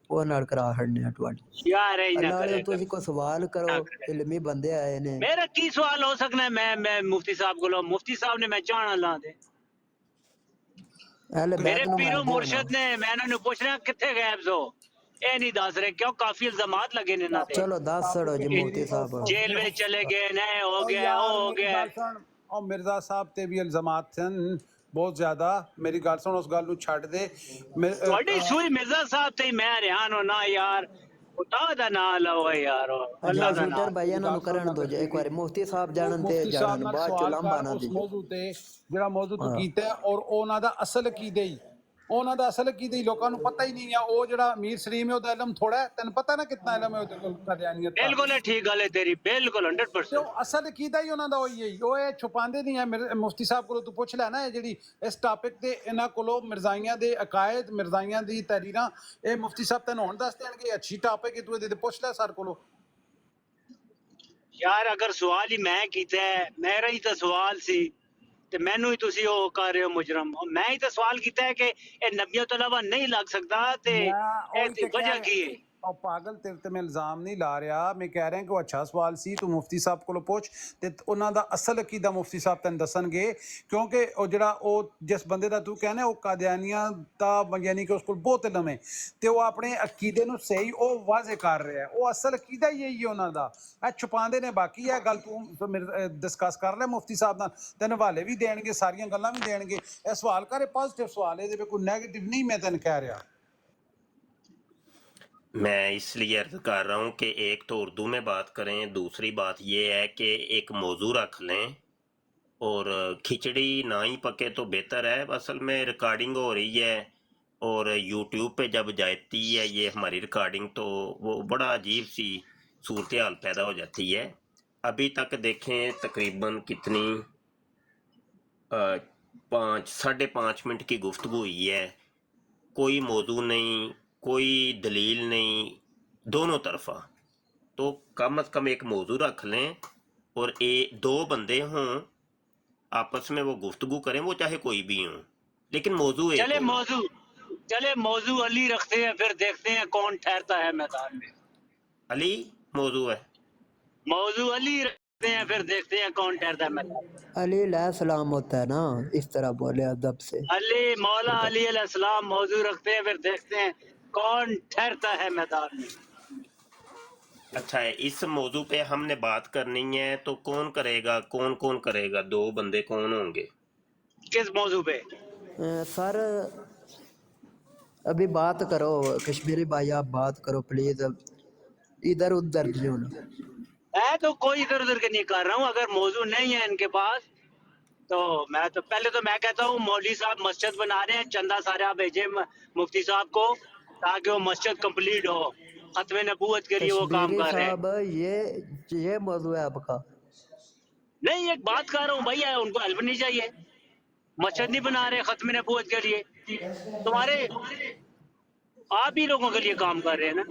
ਉਹ ਨਾਲ ਕਰਾ ਛੱਡਨੇ ਆ ਤੁਹਾਡੀ ਯਾਰ ਇਹ ਨਾ ਨਾਲੇ ਕਰੇ। ਤੁਸੀਂ ਕੋਈ ਸਵਾਲ ਕਰੋ, ਇਲਮੀ ਬੰਦੇ ਆਏ ਨੇ। ਮੇਰਾ ਕੀ ਸਵਾਲ ਹੋ ਸਕਣਾ, ਮੈਂ ਮੁਫਤੀ ਸਾਹਿਬ ਕੋਲੋਂ, ਮੁਫਤੀ ਸਾਹਿਬ ਨੇ ਮੈਂ ਚਾਹਣ ਲਾ ਦੇ ਮੇਰੇ ਪੀਰੋ ਮੁਰਸ਼ਦ ਨੇ, ਮੈਂ ਇਹਨਾਂ ਨੂੰ ਪੁੱਛ ਰਿਹਾ ਕਿੱਥੇ ਗਾਇਬ ਸੋ, ਇਹ ਨਹੀਂ ਦੱਸ ਰਹੇ ਕਿਉਂ, ਕਾਫੀ ਇਲਜ਼ਾਮਾਤ ਲੱਗੇ ਨੇ ਇਹਨਾਂ ਤੇ। ਚਲੋ ਦੱਸ ਛੜੋ ਜੀ ਮੁਫਤੀ ਸਾਹਿਬ, ਜੇਲ ਵਿੱਚ ਚਲੇ ਗਏ ਨੇ, ਹੋ ਗਿਆ ਉਹ ਹੋ ਗਿਆ। और मिर्जा साहब ते भी इल्जामात सन बहुत ज्यादा, मेरी गल सुन, उस गल नू छड्ड दे। ਤੁਹਾਡੀ ਸੂਈ ਮਿਰਜ਼ਾ ਸਾਹਿਬ ਤੇ ਮੈਂ ਰਿਹਾਨ ਹੋ ਨਾ ਯਾਰ, ਖੁਦਾ ਦਾ ਨਾਮ ਲਓ ਯਾਰ, ਅੱਲਾਹ ਦਾ ਨਾਮ। ਭਾਈ ਇਹਨਾਂ ਨੂੰ ਕਰਨ ਦੋ ਜੇ ਇੱਕ ਵਾਰੀ ਮੁਫਤੀ ਸਾਹਿਬ ਜਾਣਨ ਤੇ ਜਾਣਨ, ਬਾਅਦ ਚ ਲੰਬਾ ਨਾ ਦੀ। ਮੌਜੂ ਤੇ ਜਿਹੜਾ ਮੌਜੂ ਤੂੰ ਕੀਤਾ ਔਰ ਉਹਨਾਂ ਦਾ ਅਸਲ ਅਕੀਦਾ ਹੀ, ਉਹਨਾਂ ਦਾ ਅਸਲ ਅਕੀਦਾ ਹੀ ਲੋਕਾਂ ਨੂੰ ਪਤਾ ਹੀ ਨਹੀਂ ਆ। ਉਹ ਜਿਹੜਾ ਅਮੀਰ ਸਲੀਮ ਹੈ ਉਹਦਾ ਇਲਮ ਥੋੜਾ ਹੈ, ਤੈਨੂੰ ਪਤਾ ਨਾ ਕਿੰਨਾ ਇਲਮ ਹੈ ਉਹਦੇ ਕੋਲ ਕਾਦੀਆਨੀਅਤ ਦਾ। ਬਿਲਕੁਲ ਠੀਕ ਗੱਲ ਹੈ ਤੇਰੀ, ਬਿਲਕੁਲ 100%। ਉਹ ਅਸਲ ਅਕੀਦਾ ਹੀ ਉਹਨਾਂ ਦਾ ਉਹੀ ਹੈ, ਉਹ ਇਹ ਛੁਪਾਉਂਦੇ ਨਹੀਂ ਹੈ। ਮੁਫਤੀ ਸਾਹਿਬ ਕੋਲੋਂ ਤੂੰ ਪੁੱਛ ਲੈ ਨਾ, ਇਹ ਜਿਹੜੀ ਇਸ ਟਾਪਿਕ ਤੇ ਇਹਨਾਂ ਕੋਲੋਂ ਮਿਰਜ਼ਾਈਆਂ ਦੇ ਅਕਾਇਦ, ਮਿਰਜ਼ਾਈਆਂ ਦੀ ਤਹਿਰੀਰਾਂ, ਇਹ ਮੁਫਤੀ ਸਾਹਿਬ ਤੈਨੂੰ ਹੁਣ ਦੱਸ ਦੇਣਗੇ। ਅੱਛੀ ਟਾਪਿਕ ਹੈ, ਤੂੰ ਇਹਦੇ ਤੇ ਪੁੱਛ ਲੈ ਸਰ ਕੋਲੋਂ। ਯਾਰ ਅਗਰ ਸਵਾਲ ਹੀ ਮੈਂ ਕੀਤਾ, ਮੇਰਾ ਹੀ ਤਾਂ ਸਵਾਲ ਸੀ ਤੇ ਮੈਨੂੰ ਹੀ ਤੁਸੀਂ ਉਹ ਕਰ ਰਹੇ ਹੋ ਮੁਜਰਮ। ਮੈਂ ਹੀ ਤਾਂ ਸਵਾਲ ਕੀਤਾ ਹੈ ਕਿ ਇਹ ਨਬੀਆਂ ਤੋਂ ਇਲਾਵਾ ਨਹੀਂ ਲੱਗ ਸਕਦਾ, ਤੇ ਇਹ ਵਜ੍ਹਾ ਕੀ ਹੈ? ਉਹ ਪਾਗਲ, ਤੇਰੇ ਤੇ ਮੈਂ ਇਲਜ਼ਾਮ ਨਹੀਂ ਲਾ ਰਿਹਾ, ਮੈਂ ਕਹਿ ਰਿਹਾ ਕਿ ਉਹ ਅੱਛਾ ਸਵਾਲ ਸੀ, ਤੂੰ ਮੁਫਤੀ ਸਾਹਿਬ ਕੋਲੋਂ ਪੁੱਛ ਤੇ ਉਹਨਾਂ ਦਾ ਅਸਲ ਅਕੀਦਾ ਮੁਫਤੀ ਸਾਹਿਬ ਤੈਨੂੰ ਦੱਸਣਗੇ। ਕਿਉਂਕਿ ਉਹ ਜਿਹੜਾ ਉਹ ਜਿਸ ਬੰਦੇ ਦਾ ਤੂੰ ਕਹਿੰਦਾ ਉਹ ਕਾਦੀਆਨੀਆਂ ਦਾ ਯਾਨੀ ਕਿ ਉਸ ਕੋਲ ਬਹੁਤ ਇਲਮ ਹੈ ਤੇ ਉਹ ਆਪਣੇ ਅਕੀਦੇ ਨੂੰ ਸਹੀ ਉਹ ਵਾਜ਼ੇ ਕਰ ਰਿਹਾ, ਉਹ ਅਸਲ ਅਕੀਦਾ ਹੀ ਇਹੀ ਉਹਨਾਂ ਦਾ। ਇਹ ਛੁਪਾਉਂਦੇ ਨੇ, ਬਾਕੀ ਇਹ ਗੱਲ ਤੂੰ ਡਿਸਕਸ ਕਰ ਲੈ ਮੁਫਤੀ ਸਾਹਿਬ ਨਾਲ, ਤੈਨੂੰ ਹਵਾਲੇ ਵੀ ਦੇਣਗੇ, ਸਾਰੀਆਂ ਗੱਲਾਂ ਵੀ ਦੇਣਗੇ। ਇਹ ਸਵਾਲ ਕਰ, ਇਹ ਪॉजिटिव सवाल है, कोई नेगेटिव नहीं मैं तेन कह रहा। मैं इसलिए अर्ज कर रहा हूँ कि एक तो उर्दू में बात करें, दूसरी बात ये है कि एक मौजू रख लें और खिचड़ी ना ही पके तो बेहतर है। असल में रिकॉर्डिंग हो रही है और यूट्यूब पे जब जाती है ये हमारी रिकॉर्डिंग तो वो बड़ा अजीब सी सूरत हाल पैदा हो जाती है। अभी तक देखें तकरीबन कितनी 5.5 मिनट की गुफ्तगू हुई है, कोई मौजू नहीं, कोई दलील नहीं, दोनों तरफा। तो कम से कम एक मौजू रख लें और दो बंदे हों आपस में, वो गुफ्तगू करें, वो चाहे कोई भी हो, लेकिन मौजू एक हो। चले मौजू अली रखते हैं, फिर देखते हैं कौन ठहरता है मैदान में। अली मौजू है, मौजू अली रखते हैं, फिर देखते हैं कौन ठहरता है मैदान में। अली अलैहिस्सलाम होता है ना, इस तरह बोले अदब से। अली मौला अली अलैहिस्सलाम मौजू रखते हैं, फिर देखते हैं कौन ठहरता है मैदान में। अच्छा है, इस मौजू पे हमने बात करनी है तो कौन करेगा, कौन कौन करेगा, 2 बंदे कौन होंगे? किस मौजू पे? सर अभी बात करो कश्मीरी भाई, आप बात करो प्लीज, इधर उधर नहीं होना। मैं तो कोई इधर उधर के नहीं कर रहा हूँ। अगर मौजू नहीं है इनके पास तो मैं कहता हूँ मौलवी साहब मस्जिद बना रहे हैं, चंदा सारा भेजे मुफ्ती साहब को ताकि वो मस्जिद कंप्लीट हो, खत्म नबूवत के लिए वो काम कश्मीरी कर रहे हैं। साहब ये मौजू है आपका? नहीं, एक बात कर रहा हूँ भैया, उनको हेल्प नहीं चाहिए, मस्जिद नहीं बना रहे खत्म नबूवत के लिए, तुम्हारे आप ही लोगों के लिए काम कर रहे हैं ना।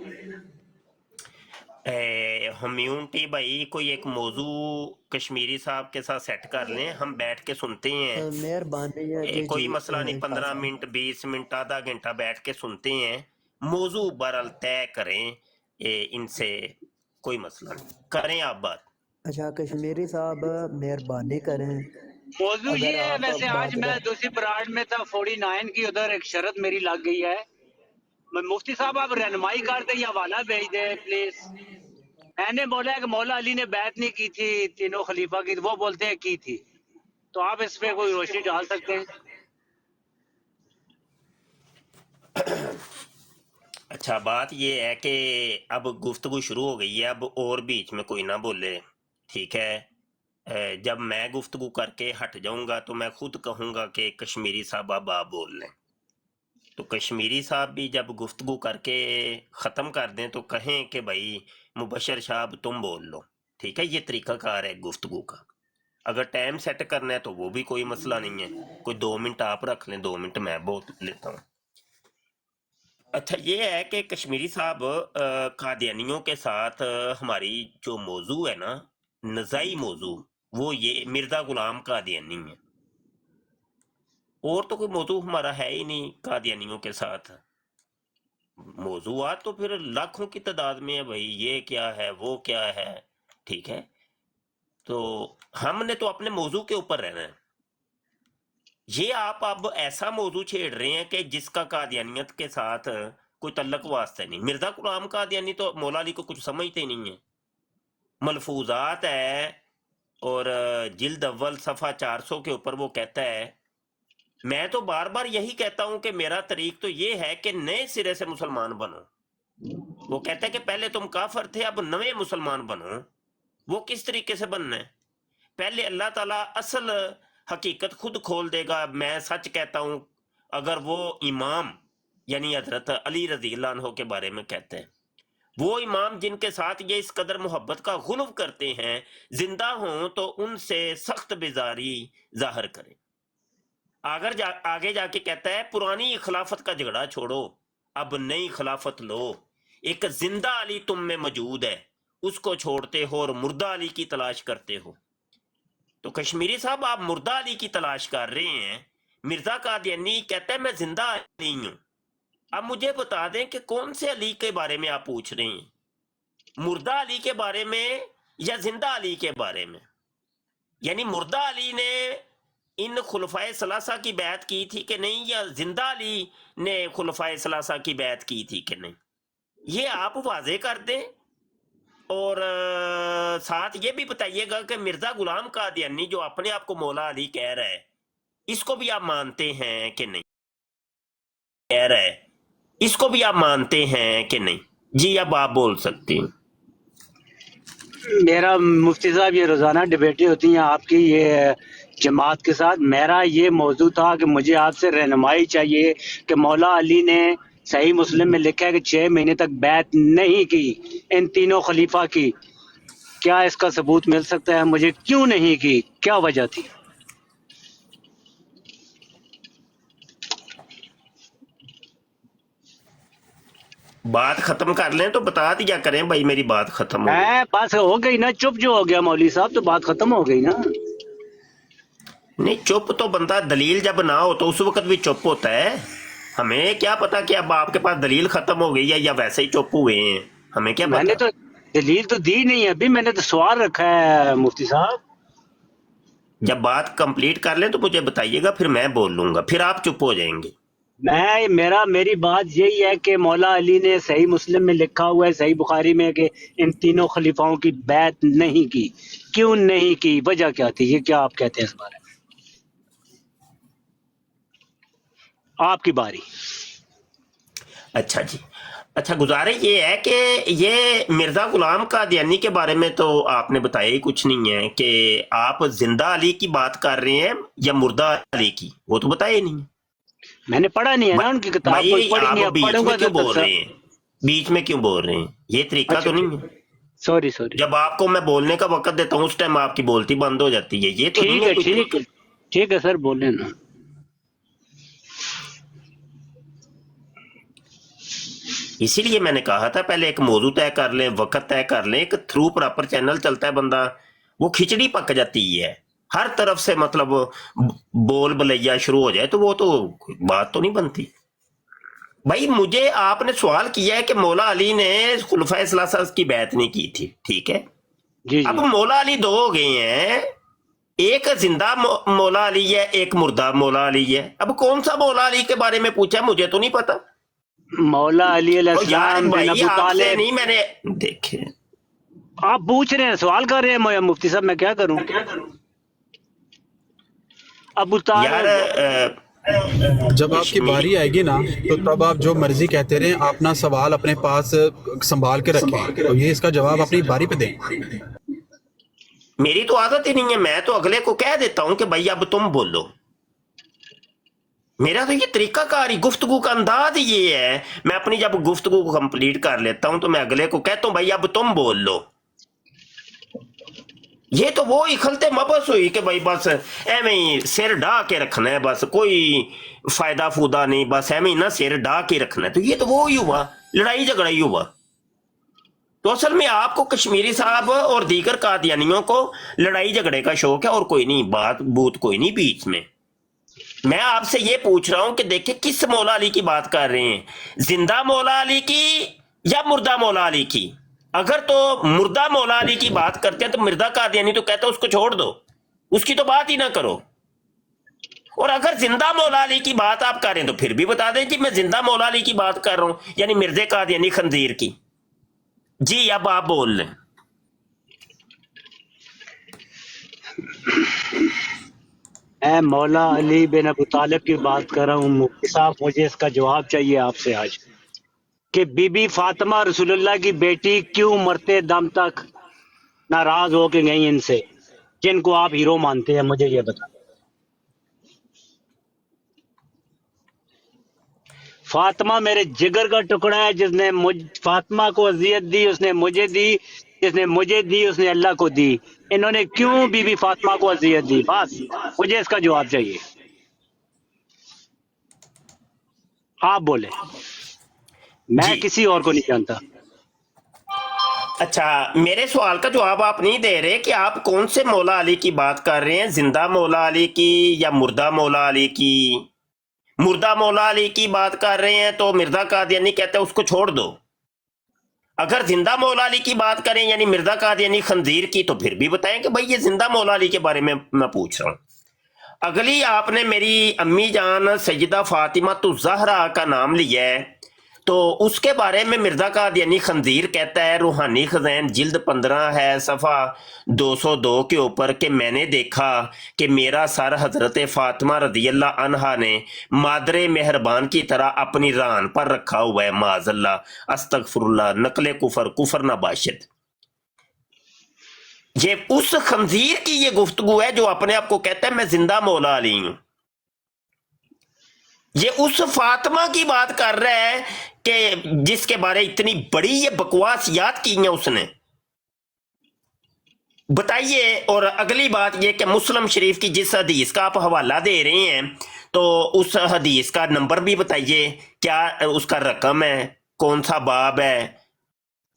ह्यूमनिटी भाई कोई एक मौजू कश्मीरी साहब के साथ सेट कर लें, हम बैठ के सुनते हैं। मेहरबानी है जी कोई जी, मसला नहीं, 15 मिनट 20 मिनट आधा घंटा बैठ के सुनते हैं, मौजू बहरहाल तय करें, इनसे कोई मसला नहीं, करें आप बात। अच्छा कश्मीरी साहब मेहरबानी करें। मौजू अगर ये है, आप वैसे अब आज बात मैं कर, दूसरी पराड में था 49 की, उधर एक शर्त मेरी लग गई है। मुफ्ती साहब आप रहनुमाई कर दे या हवाला भेज दे प्लीज। मैंने बोला है कि मौला अली ने बैत नहीं की थी तीनों खलीफा की, वो बोलते हैं की थी, तो आप इस पे कोई रोशनी डाल सकते हैं? अच्छा बात ये है कि अब गुफ्तगू शुरू हो गई है, अब और बीच में कोई ना बोले, ठीक है? जब मैं गुफ्तगू करके हट जाऊंगा तो मैं खुद कहूंगा कि कश्मीरी साहब अब आप बोल लें, तो कश्मीरी साहब भी जब गुफ्तगू करके ख़त्म कर दें तो कहें कि भाई मुबशर साहब तुम बोल लो, ठीक है? ये तरीक़ाकार है गुफ्तगू का। अगर टाइम सेट करना है तो वो भी कोई मसला नहीं है, कोई 2 मिनट आप रख लें, 2 मिनट मैं बोल लेता हूँ। अच्छा ये है कि कश्मीरी साहब कादियानियों के साथ हमारी जो मौजू है ना, नज़ाई मौजू, वो ये मिर्ज़ा गुलाम कादियानी है, और तो कोई मौजू हमारा है ही नहीं कादियानियों के साथ। मौजूआत तो फिर लाखों की तादाद में है भाई, ये क्या है वो क्या है, ठीक है? तो हमने तो अपने मौजू के ऊपर रहना है। ये आप अब ऐसा मौजू छेड़ रहे हैं कि जिसका कादियानियत के साथ कोई तल्लक वास्ते नहीं। मिर्जा गुलाम कादियानी तो मौला अली को कुछ समझते ही नहीं है। मलफूजात है और जिल्द अव्वल सफ़ा 400 के ऊपर वो कहता है, मैं तो बार बार यही कहता हूं कि मेरा तरीक तो ये है कि नए सिरे से मुसलमान बनो। वो कहता है कि पहले तुम काफर थे, अब नए मुसलमान बनो। वो किस तरीके से बनना है? पहले अल्लाह ताला असल हकीकत खुद खोल देगा। मैं सच कहता हूं, अगर वो इमाम यानी हजरत अली रज़ी अल्लाह अन्हु के बारे में कहते हैं, वो इमाम जिनके साथ ये इस कदर मोहब्बत का गुल्व करते हैं, जिंदा हों तो उनसे सख्त बेजारी जाहिर करें। आगे जाके कहता है, पुरानी खिलाफत का झगड़ा छोड़ो, अब नई खिलाफत लो। एक जिंदा अली तुम में मौजूद है, उसको छोड़ते हो और मुर्दा अली की तलाश करते हो। तो कश्मीरी साहब आप मुर्दा अली की तलाश कर रहे हैं, मिर्जा कादियानी कहता है मैं जिंदा अली हूं। अब मुझे बता दें कि कौन से अली के बारे में आप पूछ रहे हैं, मुर्दा अली के बारे में या जिंदा अली के बारे में? यानी मुर्दा अली ने इन खुलफाए सलासा की बैत की थी कि नहीं, या जिंदा अली ने खुलफाए सलासा की बैत की थी कि नहीं, ये आप वाजे कर दें। और साथ ये भी बताइएगा कि मिर्जा गुलाम कादियानी जो अपने आप को मौला अली कह रहा है, इसको भी आप मानते हैं कि नहीं? कह रहा है, इसको भी आप मानते हैं कि नहीं? जी अब आप बोल सकते हैं। मेरा मुफ्ती साहब ये रोजाना डिबेटें होती हैं आपकी ये जमात के साथ। मेरा ये मौजू था कि मुझे आपसे रहनुमाई चाहिए कि मौला अली ने सही मुस्लिम में लिखा है कि 6 महीने तक बैत नहीं की इन तीनों खलीफा की, क्या इसका सबूत मिल सकता है? मुझे क्यों नहीं की, क्या वजह थी? बात खत्म कर लें तो बता दिया करें भाई मेरी बात खत्म हो गई। है बस हो गई ना, चुप जो हो गया मौलवी साहब, तो बात खत्म हो गई ना। नहीं चुप तो बंदा दलील जब ना हो तो उस वक्त भी चुप होता है। हमें क्या पता कि अब आपके पास दलील खत्म हो गई है या वैसे ही चुप हुए हैं, हमें क्या मैंने पता? तो दलील तो दी नहीं अभी, मैंने तो सवाल रखा है मुफ्ती साहब। जब बात कंप्लीट कर लें तो मुझे बताइएगा, फिर मैं बोल लूंगा, फिर आप चुप हो जाएंगे। میری بات یہی ہے کہ مولا علی نے صحیح مسلم میں لکھا ہوا ہے، صحیح بخاری میں، کہ ان تینوں خلیفاؤں کی بیعت نہیں کی. کیوں نہیں کی؟ وجہ کیا تھی؟ یہ کیا آپ کہتے ہیں اس بارے میں؟ آپ کی باری. اچھا جی، اچھا گزارش یہ ہے کہ یہ مرزا غلام قادیانی کے بارے میں تو آپ نے بتایا ہی کچھ نہیں ہے، کہ آپ زندہ علی کی بات کر رہے ہیں یا مردہ علی کی، وہ تو بتایا ہی نہیں ہے. میں نے پڑھا نہیں ہے نا ان کی کتاب، کوئی بھائی پڑھی آپ نہیں، اب بیچ پڑھوں میں گا کیوں بول تو. رہے ہیں؟ بیچ میں کیوں بول رہے ہیں؟ یہ طریقہ اچھا تو نہیں ہے. سوری. جب آپ کو میں بولنے کا وقت دیتا ہوں اس ٹائم آپ کی بولتی بند ہو جاتی ہے، یہ تو نہیں ٹھیک ہے ہے کوئی ٹھیک طریقہ. ہے ٹھیک ہے سر، بولیں نا. اسی لیے میں نے کہا تھا پہلے ایک موضوع طے کر لیں، وقت طے کر لیں، ایک تھرو پراپر چینل چلتا ہے بندہ، وہ کھچڑی پک جاتی ہے ہر طرف سے، مطلب بول بلیا شروع ہو جائے تو وہ تو بات تو نہیں بنتی. بھائی مجھے آپ نے سوال کیا ہے کہ مولا علی نے خلفائے ثلاثہ کی بیعت نہیں کی تھی، ٹھیک ہے. جی اب جی. مولا علی دو ہو گئے ہیں، ایک زندہ مولا علی ہے، ایک مردہ مولا علی ہے. اب کون سا مولا علی کے بارے میں پوچھا؟ مجھے تو نہیں پتا. مولا علی علیہ اور یار السلام بن بھائی ابو آپ سے طالب. نہیں میں نے دیکھے. آپ پوچھ رہے ہیں، سوال کر رہے ہیں مفتی صاحب، میں کیا کروں؟ ابو یار طالب. جب آپ کی میری باری آئے گی نا تو تب آپ جو مرضی کہتے رہیں، آپ اپنا سوال اپنے پاس سنبھال کے رکھیں، تو یہ اس کا جواب اپنی باری پہ دیں. میری تو عادت ہی نہیں ہے، میں تو اگلے کو کہہ دیتا ہوں کہ بھائی اب تم بولو. میرا تو یہ طریقہ کاری گفتگو کا انداز یہ ہے، میں اپنی جب گفتگو کو کمپلیٹ کر لیتا ہوں تو میں اگلے کو کہتا ہوں بھائی اب تم بول لو. یہ تو وہ اخلتے مبس ہوئی کہ بھائی بس ایویں ہی سر ڈھا کے رکھنا ہے، بس کوئی فائدہ فودہ نہیں، بس ایویں ہی نا سر ڈھا کے رکھنا ہے. تو یہ تو وہ ہی ہوا، لڑائی جھگڑا ہی ہوا. تو اصل میں آپ کو کشمیری صاحب اور دیگر قادیانیوں کو لڑائی جھگڑے کا شوق ہے اور کوئی نہیں، بات بوت کوئی نہیں بیچ میں. میں آپ سے یہ پوچھ رہا ہوں کہ دیکھیں کس مولا علی کی بات کر رہے ہیں، زندہ مولا علی کی یا مردہ مولا علی کی؟ اگر تو مردہ مولا علی کی بات کرتے ہیں تو مرزا قادیانی تو کہتا ہے اس کو چھوڑ دو، اس کی تو بات ہی نہ کرو. اور اگر زندہ مولا علی کی بات آپ کر رہے ہیں تو پھر بھی بتا دیں کہ میں زندہ مولا علی کی بات کر رہا ہوں، یعنی مرزا قادیانی خنزیر کی. جی اب آپ بول لیں. میں مولا علی بن ابو طالب کی بات کر رہا ہوں. مفتی صاحب مجھے اس کا جواب چاہیے آپ سے آج، کہ بی بی فاطمہ رسول اللہ کی بیٹی کیوں مرتے دم تک ناراض ہو کے گئی ان سے، جن کو آپ ہیرو مانتے ہیں؟ مجھے یہ بتا. فاطمہ میرے جگر کا ٹکڑا ہے، جس نے فاطمہ کو اذیت دی اس نے مجھے دی، جس نے مجھے دی اس نے اللہ کو دی. انہوں نے کیوں بی بی فاطمہ کو اذیت دی؟ بس مجھے اس کا جواب چاہیے. آپ بولے، میں جی کسی اور کو نہیں جانتا. اچھا، میرے سوال کا جواب آپ نہیں دے رہے کہ آپ کون سے مولا علی کی بات کر رہے ہیں، زندہ مولا علی کی یا مردہ مولا علی کی؟ مردہ مولا علی کی بات کر رہے ہیں تو مرزا قادیانی کہتے ہیں اس کو چھوڑ دو. اگر زندہ مولا علی کی بات کریں یعنی مرزا قادیانی خنزیر کی، تو پھر بھی بتائیں کہ بھائی یہ زندہ مولا علی کے بارے میں پوچھ رہا ہوں. اگلی آپ نے میری امی جان سیدہ فاطمہ الزہرا کا نام لیا ہے، تو اس کے بارے میں مرزا قادیانی خنزیر کہتا ہے، روحانی خزین جلد 15 ہے، صفحہ 202 کے اوپر، کہ میں نے دیکھا کہ میرا سر حضرت فاطمہ رضی اللہ عنہا نے مادر مہربان کی طرح اپنی ران پر رکھا ہوا ہے. معاذ اللہ، استغفر اللہ، نقل کفر نہ باشد. یہ اس خنزیر کی یہ گفتگو ہے جو اپنے آپ کو کہتا ہے میں زندہ مولا علی ہوں. یہ اس فاطمہ کی بات کر رہا ہے کہ جس کے بارے اتنی بڑی یہ بکواسیات کی ہیں اس نے. بتائیے. اور اگلی بات یہ کہ مسلم شریف کی جس حدیث کا آپ حوالہ دے رہے ہیں تو اس حدیث کا نمبر بھی بتائیے، کیا اس کا رقم ہے، کون سا باب ہے،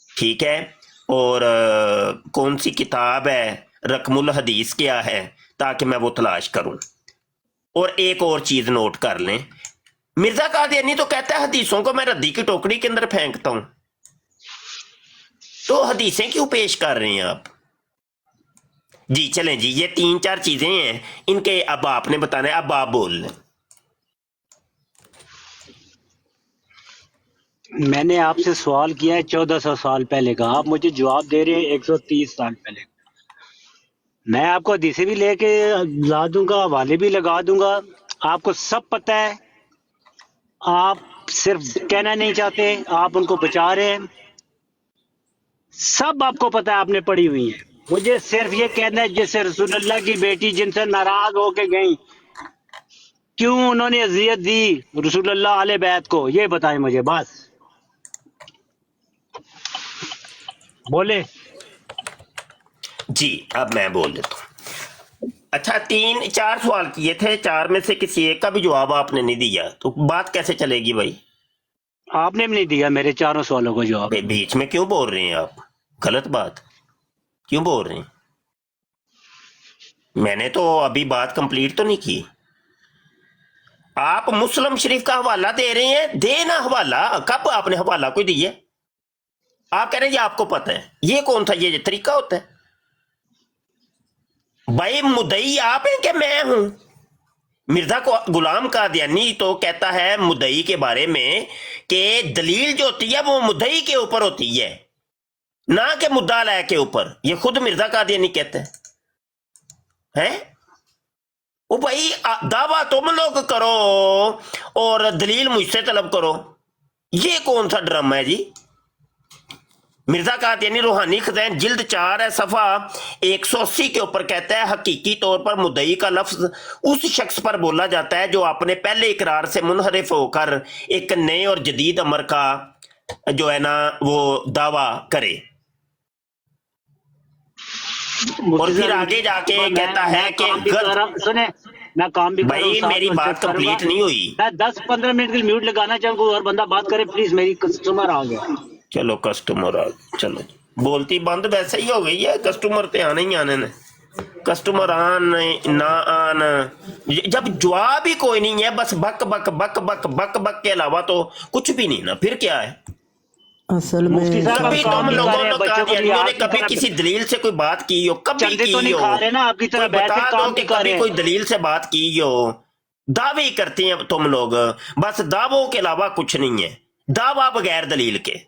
ٹھیک ہے، اور کون سی کتاب ہے، رقم الحدیث کیا ہے، تاکہ میں وہ تلاش کروں. اور ایک اور چیز نوٹ کر لیں، مرزا قادیانی تو کہتا ہے حدیثوں کو میں ردی کی ٹوکری کے اندر پھینکتا ہوں. تو حدیثیں کیوں پیش کر رہے ہیں آپ؟ جی چلیں جی، یہ 3-4 چیزیں ہیں ان کے اب آپ نے بتانا ہے، اب آپ بول لیں. मैंने आपसे सवाल किया है 1400 साल पहले का, आप मुझे जवाब दे रहे हैं 130 साल पहले का। मैं आपको हदीसें भी लेके ला दूंगा, हवाले भी लगा दूंगा, आपको सब पता है, आप सिर्फ कहना नहीं चाहते, आप उनको बचा रहे हैं, सब आपको पता है, आपने पढ़ी हुई है। मुझे सिर्फ ये कहना है, जैसे रसूलुल्लाह की बेटी जिनसे नाराज होके गई, क्यों उन्होंने अजियत दी रसूलुल्लाह आले बैत को, ये बताएं मुझे बस। बोले जी अब मैं बोल देता हूँ। अच्छा 3-4 सवाल किए थे, 4 में से किसी एक का भी जवाब आपने नहीं दिया, तो बात कैसे चलेगी भाई? आपने भी नहीं दिया मेरे चारों सवालों का जवाब। बीच में क्यों बोल रहे हैं आप? गलत बात क्यों बोल रहे हैं? मैंने तो अभी बात कंप्लीट तो नहीं की। आप मुस्लिम शरीफ का हवाला दे रहे हैं, देना हवाला। कब आपने हवाला कोई दिया? आप कह रहे हैं ये आपको पता है, ये कौन था? ये तरीका होता है भाई? मुद्दई आप हैं कि मैं हूं? मिर्जा को गुलाम कादियानी तो कहता है मुद्दई के बारे में कि दलील जो होती है वो मुद्दई के ऊपर होती है, ना कि मुद्दा लाया के ऊपर। ये खुद मिर्जा कादियानी कहते हैं। ओ भाई दावा तुम लोग करो और दलील मुझसे तलब करो, ये कौन सा ड्रामा है जी? मिर्जा कादियानी रूहानी खज़ाइन जिल्द 4 है, सफ़ा 180 के ऊपर कहता है हकीकी तौर पर मुद्दई का लफ्ज उस शख्स पर बोला जाता है जो अपने पहले इकरार से मुनहरिफ होकर एक नए और जदीद अमर का जो है ना वो दावा करे, और फिर आगे जाके कहता है कि सुने, मैं काम भी भाई मेरी बात कंप्लीट नहीं हुई। मैं 10-15 मिनट के लिए म्यूट लगाना चाहूंगा, और बंदा बात करे प्लीज, मेरी कस्टमर आ गया। चलो कस्टमर आ, चलो बोलती बंद वैसे ही हो गई है, कस्टमर तो आने ही आने ने, कस्टमर आन ना आन, जब जवाब ही कोई नहीं है, बस बक बक बक बक बक बक के अलावा तो कुछ भी नहीं ना, फिर क्या है? असल में कभी तुम लोगों ने कादियानियों ने कभी किसी दलील से कोई बात की हो? कभी की हो? कोई बता दो कि कभी कोई दलील से बात की हो? दावे ही करते हैं तुम लोग, बस दावों के अलावा कुछ नहीं है, दावा बगैर दलील के।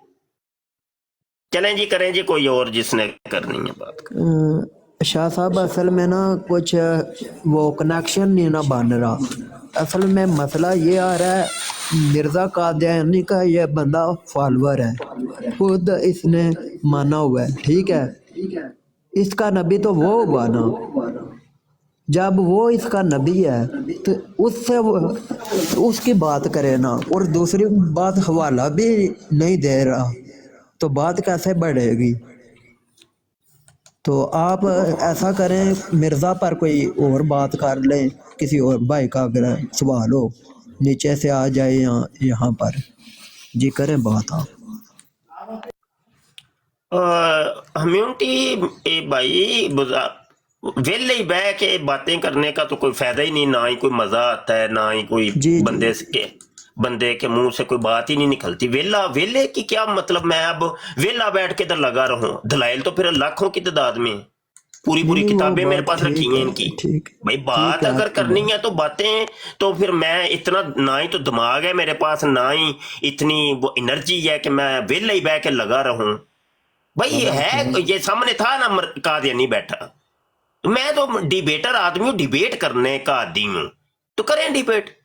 चलें जी, करें जी, कोई और जिसने करनी है बात। शाह साहब असल में ना कुछ वो कनेक्शन नहीं ना बन रहा। असल में मसला ये आ रहा है, मिर्ज़ा कादियानी का ये बंदा फॉलोअर है, खुद इसने माना हुआ है, ठीक है। इसका नबी तो वो हुआ ना, जब वो इसका नबी है तो उससे उसकी बात करे ना, और दूसरी बात हवाला भी नहीं दे रहा, तो बात कैसे बढ़ेगी? तो आप ऐसा करें, मिर्ज़ा पर कोई और बात कर लें, किसी और भाई का अगर सवाल हो नीचे से आ जाए यहाँ पर जी, करें बात आप। कम्युनिटी भाई वेले ही बह के बातें करने का तो कोई फायदा ही नहीं, ना ही कोई मजा आता है, ना ही कोई बंदे के मुंह से कोई बात ही नहीं निकलती। वेले की क्या मतलब? मैं अब वेला बैठ के इधर लगा रहूं, दलाइल तो फिर लाखों की तादाद में, पूरी किताबें मेरे पास रखी हैं इनकी। भाई बात अगर करनी है तो बातें, तो फिर मैं इतना ना ही तो दिमाग है मेरे पास, ना ही इतनी वो एनर्जी है कि मैं वेले ही बह के लगा रहूं। भाई है ये सामने था ना कादियानी बैठा, मैं तो डिबेटर आदमी हूँ, डिबेट करने का आदमी हूँ, तो करें डिबेट।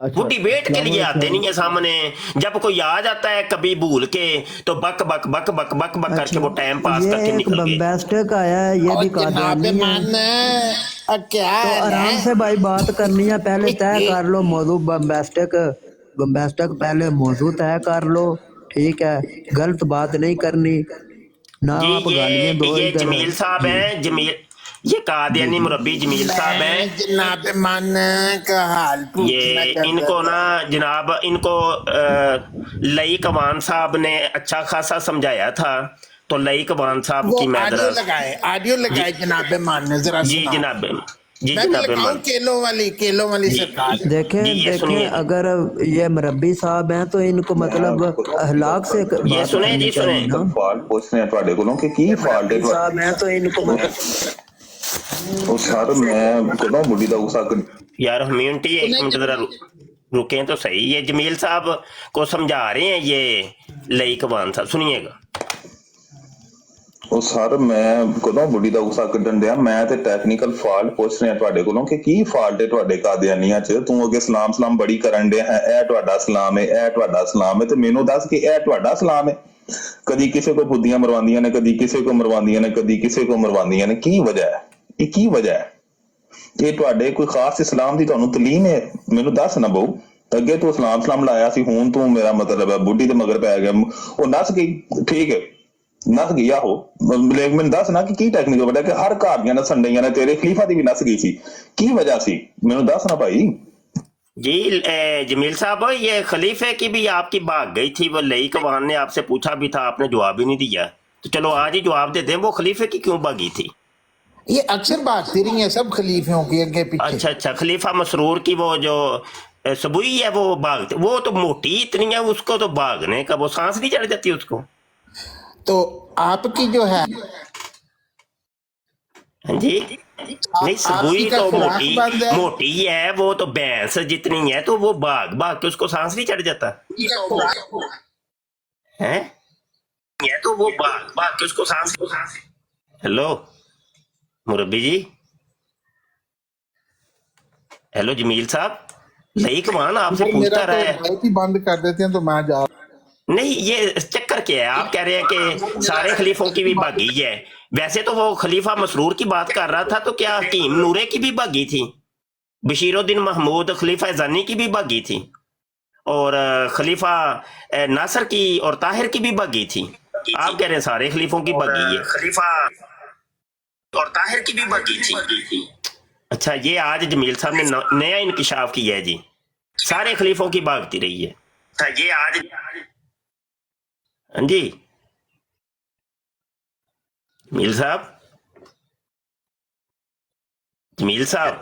वो डिबेट के लिए आते नहीं है सामने, जब कोई आ जाता है कभी भूल के तो बक बक बक बक बक बक करके वो टाइम पास करके निकल गए। बम्बैस्टिक आया है, ये भी कादियानी है, क्या तो आराम से भाई बात करनी है, पहले तय कर लो मौजू। बम्बैस्टिक पहले मौजू तय कर लो, ठीक है, गलत बात नहीं करनी ना। आप गालियां दो। ये जमील साहब हैं, जमील, ये कादियानी मुरब्बी जमील साहब हैं, जनाब मान का हाल ये इनको ना जनाब, इनको लई कमान साहब ने अच्छा खासा समझाया था, तो लई कमान साहब की मैं ऑडियो लगाए जनाब मान ने जरा जी जनाब, जी मैं जनाब केलों वाली सरकार। देखें अगर ये मुरब्बी साहब हैं तो इनको मतलब अखलाक से ये सुने जी, सुने फॉल्ट पूछने हैं ਤੁਹਾਡੇ ਕੋਲੋਂ कि की फॉल्ट है साहब हैं तो इनको ਉਹ ਸਰ ਮੈਂ ਕੋਲੋਂ ਮੁੱਢੀ ਦਾ ਉਸਾ यार कम्युनिटी एक मिनट जरा रुकें तो सही, ये जमील साहब को समझा रहे हैं ये लई कमान साहब, सुनिएगा। ਉਹ ਸਰ ਮੈਂ ਕੋਲੋਂ ਬੁੱਢੀ ਦਾ ਗੁੱਸਾ ਕੱਢਣ ਦਿਆ, ਮੈਂ ਤੇ ਟੈਕਨੀਕਲ ਫਾਲਟ ਪੁੱਛ ਰਿਹਾ ਤੁਹਾਡੇ ਕੋਲੋਂ ਕਿ ਕੀ ਫਾਲਟ ਹੈ ਤੁਹਾਡੇ ਕਾਦੀਆਨੀਆਂ 'ਚ। ਤੂੰ ਅੱਗੇ ਸਲਾਮ ਬੜੀ ਕਰਨ ਡਿਆ ਹੈ, ਇਹ ਤੁਹਾਡਾ ਸਲਾਮ ਹੈ, ਇਹ ਤੁਹਾਡਾ ਸਲਾਮ ਹੈ, ਤੇ ਮੈਨੂੰ ਦੱਸ ਕਿ ਇਹ ਤੁਹਾਡਾ ਸਲਾਮ ਹੈ। ਕਦੀ ਕਿਸੇ ਕੋ ਬੁੱਧੀਆਂ ਮਰਵਾਉਂਦੀਆਂ ਨੇ, ਕਦੀ ਕਿਸੇ ਕੋ ਮਰਵਾਉਂਦੀਆਂ ਨੇ, ਕਦੀ ਕਿਸੇ ਕੋ ਮਰਵਾਉਂਦੀਆਂ ਨੇ। ਕੀ ਵਜ੍ਹਾ ਹੈ? ਇਹ ਕੀ ਵਜ੍ਹਾ ਹੈ? ਇਹ ਤੁਹਾਡੇ ਕੋਈ ਖਾਸ ਇਸਲਾਮ ਦੀ ਤੁਹਾਨੂੰ ਤਲੀਮ ਹੈ? ਮੈਨੂੰ ਦੱਸ ਨਾ ਬਹੂ। ਅੱਗੇ ਤੂੰ ਸਲਾਮ ਲਾਇਆ ਸੀ, ਹੁਣ ਤੂੰ ਮੇਰਾ ਮਤਲਬ ਹੈ ਬੁੱਢੀ ਦੇ ਮਗਰ ਪੈ ਗਿਆ। ਉਹ ਨੱਸ ਗਈ, ਠੀਕ ਹੈ ਨੱਸ ਗਈ ਆਹੋ, ਮੈਨੂੰ ਦੱਸ ਨਾ ਕਿ ਕੀ ਟੈਕਨੀਕਲ ਵਜ੍ਹਾ ਕਿ ਹਰ ਘਰ ਦੀਆਂ ਨੱਸਣ ਡਈਆਂ ਨੇ, ਤੇਰੇ ਖਲੀਫਾ ਦੀ ਵੀ ਨੱਸ ਗਈ ਸੀ, ਕੀ ਵਜ੍ਹਾ ਸੀ ਮੈਨੂੰ ਦੱਸ ਨਾ ਭਾਈ। जी जमील साहब, ये खलीफे की भी आपकी भाग गई थी, वो लई कमान ने आपसे पूछा भी था, आपने जवाब ही नहीं दिया। तो चलो आज ही जवाब दे दें, वो खलीफे की क्यों भागी थी? ये अक्सर भागती रही है सब खलीफों के आगे पीछे। अच्छा, खलीफा मसरूर की वो जो सबुई है वो भागते, वो तो मोटी इतनी है, उसको तो भागने का वो सांस नहीं चढ़ जाती उसको। तो आपकी जो है हाँ जी, नहीं सबुई आपकी का तो खुराक बंद है। मोटी है, वो तो भैंस जितनी है, तो वो भाग भाग के उसको सांस नहीं चढ़ जाता है? ये तो वो भाग भाग के उसको सांस। हेलो मुरब्बी जी, हेलो जमील साहब, लई कमान आपसे पूछता रहा है। बहुत ही बंद कर देते हैं तो मैं जा। नहीं, ये चक्कर क्या है? आप कह रहे हैं कि सारे खलीफों की भी भागी है। वैसे तो वो खलीफा मसरूर की बात कर रहा था, तो क्या हकीम नूरे की भी भागी थी? बशीरुद्दीन महमूद खलीफा जानी की भी भागी थी, और खलीफा नासर की और ताहिर की भी भागी थी। आप कह रहे हैं सारे खलीफों की भागी है, खलीफा और ताहिर की भी भागी थी। अच्छा, ये आज जमील साहब ने नया इंकिशाफ किया है जी, सारे खलीफों की भागती रही है। अच्छा, ये आज हाँ जी जमील साहब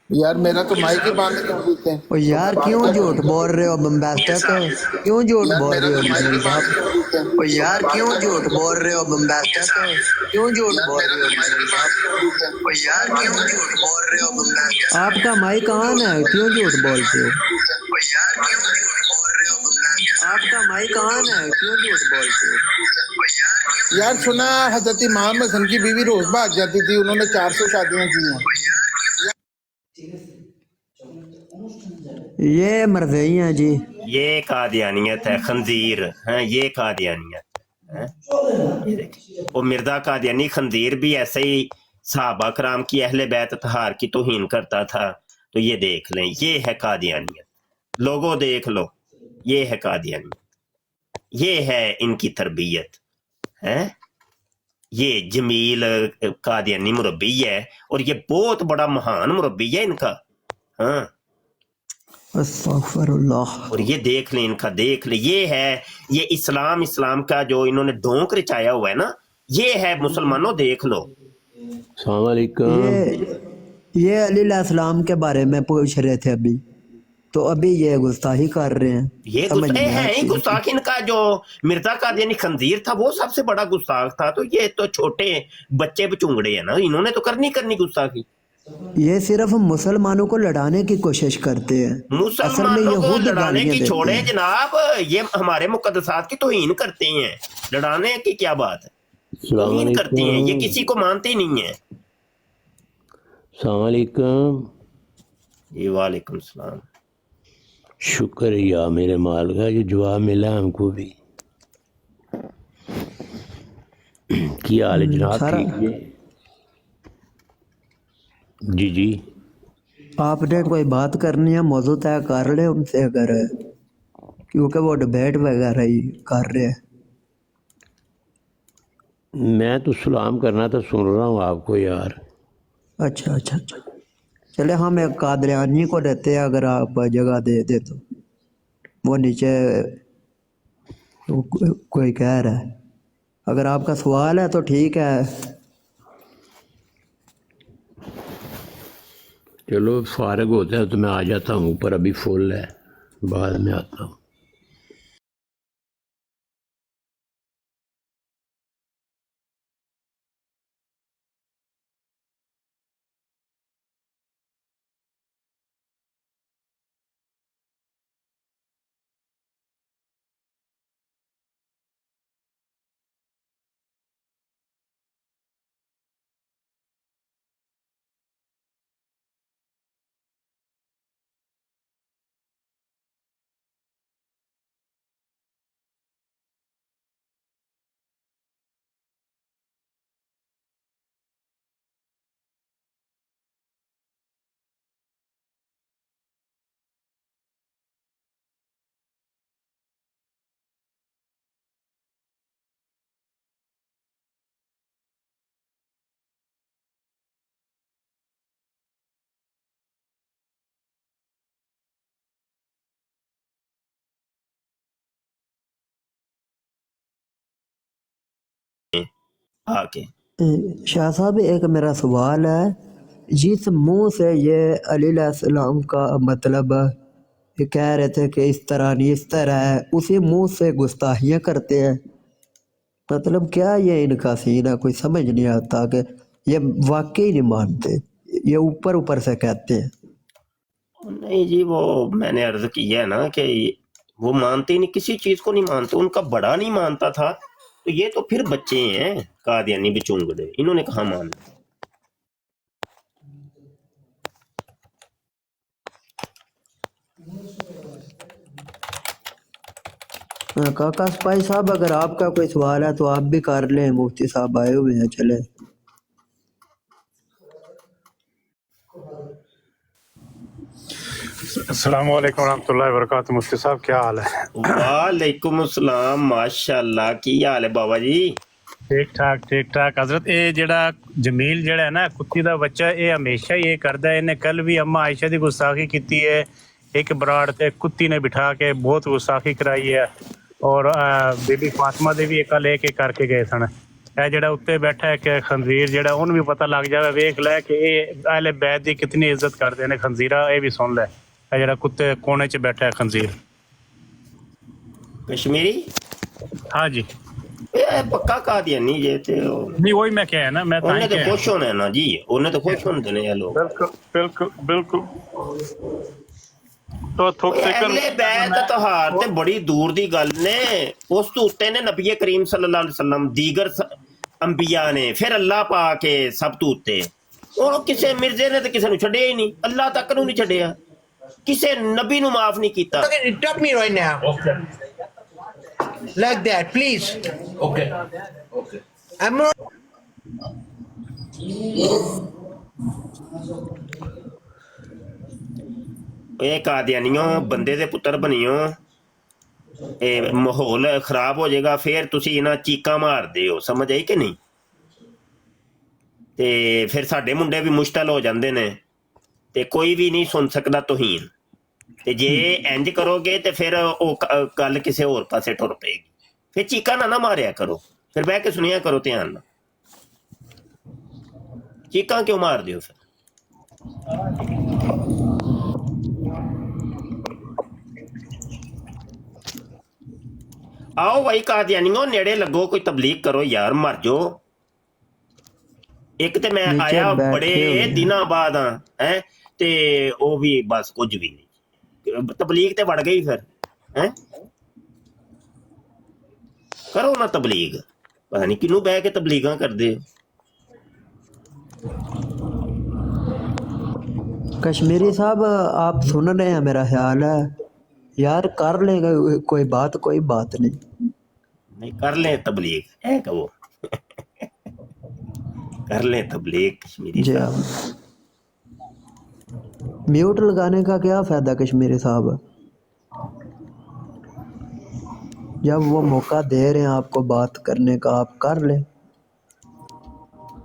यार मेरा तो माइक ही बंद कर देते हैं। ओ यार क्यों झूठ बोल रहे हो बम्बास्टिक, क्यों झूठ बोल रहे हो जमील साहब? ओ यार क्यों झूठ बोल रहे हो बम्बास्टिक, क्यों झूठ बोल रहे हो जमील साहब? ओ यार क्यों झूठ बोल रहे हो बम्बास्टिक? आपका माइक ऑन है, क्यों झूठ बोलते हो? ओ यार क्यों झूठ बोल रहे हो बम्बास्टिक? आपका माइक ऑन है, क्यों झूठ बोलते हो? यार सुना हजरत इमाम हसन की बीवी रोज भाग जाती थी, उन्होंने 400 शादियां की हैं। ये मरज़ई हैं जी, ये कादियानियत है, खंजीर है ये कादियानियत है। ये देखिए, वो मिर्जा कादियानी खंजीर भी ऐसे ही सहाबा कराम की अहले बैत तहार की तौहीन करता था। तो ये देख लें, ये है कादियानियत, लोगों देख लो, ये है कादियानियत, ये है इनकी तरबियत है। ये जमील कादियानी मुरब्बी है, और ये बहुत बड़ा महान मुरब्बी है इनका। हाँ, अस्तगफिरुल्लाह। और ये देख ले, इनका देख ले, ये है ये इस्लाम का जो इन्होंने ढोंक रचाया हुआ है ना, ये है मुसलमानों, देख लो। अस्सलाम वालेकुम। ये अली अलैहिस्सलाम के बारे में पूछ रहे थे अभी, तो अभी ये गुस्ताखी कर रहे हैं। ये समझ गुस्ताख नहीं है, आती। गुस्ताख इनका जो मिर्जा कादियानी खंजीर था वो सबसे बड़ा गुस्ताख था। तो ये तो छोटे बच्चे बचुंगड़े हैं ना, इन्होंने तो करनी गुस्ताखी। ये सिर्फ मुसलमानों को लड़ाने की कोशिश करते हैं, असल में मुसलमानों को यहूदी लड़ाने गालियां की देते छोड़े हैं। जनाब, ये हमारे मुकद्दसात की तौहीन करते हैं। लड़ाने की क्या बात है, अस्सलाम तौहीन करते हैं, ये वालेकुम। किसी को मानते ही नहीं है। अस्सलाम वालेकुम। जी वालेकुम सलाम। शुक्रिया मेरे माल का, ये जवाब मिला हमको भी। क्या हाल है जनाब? सारा ठीक है जी जी। आपने कोई बात करनी है, मौजूद तय कर ले उनसे अगर, क्योंकि वो डिबेट वगैरह ही कर रहे हैं। मैं तो सलाम करना था, सुन रहा हूँ आपको यार। अच्छा, चले हम एक कादरियानी को देते हैं, अगर आप जगह दे दे तो। वो नीचे कोई कह रहा है, अगर आपका सवाल है तो ठीक है। चलो फारग होता है तो मैं आ जाता हूँ ऊपर, अभी फुल है, बाद में आता हूँ। आके। शाह साहब एक मेरा सवाल है, जिस मुंह से ये अली अलैहिस्सलाम का मतलब ये कह रहे थे कि इस तरह नहीं इस तरह है, उसी मुंह से गुस्ताखियाँ करते हैं, मतलब क्या ये इनका सीन है? कोई समझ नहीं आता कि ये वाकई नहीं मानते, ये ऊपर ऊपर से कहते हैं। नहीं जी, वो मैंने अर्ज किया है ना कि वो मानते ही नहीं, किसी चीज को नहीं मानते। उनका बड़ा नहीं मानता था, तो ये तो फिर बच्चे हैं कादियानी बिचुंगड़े, इन्होंने कहा मान। काका स्पाई साहब, अगर आपका कोई सवाल है तो आप भी कर लें, मुफ्ती साहब आए हुए हैं, चले। अस्सलाम वालेकुम रहमतुल्लाहि व बरकातुहू। मुफ्ती साहब क्या हाल है? वालेकुम अस्सलाम, माशाल्लाह, की हाल है बाबा जी? ठीक ठाक हजरत। ये जेड़ा जमील जेड़ा है ना कुत्ती दा बच्चा, ये हमेशा ये करदा है। इन्हें कल भी अम्मा आयशा दी गुस्ताखी की है, एक बराड़ ते कुत्ती ने बिठा के बहुत गुस्ताखी कराई है, और बीबी फातिमा दे भी कल एक करके गए सन। ਇਹ ਜਿਹੜਾ ਉੱਤੇ ਬੈਠਾ ਹੈ ਕਿ ਖੰਜ਼ੀਰ ਜਿਹੜਾ, ਉਹਨੂੰ ਵੀ ਪਤਾ ਲੱਗ ਜਾਵੇ, ਵੇਖ ਲੈ ਕਿ ਇਹ ਅਹਿਲੇ ਬੈਤ ਦੀ ਕਿਤਨੀ ਇੱਜ਼ਤ ਕਰਦੇ ਨੇ ਖੰਜ਼ੀਰਾ। ਇਹ ਵੀ ਸੁਣ ਲੈ, ਇਹ ਜਿਹੜਾ ਕੁੱਤੇ ਕੋਨੇ 'ਚ ਬੈਠਾ ਹੈ ਖੰਜ਼ੀਰ। कश्मीरी? हाँ जी, ये पक्का कादियानी जे ते नहीं वही मैं क्या है ना, मैं उन्हें तो खुश होना है ना जी, उन्हें तो खुश होने देने हैं लोग। बिल्कुल तो थुक अहले बैत त्योहार ते बड़ी दूर दी गल ने, उस तो उत्ते ने नबी करीम सल्लल्लाहु अलैहि वसल्लम, दीगर अंबिया ने, फिर अल्लाह पाक के सब तो उत्ते। और किसे मिर्जे ने तो किसे नु छड्डिया ही नहीं, अल्लाह तक नु नहीं छड्डिया, किसे नबी नु माफ नहीं कीता। Interrupt me right now. Like that, please. Okay. I'm not. ਇਹ ਕਾਦੀਆਨੀਓ ਬੰਦੇ ਦੇ ਪੁੱਤਰ ਬਣਿਓ, ਇਹ ਮਾਹੌਲ ਖਰਾਬ ਹੋ ਜਾਏਗਾ, ਫਿਰ ਤੁਸੀਂ ਇਹਨਾਂ ਚੀਕਾਂ ਮਾਰਦੇ ਹੋ, ਸਮਝ ਆਈ ਕਿ ਨਹੀਂ? ਤੇ ਫਿਰ ਸਾਡੇ ਮੁੰਡੇ ਵੀ ਮੁਸ਼ਤਲ ਹੋ ਜਾਂਦੇ ਨੇ, ਤੇ ਕੋਈ ਵੀ ਨਹੀਂ ਸੁਣ ਸਕਦਾ ਤੋਹੀਨ। ਤੇ ਜੇ ਇੰਜ ਕਰੋਗੇ ਤੇ ਫਿਰ ਉਹ ਗੱਲ ਕਿਸੇ ਹੋਰ ਪਾਸੇ ਟੁਰ ਪਏਗੀ। ਫਿਰ ਚੀਕਾਂ ਨਾ ਮਾਰਿਆ ਕਰੋ, ਫਿਰ ਬਹਿ ਕੇ ਸੁਣਿਆ ਕਰੋ ਧਿਆਨ ਨਾਲ। ਚੀਕਾਂ ਕਿਉਂ ਮਾਰਦੇ ਹੋ ਫਿਰ? आओ भाई कादियानियों, नेड़े लगो, कोई तबलीग करो यार, मर जाओ। एक ते मैं आया बड़े दिनों बाद है, ते वो भी बस कुछ भी नहीं, तबलीग ते बढ़ गई फिर है। करो ना तबलीग, पता नहीं किनू बह के तबलीगां करदे हो। कश्मीरी साहब आप सुन रहे हैं, मेरा ख्याल है यार, कर लेंगे, कोई बात नहीं कर ले तबलीग, है कहो कर ले तबलीग कश्मीरी साहब। म्यूट लगाने का क्या फायदा कश्मीरी साहब, जब वो मौका दे रहे हैं आपको बात करने का, आप कर ले।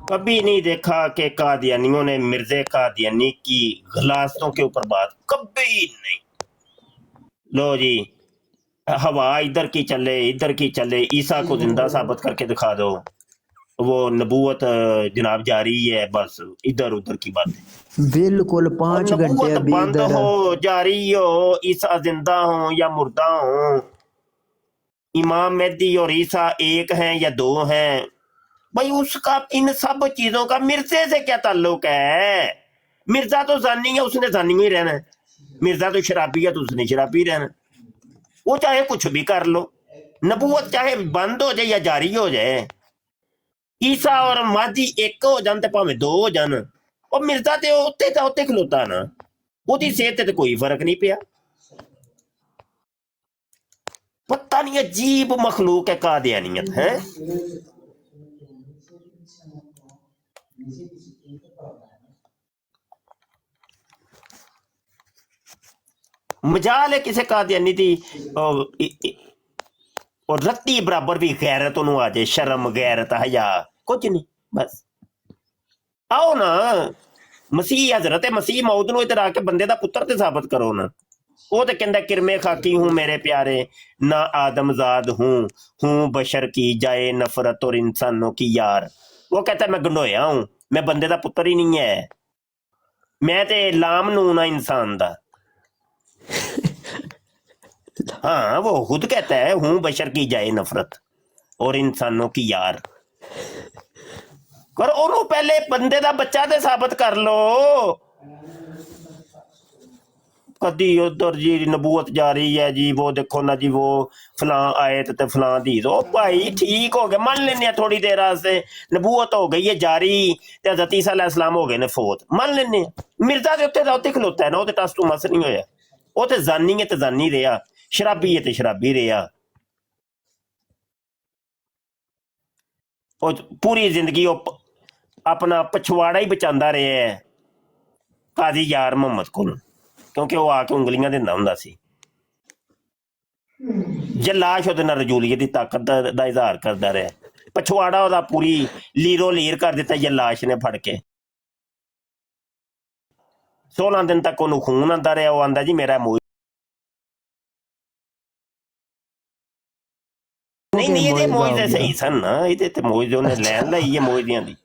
कभी नहीं देखा कि कादियानियों ने मिर्जे कादियानी की गलास्तों के ऊपर बात, कभी नहीं। लो जी, हवा इधर की चले इधर की चले, ईसा को जिंदा साबित करके दिखा दो, वो नबूवत जनाब जारी है, बस इधर उधर की बातें। बिल्कुल 5 घंटे अभी बंद इधर हो, जारी हो, ईसा जिंदा हो या मुर्दा हो, इमाम मेहदी और ईसा एक हैं या दो हैं, भाई उसका इन सब चीजों का मिर्जे से क्या ताल्लुक है? मिर्जा तो जानी है, उसने जानी में रहना है। मिर्जा तो शराबी है, तो उसने शराबी रहना। वो चाहे कुछ भी कर लो, नबूवत चाहे बंद हो जाए या जारी हो जाए, ईसा और मादी एक हो जान, भावे 2 हो जान, और मिर्जा ते उत्ते खलोता ना, ओदी सेहत ते कोई फर्क नहीं पिया। पता नहीं अजीब मखलूक है कादियानियत है। मजाल है किसी कादियानी दी और रत्ती बराबर भी गैरत उन्होंने आ जाए, शर्म गैरत हया कुछ नहीं, बस आओ ना, मसीह हजरत मसीह मौद नूं इधर आके बंदे दा पुत्र ते साबित करो ना। वो तो कहता किरमे खाकी हूँ मेरे प्यारे, ना आदमजाद हूँ बशर की जाए नफरत और इंसानों की यार। वो कहता मैं गंडोया हूँ, मैं बंदे का पुत्र ही नहीं है, मैं ते लाम नून आ इंसान दा। हाँ वो खुद कहता है हूँ बशर की जाए नफरत और इंसानों की यार। पर ओनू पहले बंदे दा बच्चा ते साबित कर लो। कदी उधर जी नबूवत जा रही है जी, वो देखो ना जी वो फलां आयत ते फलां हदीस। ओ भाई ठीक हो गया, मान लेने थोड़ी देर वास्ते नबूवत हो गई है जारी ते हज़रत ईसा अलैहिस्सलाम हो गए ने फोत, मान लेने। मिर्जा दे उत्ते दा उत्ते खलोता है ना, वो ते टस टू मस नहीं होया। वो ते जानी है ते जानी रहा, शराबी है ते शराबी रहा। वो पूरी जिंदगी वो अपना पछवाड़ा ही बचांदा रहा है काजी यार मुहम्मद को, क्योंकि वो आके उंगलियां दिंदा हुंदा सी। जे लाश ਉਹਦੇ ਨਾਲ ਰਜੂਲੀਏ ਦੀ ਤਾਕਤ ਦਾ ਇਜ਼ਹਾਰ ਕਰਦਾ ਰਿਹਾ, ਪਛਵਾੜਾ ਉਹਦਾ ਪੂਰੀ ਲੀਰੋ ਲੀਰ ਕਰ ਦਿੱਤਾ ਜੇ ਲਾਸ਼ ਨੇ ਫੜ ਕੇ। 16 ਦਿਨ ਤੱਕ ਉਹਨੂੰ ਖੂਨ ਆਂਦਾ ਰਿਹਾ, ਉਹ ਆਂਦਾ ਜੀ ਮੇਰਾ ਮੋਈ ਨਹੀਂ ਇਹਦੇ ਮੋਈ ਦੇ ਸਹੀ ਸਨ ਨਾ, ਇਹਦੇ ਤੇ ਮੋਈ ਉਹਨੇ ਲੈਣ ਲਈ ਹੈ ਮੋਈ ਦੀਆਂ ਦੀ।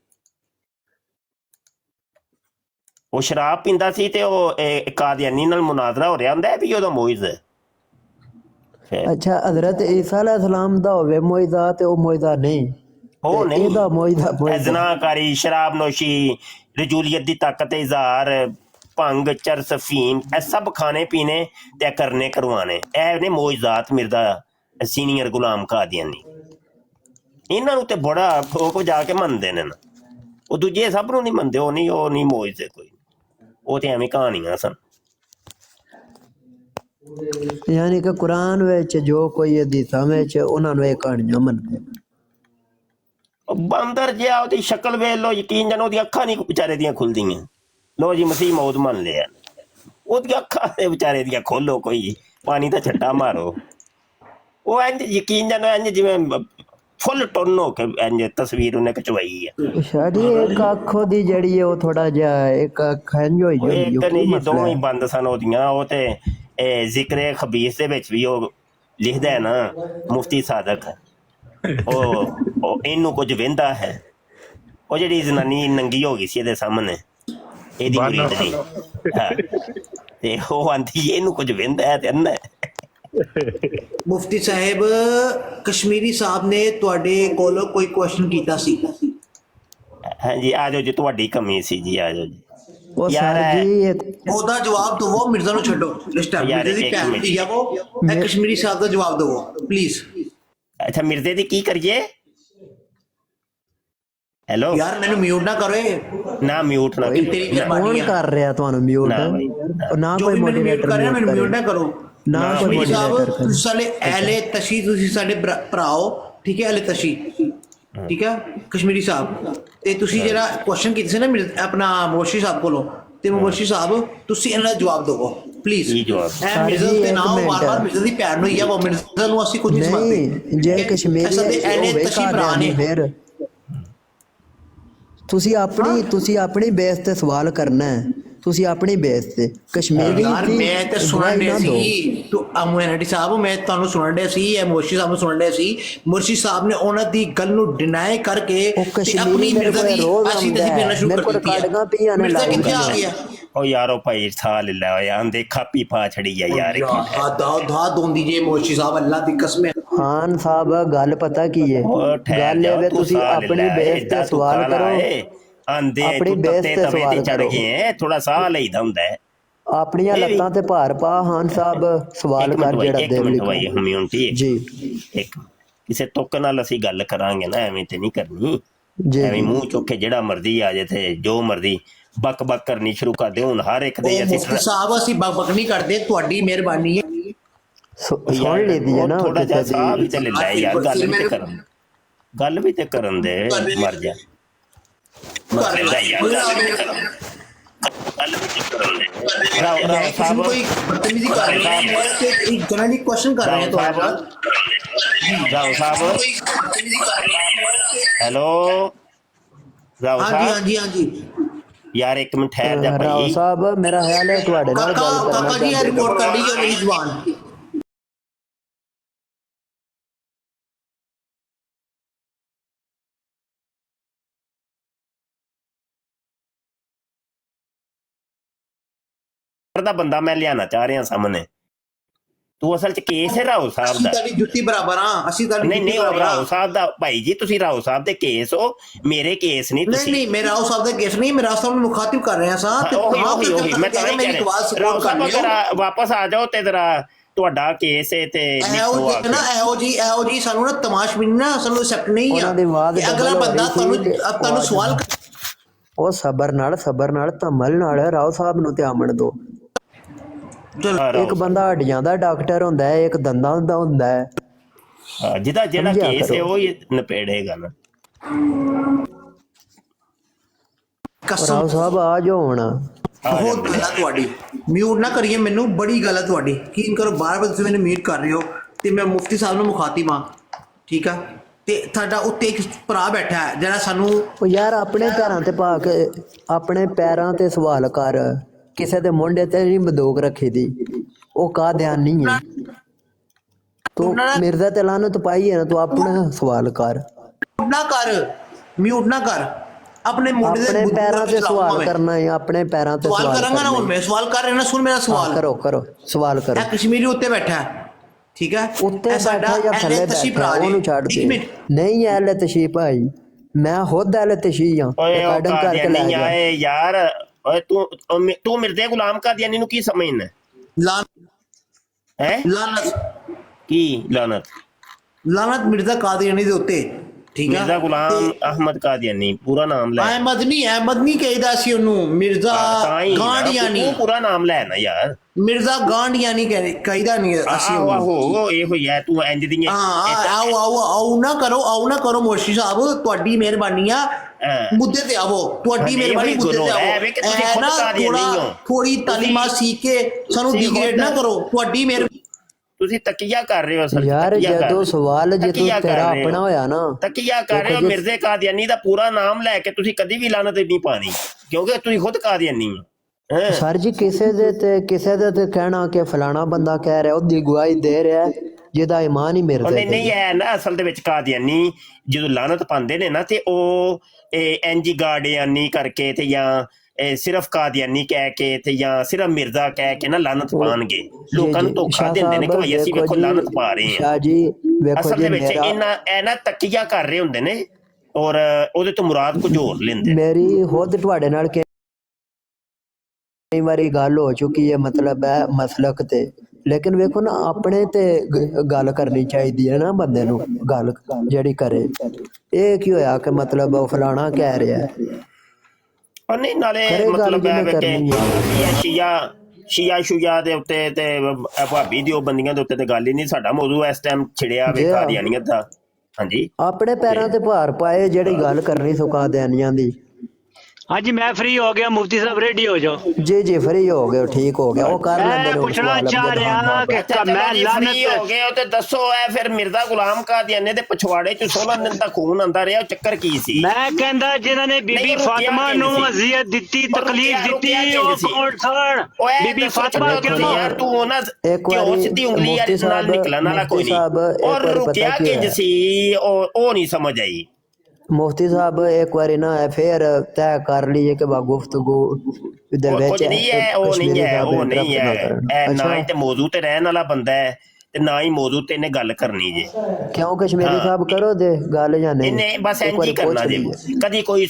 ਉਹ ਸ਼ਰਾਬ ਪੀਂਦਾ ਸੀ ਤੇ ਉਹ ਕਾਦੀਆਨੀ ਨਾਲ ਮੁਨਾਜ਼ਰਾ ਹੋ ਰਿਹਾ ਹੁੰਦਾ ਵੀ ਉਹਦਾ ਮੋਇਜ਼ ਹੈ। ਅੱਛਾ ਹਜ਼ਰਤ ਈਸਾ अलैहिस्सलाम ਦਾ ਹੋਵੇ ਮੋਇਜ਼ਾ ਤੇ ਉਹ ਮੋਇਜ਼ਾ ਨਹੀਂ, ਉਹ ਨਹੀਂ ਇਹਦਾ ਮੋਇਜ਼ਾ ਜ਼ਨਾਕਾਰੀ, ਸ਼ਰਾਬ ਨੋਸ਼ੀ, ਰਜੂਲੀਅਤ ਦੀ ਤਾਕਤ ਇਜ਼ਹਾਰ, ਭੰਗ, ਚਰਸ, ਫੀਮ, ਇਹ ਸਭ ਖਾਣੇ ਪੀਣੇ ਤੇ ਕਰਨੇ ਕਰਵਾਣੇ, ਇਹ ਨੇ ਮੋਇਜ਼ਾਤ ਮਿਰਜ਼ਾ ਸੀਨੀਅਰ ਗੁਲਾਮ ਕਾਦੀਆਨੀ। ਇਹਨਾਂ ਨੂੰ ਤੇ ਬੜਾ ਫੋਕ ਜਾ ਕੇ ਮੰਨਦੇ ਨੇ ਨਾ, ਉਹ ਦੂਜੇ ਸਭ ਨੂੰ ਨਹੀਂ ਮੰਨਦੇ। ਉਹ ਨਹੀਂ ਮੋਇਜ਼ ਕੋਈ, ਉਹ ਤੇ ਐਵੇਂ ਕਹਾਣੀਆਂ ਸਨ। ਯਾਨੀ ਕਿ ਕੁਰਾਨ ਵਿੱਚ ਜੋ ਕੋਈ ਹਦੀਸਾਂ ਵਿੱਚ ਉਹਨਾਂ ਨੂੰ ਇਹ ਕਹਾਣੀਆਂ ਮੰਨਦੇ। ਬਾਂਦਰ ਜਿਹਾ ਉਹਦੀ ਸ਼ਕਲ ਵੇਖ ਲਓ, ਯਕੀਨ ਜਾਣੋ ਉਹਦੀਆਂ ਅੱਖਾਂ ਨਹੀਂ ਵਿਚਾਰੇ ਦੀਆਂ ਖੁੱਲਦੀਆਂ। ਲੋ ਜੀ ਮਸੀਹ ਮੌਤ ਮੰਨ ਲਿਆ, ਉਹਦੀਆਂ ਅੱਖਾਂ ਦੇ ਵਿਚਾਰੇ ਦੀਆਂ ਖੋਲੋ, ਕੋਈ ਪਾਣੀ ਦਾ ਛੱਟਾ ਮਾਰੋ, ਉਹ ਇੰਝ ਯਕੀਨ ਜਾਣੋ ਇੰਝ ਜਿਵੇਂ ਫੁੱਲ ਟੁੰਨ ਹੋ ਕੇ ਇੰਝ ਤਸਵੀਰ ਉਹਨੇ ਖਿਚਵਾਈ ਹੈ। ਸਾਡੀ ਇੱਕ ਅੱਖ ਉਹਦੀ ਜਿਹੜੀ ਹੈ ਉਹ ਥੋੜਾ ਜਿਹਾ ਇੱਕ ਅੱਖ ਇੰਝ ਹੋਈ ਇੱਕ ਨਹੀਂ ਜੀ, ਦੋਵੇਂ ਹੀ ਬੰਦ ਸਨ ਉਹਦੀਆਂ। ਉਹ ਤੇ ਜ਼ਿਕਰੇ ਖਬੀਸ ਦੇ ਵਿੱਚ ਵੀ ਉਹ ਲਿਖਦਾ ਹੈ ਨਾ ਮੁਫਤੀ ਸਾਦਕ, ਉਹ ਇਹਨੂੰ ਕੁਝ ਵਹਿੰਦਾ ਹੈ। ਉਹ ਜਿਹੜੀ ਜ਼ਨਾਨੀ ਨੰਗੀ ਹੋ ਗਈ ਸੀ ਇਹਦੇ ਸਾਹਮਣੇ, ਇਹਦੀ ਮੁਰੀਦ ਨਹੀਂ, ਤੇ ਉਹ ਆਂਦੀ ਇਹਨੂੰ ਕੁਝ ਵਹਿੰਦਾ ਹੈ ਤੇ ਅੰਨਾ ਹੈ। ਮੁਫਤੀ ਸਾਹਿਬ ਕਸ਼ਮੀਰੀ ਸਾਹਿਬ ਨੇ ਤੁਹਾਡੇ ਕੋਲੋਂ ਕੋਈ ਕੁਐਸਚਨ ਕੀਤਾ ਸੀ? ਹਾਂਜੀ ਆ ਜਾਓ ਜੀ, ਤੁਹਾਡੀ ਕਮੀ ਸੀ ਜੀ, ਆ ਜਾਓ ਜੀ। ਉਹ ਸਰ ਜੀ ਉਹਦਾ ਜਵਾਬ ਦਵੋ, ਮਿਰਜ਼ਾ ਨੂੰ ਛੱਡੋ। ਮਿਰਜ਼ੇ ਦੀ ਭੈਣ ਧੀ ਆ ਉਹ, ਇਹ ਕਸ਼ਮੀਰੀ ਸਾਹਿਬ ਦਾ ਜਵਾਬ ਦਵੋ ਪਲੀਜ਼। ਅੱਛਾ ਮਿਰਜ਼ੇ ਦੀ ਕੀ ਕਰੀਏ? ਹੈਲੋ ਯਾਰ ਮੈਨੂੰ ਮਿਊਟ ਨਾ ਕਰੋ। ਨਾ ਮਿਊਟ ਨਾ ਕੌਣ ਕਰ ਰਿਹਾ ਤੁਹਾਨੂੰ ਮਿਊਟ? ਨਾ ਕੋਈ ਮੋਡਰੇਟਰ ਕਰ ਰਿਹਾ, ਮੈਨੂੰ ਮਿਊਟ ਨਾ ਕਰੋ। ਨਾ ਕੋਈ ਮੋਡਰੇਟਰ। ਤੁਸੀਂ ਸਾਡੇ ਅਹਲੇ ਤਸ਼ੀ, ਤੁਸੀਂ ਸਾਡੇ ਭਰਾ ਹੋ, ਠੀਕ ਹੈ, ਅਹਲੇ ਤਸ਼ੀ, ਠੀਕ ਹੈ ਕਸ਼ਮੀਰੀ ਸਾਹਿਬ। ਤੇ ਤੁਸੀਂ ਜਿਹੜਾ ਕੁਐਸਚਨ ਕੀਤਾ ਸੀ ਨਾ ਆਪਣਾ ਮੁਬਸ਼ਿਰ ਸਾਹਿਬ ਕੋਲੋਂ, ਤੇ ਮੁਬਸ਼ਿਰ ਸਾਹਿਬ ਤੁਸੀਂ ਇਹਨਾਂ ਦਾ ਜਵਾਬ ਦਿਓ ਪਲੀਜ਼। ਮਿਰਜ਼ਾ ਦੇ ਨਾਮ ਵਾਰ-ਵਾਰ ਮਿਰਜ਼ਾ ਦੀ ਭੈਣ ਨੂੰ ਜਾਂ ਮਿਰਜ਼ਾ ਨੂੰ ਅਸੀਂ ਕੁਝ ਨਹੀਂ ਸਮਝਦੇ। ਜੇ ਕਸ਼ਮੀਰੀ ਅਹਲੇ ਤਸ਼ੀ ਭਰਾ ਨੇ, ਫਿਰ ਤੁਸੀਂ ਆਪਣੀ ਬੇਸ ਤੇ ਸਵਾਲ ਕਰਨਾ ਹੈ, ਤੁਸੀਂ ਆਪਣੀ ਬੇਸ ਤੇ। ਕਸ਼ਮੀਰੀ ਯਾਰ ਮੈਂ ਤੇ ਸੁਣਨ ਡਿਆ ਸੀ, ਤੂੰ ਅਮੂਨਟੀ ਸਾਹਿਬ, ਮੈਂ ਤੁਹਾਨੂੰ ਸੁਣਨ ਡਿਆ ਸੀ, ਇਹ ਮੁਰਸ਼ਿਦ ਸਾਹਿਬ ਨੂੰ ਸੁਣਨ ਡਿਆ ਸੀ। ਮੁਰਸ਼ਿਦ ਸਾਹਿਬ ਨੇ ਉਹਨਾਂ ਦੀ ਗੱਲ ਨੂੰ ਡਿਨਾਈ ਕਰਕੇ ਆਪਣੀ ਮਿਰਜ਼ਾ ਦੀ ਅਸੀਂ ਤਸੀਂ ਪੀਣਾ ਸ਼ੁਰੂ ਕਰ ਦਿੱਤੀ ਹੈ। ਮਿਰਜ਼ਾ ਕਿੱਥੇ ਆ ਗਿਆ? ਉਹ ਯਾਰੋ ਭਾਈ ਸਾਹ ਲੈ ਲਿਆ ਹੋਇਆ, ਆਂਦੇ ਖਾਪੀ ਪਾ ਛੜੀ ਆ ਯਾਰ। ਦਾ ਦੋਂਦੀ ਜੇ ਮੁਰਸ਼ਿਦ ਸਾਹਿਬ, ਅੱਲਾ ਦੀ ਕਸਮ। ਖਾਨ ਸਾਹਿਬ ਗੱਲ ਪਤਾ ਕੀ ਹੈ, ਗੱਲ ਇਹ ਤੁਸੀਂ ਆਪਣੀ ਬੇਸ ਤੇ ਸਵਾਲ ਕਰੋ। ਆਂਦੇ ਤੂੰ ਤੱਤੇ ਤਵੇ ਤੇ ਚੜ ਗਏ, ਥੋੜਾ ਸਾਹ ਲਈਦਾ ਹੁੰਦਾ ਹੈ। ਆਪਣੀਆਂ ਲੱਤਾਂ ਤੇ ਭਾਰ ਪਾ ਖਾਨ ਸਾਹਿਬ, ਸਵਾਲ ਕਰ ਜਿਹੜਾ ਦੇ ਜੀ। ਇੱਕ ਕਿਸੇ ਤੁੱਕ ਨਾਲ ਅਸੀਂ ਗੱਲ ਕਰਾਂਗੇ ਨਾ, ਐਵੇਂ ਤੇ ਨਹੀਂ ਕਰਨੀ। ਐਵੇਂ ਮੂੰਹ ਚੁੱਕ ਕੇ ਜਿਹੜਾ ਮਰਜ਼ੀ ਆ ਜਾਏ ਤੇ ਜੋ ਮਰਜ਼ੀ ਬਕ ਕਰਨੀ ਸ਼ੁਰੂ ਕਰ ਦੇ। ਹੁਣ ਹਰ ਇੱਕ ਦੇ ਅਸੀਂ ਸਾਹਿਬ ਅਸੀਂ ਬਕ ਨਹੀਂ ਕਰਦੇ, ਤੁਹਾਡੀ ਮਿਹਰਬਾਨੀ ਹੈ। ਸੁਣ ਲੈਦੀ ਹੈ ਨਾ, ਥੋੜਾ ਜਿਹਾ ਸਾਹ ਵੀ ਤੇ ਲੈ ਲੈ ਯਾਰ, ਗੱਲ ਵੀ ਤੇ ਕਰਨ ਦੇ, ਮਰ ਜਾ। ਹਾਂਜੀ ਯਾਰ ਇੱਕ ਮਿੰਟ ਠਹਿਰ ਜਾ ਰਾਓ ਭਾਈ। ਸਾਹਿਬ ਮੇਰਾ ਖਿਆਲ ਹੈ ਤੁਹਾਡੇ ਨਾਲ ਗੱਲ ਕਰਨਾ ਕਾਕਾ ਜੀ ਇਹ ਰਿਕਾਰਡ ਕਰ ਲਈ ਮੇਰੀ ਜ਼ੁਬਾਨ। ਦਾ ਬੰਦਾ ਮੈਂ ਲਿਆਣਾ ਚਾਹ ਰਿਹਾ ਸਾਹਮਣੇ। ਤੂੰ ਅਸਲ ਚ ਕੇਸ ਹੈ ਰਾਓ ਸਾਹਿਬ ਅਸੀਂ ਦਾ। ਤੁਹਾਡੀ ਜੁੱਤੀ ਬਰਾਬਰ ਆ, ਅਸੀਂ ਤੁਹਾਡੀ ਨਹੀਂ ਜੁੱਤੀ ਨਹੀਂ ਬਰਾਬਰ ਰਾਓ ਆ। ਸਾਹਿਬ ਦਾ ਭਾਈ ਜੀ, ਤੁਸੀਂ ਰਾਓ ਸਾਹਿਬ ਦੇ ਕੇਸ ਹੋ, ਮੇਰੇ ਕੇਸ ਨਹੀਂ ਨਹੀਂ ਤੁਸੀਂ। ਨਹੀਂ ਮੈਂ ਰਾਓ ਸਾਹਿਬ ਦਾ ਕੇਸ ਨਹੀਂ, ਮੈਂ ਰਾਓ ਸਾਹਿਬ ਨੂੰ ਮੁਖਾਤਿਬ ਕਰ ਰਿਹਾ ਸਾਂ ਤੇ ਉਹੀ ਮੈਂ ਤਾਂ ਨਹੀਂ ਮੇਰੀ ਕਹਿ ਆਵਾਜ਼ ਰਿਹਾ। ਰਾਓ ਸਪੋਰਟ ਕਰ ਸਾਹਿਬ ਲਿਓ। ਅਗਰ ਵਾਪਸ ਆ ਜਾਓ ਤੇ ਜਰਾ ਤੁਹਾਡਾ ਕੇਸ ਹੈ ਤੇ ਲਿਖੋ ਆ ਕੇ। ਇਹੋ ਜੀ ਸਾਨੂੰ ਨਾ ਤਮਾਸ਼ਬੀਨੀ ਨਾ ਸਾਨੂੰ ਐਕਸੈਪਟ ਨਹੀਂ ਆ। ਉਹਨਾਂ ਦੀ ਆਵਾਜ਼ ਕਿ ਅਗਲਾ double ਹੋ ਬੰਦਾ ਰਹੀ ਸੀ, ਤੁਹਾਨੂੰ ਸਵਾਲ ਉਹ ਸਬਰ ਨਾਲ ਧਮਲ ਨਾਲ ਰਾਓ ਸਾਹਿਬ ਨੂੰ ਤੇ ਆਮਣ ਦੋ। ਇੱਕ ਬੰਦਾ ਹੱਡੀਆਂ ਦਾ ਡਾਕਟਰ ਹੁੰਦਾ ਹੈ, ਇੱਕ ਦੰਦਾਂ ਦਾ ਹੁੰਦਾ ਹੈ। ਜਿਹਦਾ ਜਿਹੜਾ ਕੇਸ ਹੈ ਉਹ ਹੀ ਨਿਪੇੜੇਗਾ ਨਾ। ਰਾਓ ਸਾਹਿਬ ਆ ਜਾਓ ਹੁਣ। ਬਹੁਤ ਗੱਲ ਹੈ ਤੁਹਾਡੀ, ਮਿਊਟ ਨਾ ਕਰੀਏ ਮੈਨੂੰ, ਬੜੀ ਗੱਲ ਹੈ ਤੁਹਾਡੀ। ਯਕੀਨ ਕਰੋ ਬਾਰ-ਬਾਰ ਤੁਸੀਂ ਮੈਨੂੰ ਮਿਊਟ ਕਰ ਰਹੇ ਹੋ ਤੇ ਮੈਂ ਮੁਫਤੀ ਸਾਹਿਬ ਨੂੰ ਮੁਖਾਤਿਬ ਹਾਂ, ਠੀਕ ਆ। ਤੇ ਤੁਹਾਡਾ ਉੱਤੇ ਇੱਕ ਭਰਾ ਬੈਠਾ ਹੈ ਜਿਹੜਾ ਸਾਨੂੰ ਉਹ ਯਾਰ ਆਪਣੇ ਪੈਰਾਂ ਤੇ ਪਾ ਕੇ ਆਪਣੇ ਪੈਰਾਂ ਤੇ ਸਵਾਲ ਕਰ, ਕਿਸੇ ਦੇ ਮੁੰਡੇ ਤੇ ਨਹੀਂ ਬੰਦੂਕ ਰੱਖੀ ਦੀ। ਉਹ ਕਾਦੀਆਨੀ ਹੈ। ਤੂੰ ਮਿਰਜ਼ਾ ਤੇ ਲਾਨਤ ਪਾਈ ਹੈ ਨਾ, ਤੂੰ ਆਪਣਾ ਸਵਾਲ ਕਰ। ਨਾ ਕਰ, ਮਿਊਟ ਨਾ ਕਰ। ਆਪਣੇ ਮੁੰਡੇ ਦੇ ਆਪਣੇ ਪੈਰਾਂ ਤੇ ਸਵਾਲ ਕਰਨਾ ਹੈ, ਆਪਣੇ ਪੈਰਾਂ ਤੇ ਸਵਾਲ ਕਰਾਂਗਾ ਨਾ। ਹੁਣ ਮੈਂ ਸਵਾਲ ਕਰ ਰਿਹਾ ਨਾ, ਸੁਣ ਮੇਰਾ ਸਵਾਲ। ਕਰੋ ਸਵਾਲ ਕਰੋ। ਇਹ ਕਸ਼ਮੀਰੀ ਉੱਤੇ ਬੈਠਾ ਹੈ, ਠੀਕ ਹੈ। ਉੱਤੇ ਬੈਠਾ ਜਾਂ ਥੱਲੇ ਬੈਠਾ ਉਹਨੂੰ ਛੱਡ ਦੇ। ਨਹੀਂ ਐਲੇ ਤਸ਼ੀ ਭਾਈ, ਮੈਂ ਖੁਦ ਐਲੇ ਤਸ਼ੀ ਹਾਂ। ਰਿਕਾਰਡਿੰਗ ਕਰਕੇ ਲੈ ਜਾ ਯਾਰ। ਓਏ ਤੂੰ ਮਿਰਜ਼ੇ ਗੁਲਾਮ ਕਾਦੀਆਨੀ ਨੂੰ ਕੀ ਸਮਝਣਾ ਹੈ? ਲਾਨਤ ਮਿਰਜ਼ਾ ਕਾਦੀਆਨੀ ਦੇ ਉੱਤੇ, ਠੀਕ ਹੈ। ਮਿਰਜ਼ਾ ਗੁਲਾਮ ਅਹਿਮਦ ਕਾਦੀਆਨੀ ਪੂਰਾ ਨਾਮ ਲੈ। ਅਹਿਮਦ ਨਹੀਂ ਕਹੀਦਾ ਸੀ ਉਹਨੂੰ, ਮਿਰਜ਼ਾ ਗਾਂਡੀਆਨੀ। ਤੂੰ ਪੂਰਾ ਨਾਮ ਲੈ ਨਾ ਯਾਰ। ਮਿਰਜ਼ਾ ਗਾਂਡੀਆਨੀ ਕਹੀਦਾ ਨਹੀਂ ਅਸੀਂ ਉਹਨੂੰ। ਆਹੋ ਇਹ ਹੋਈ ਹੈ। ਤੂੰ ਇੰਜ ਦੀਆਂ ਆਓ ਨਾ ਕਰੋ ਮੋਸ਼ੀ ਸਾਹਿਬ, ਤੁਹਾਡੀ ਮਿਹਰਬਾਨੀ ਆ। ਮੁੱਦੇ ਤੇ ਆਵੋ, ਤੁਹਾਡੀ ਮਿਹਰਬਾਨੀ ਮੁੱਦੇ ਤੇ ਆਵੋ। ਥੋੜੀ ਤਾਲੀਮਾਤ ਸਿੱਖ ਕੇ ਸਾਨੂੰ ਡਿਗਰੇਡ ਨਾ ਕਰੋ, ਤੁਹਾਡੀ ਮਿਹਰਬਾਨੀ। ਤੁਸੀਂ ਤਕੀਆ ਕਰ ਰਹੇ ਹੋ ਅਸਲ ਯਾਰ। ਜਦੋਂ ਸਵਾਲ ਜੇ ਤੂੰ ਤੇਰਾ ਆਪਣਾ ਹੋਇਆ ਨਾ, ਤਕੀਆ ਕਰ ਰਹੇ ਹੋ। ਮਿਰਜ਼ੇ ਕਾਦੀਆਨੀ ਦਾ ਪੂਰਾ ਨਾਮ ਲੈ ਕੇ ਤੁਸੀਂ ਕਦੀ ਵੀ ਲਾਨਤ ਨਹੀਂ ਪਾਣੀ, ਕਿਉਂਕਿ ਤੁਸੀਂ ਖੁਦ ਕਾਦੀਆਨੀ ਹੋ। ਸਰ ਜੀ ਕਿਸੇ ਦੇ ਤੇ ਕਹਿਣਾ ਕਿ ਫਲਾਣਾ ਬੰਦਾ ਕਹਿ ਰਿਹਾ, ਉਹਦੀ ਗਵਾਹੀ ਦੇ ਰਿਹਾ ਜਿਹਦਾ ਈਮਾਨ ਹੀ ਮਿਰਜ਼ੇ ਨਹੀਂ ਹੈ ਨਾ। ਅਸਲ ਦੇ ਵਿੱਚ ਕਾਦੀਆਨੀ ਜਦੋਂ ਲਾਨਤ ਪਾਉਂਦੇ ਨੇ ਨਾ ਤੇ ਉਹ ਐਨਜੀ ਗਾਰਡੀਆਨੀ ਕਰਕੇ ਤੇ ਜਾਂ ਸਿਰਫ ਕਾਦੀਆਨੀ ਕਹਿ ਕੇ ਤੇ ਜਾਂ ਸਿਰਫ ਮਿਰਜ਼ਾ ਕਹਿ ਕੇ ਨਾ ਲਾਨਤ ਪਾਣਗੇ। ਲੋਕਾਂ ਨੂੰ ਧੋਖਾ ਦਿੰਦੇ ਨੇ ਕਿ ਭਾਈ ਅਸੀਂ ਵੇਖੋ ਲਾਨਤ ਪਾ ਰਹੇ ਹਾਂ। ਅਸਲ ਦੇ ਵਿੱਚ ਇਹ ਨਾ ਤਕੀਆ ਕਰ ਰਹੇ ਹੁੰਦੇ ਨੇ ਔਰ ਉਹਦੇ ਤੋਂ ਮੁਰਾਦ ਕੁਝ ਹੋਰ ਲੈਂਦੇ। ਮੇਰੀ ਖੁਦ ਤੁਹਾਡੇ ਨਾਲ ਕਈ ਵਾਰੀ ਗੱਲ ਹੋ ਚੁੱਕੀ ਹੈ, ਮਤਲਬ ਹੈ ਮਸਲਕ ਤੇ। ਲੇਕਿਨ ਵੇਖੋ ਨਾ, ਆਪਣੇ ਤੇ ਗੱਲ ਕਰਨੀ ਚਾਹੀਦੀ ਹੈ ਨਾ ਬੰਦੇ ਨੂੰ, ਗੱਲ ਜਿਹੜੀ ਕਰੇ। ਇਹ ਕੀ ਹੋਇਆ ਕਿ ਮਤਲਬ ਉਹ ਫਲਾਣਾ ਕਹਿ ਰਿਹਾ ਪਰ ਨਹੀਂ, ਨਾਲੇ ਮਤਲਬ ਸ਼ੀਆ ਦੇ ਉੱਤੇ ਤੇ ਭਾਬੀ ਦੀ ਉਹ ਬੰਦੀਆਂ ਦੇ ਉੱਤੇ ਤੇ ਗੱਲ ਹੀ ਨਹੀਂ। ਸਾਡਾ ਮੌਜੂ ਇਸ ਟਾਈਮ ਛਿੜਿਆ ਵੇ ਕਾਦੀਆਨੀਅਤ ਦਾ। ਹਾਂਜੀ, ਆਪਣੇ ਪੈਰਾਂ ਤੇ ਭਾਰ ਪਾਏ, ਜਿਹੜੀ ਗੱਲ ਕਰਨੀ ਸੋ ਕਾਦੀਆਨੀਆਂ ਦੀ। हाँ जी मैं फ्री हो गया, मुफ्ती साहब रेडी हो जाओ। जी फ्री हो गए, ठीक हो गया। वो कर लेंगे। मैं पूछना चाह रहा कि मैं लानत हो गए ते दसो है फिर मिर्जा गुलाम कादियानी दे पछवाड़े च 16 दिन तक खून आंदा रहा, चक्कर की सी? मैं कहंदा जिन्हां ने बीबी फातिमा नु अज़ियत दित्ती, तकलीफ दित्ती, ओ कौन सन? बीबी फातिमा क्यों? यार तू ना क्यों सीधी उंगली यार नाल निकलण वाला कोई नहीं। और रुकिया किंज सी ओ नहीं समझ आई। मुफ्ती साहब एक बारी ना फिर तय कर लीजिए कि गुफ्तगू कुछ नहीं है, वो नहीं है ना ही ते मौजू ते रहन वाला बंदा है ते ना ही मौजू ते ने गल करनी जे। क्यों कश्मीरी साहब करो दे गल या नहीं? नहीं बस इंज ही करना जे। कदी कोई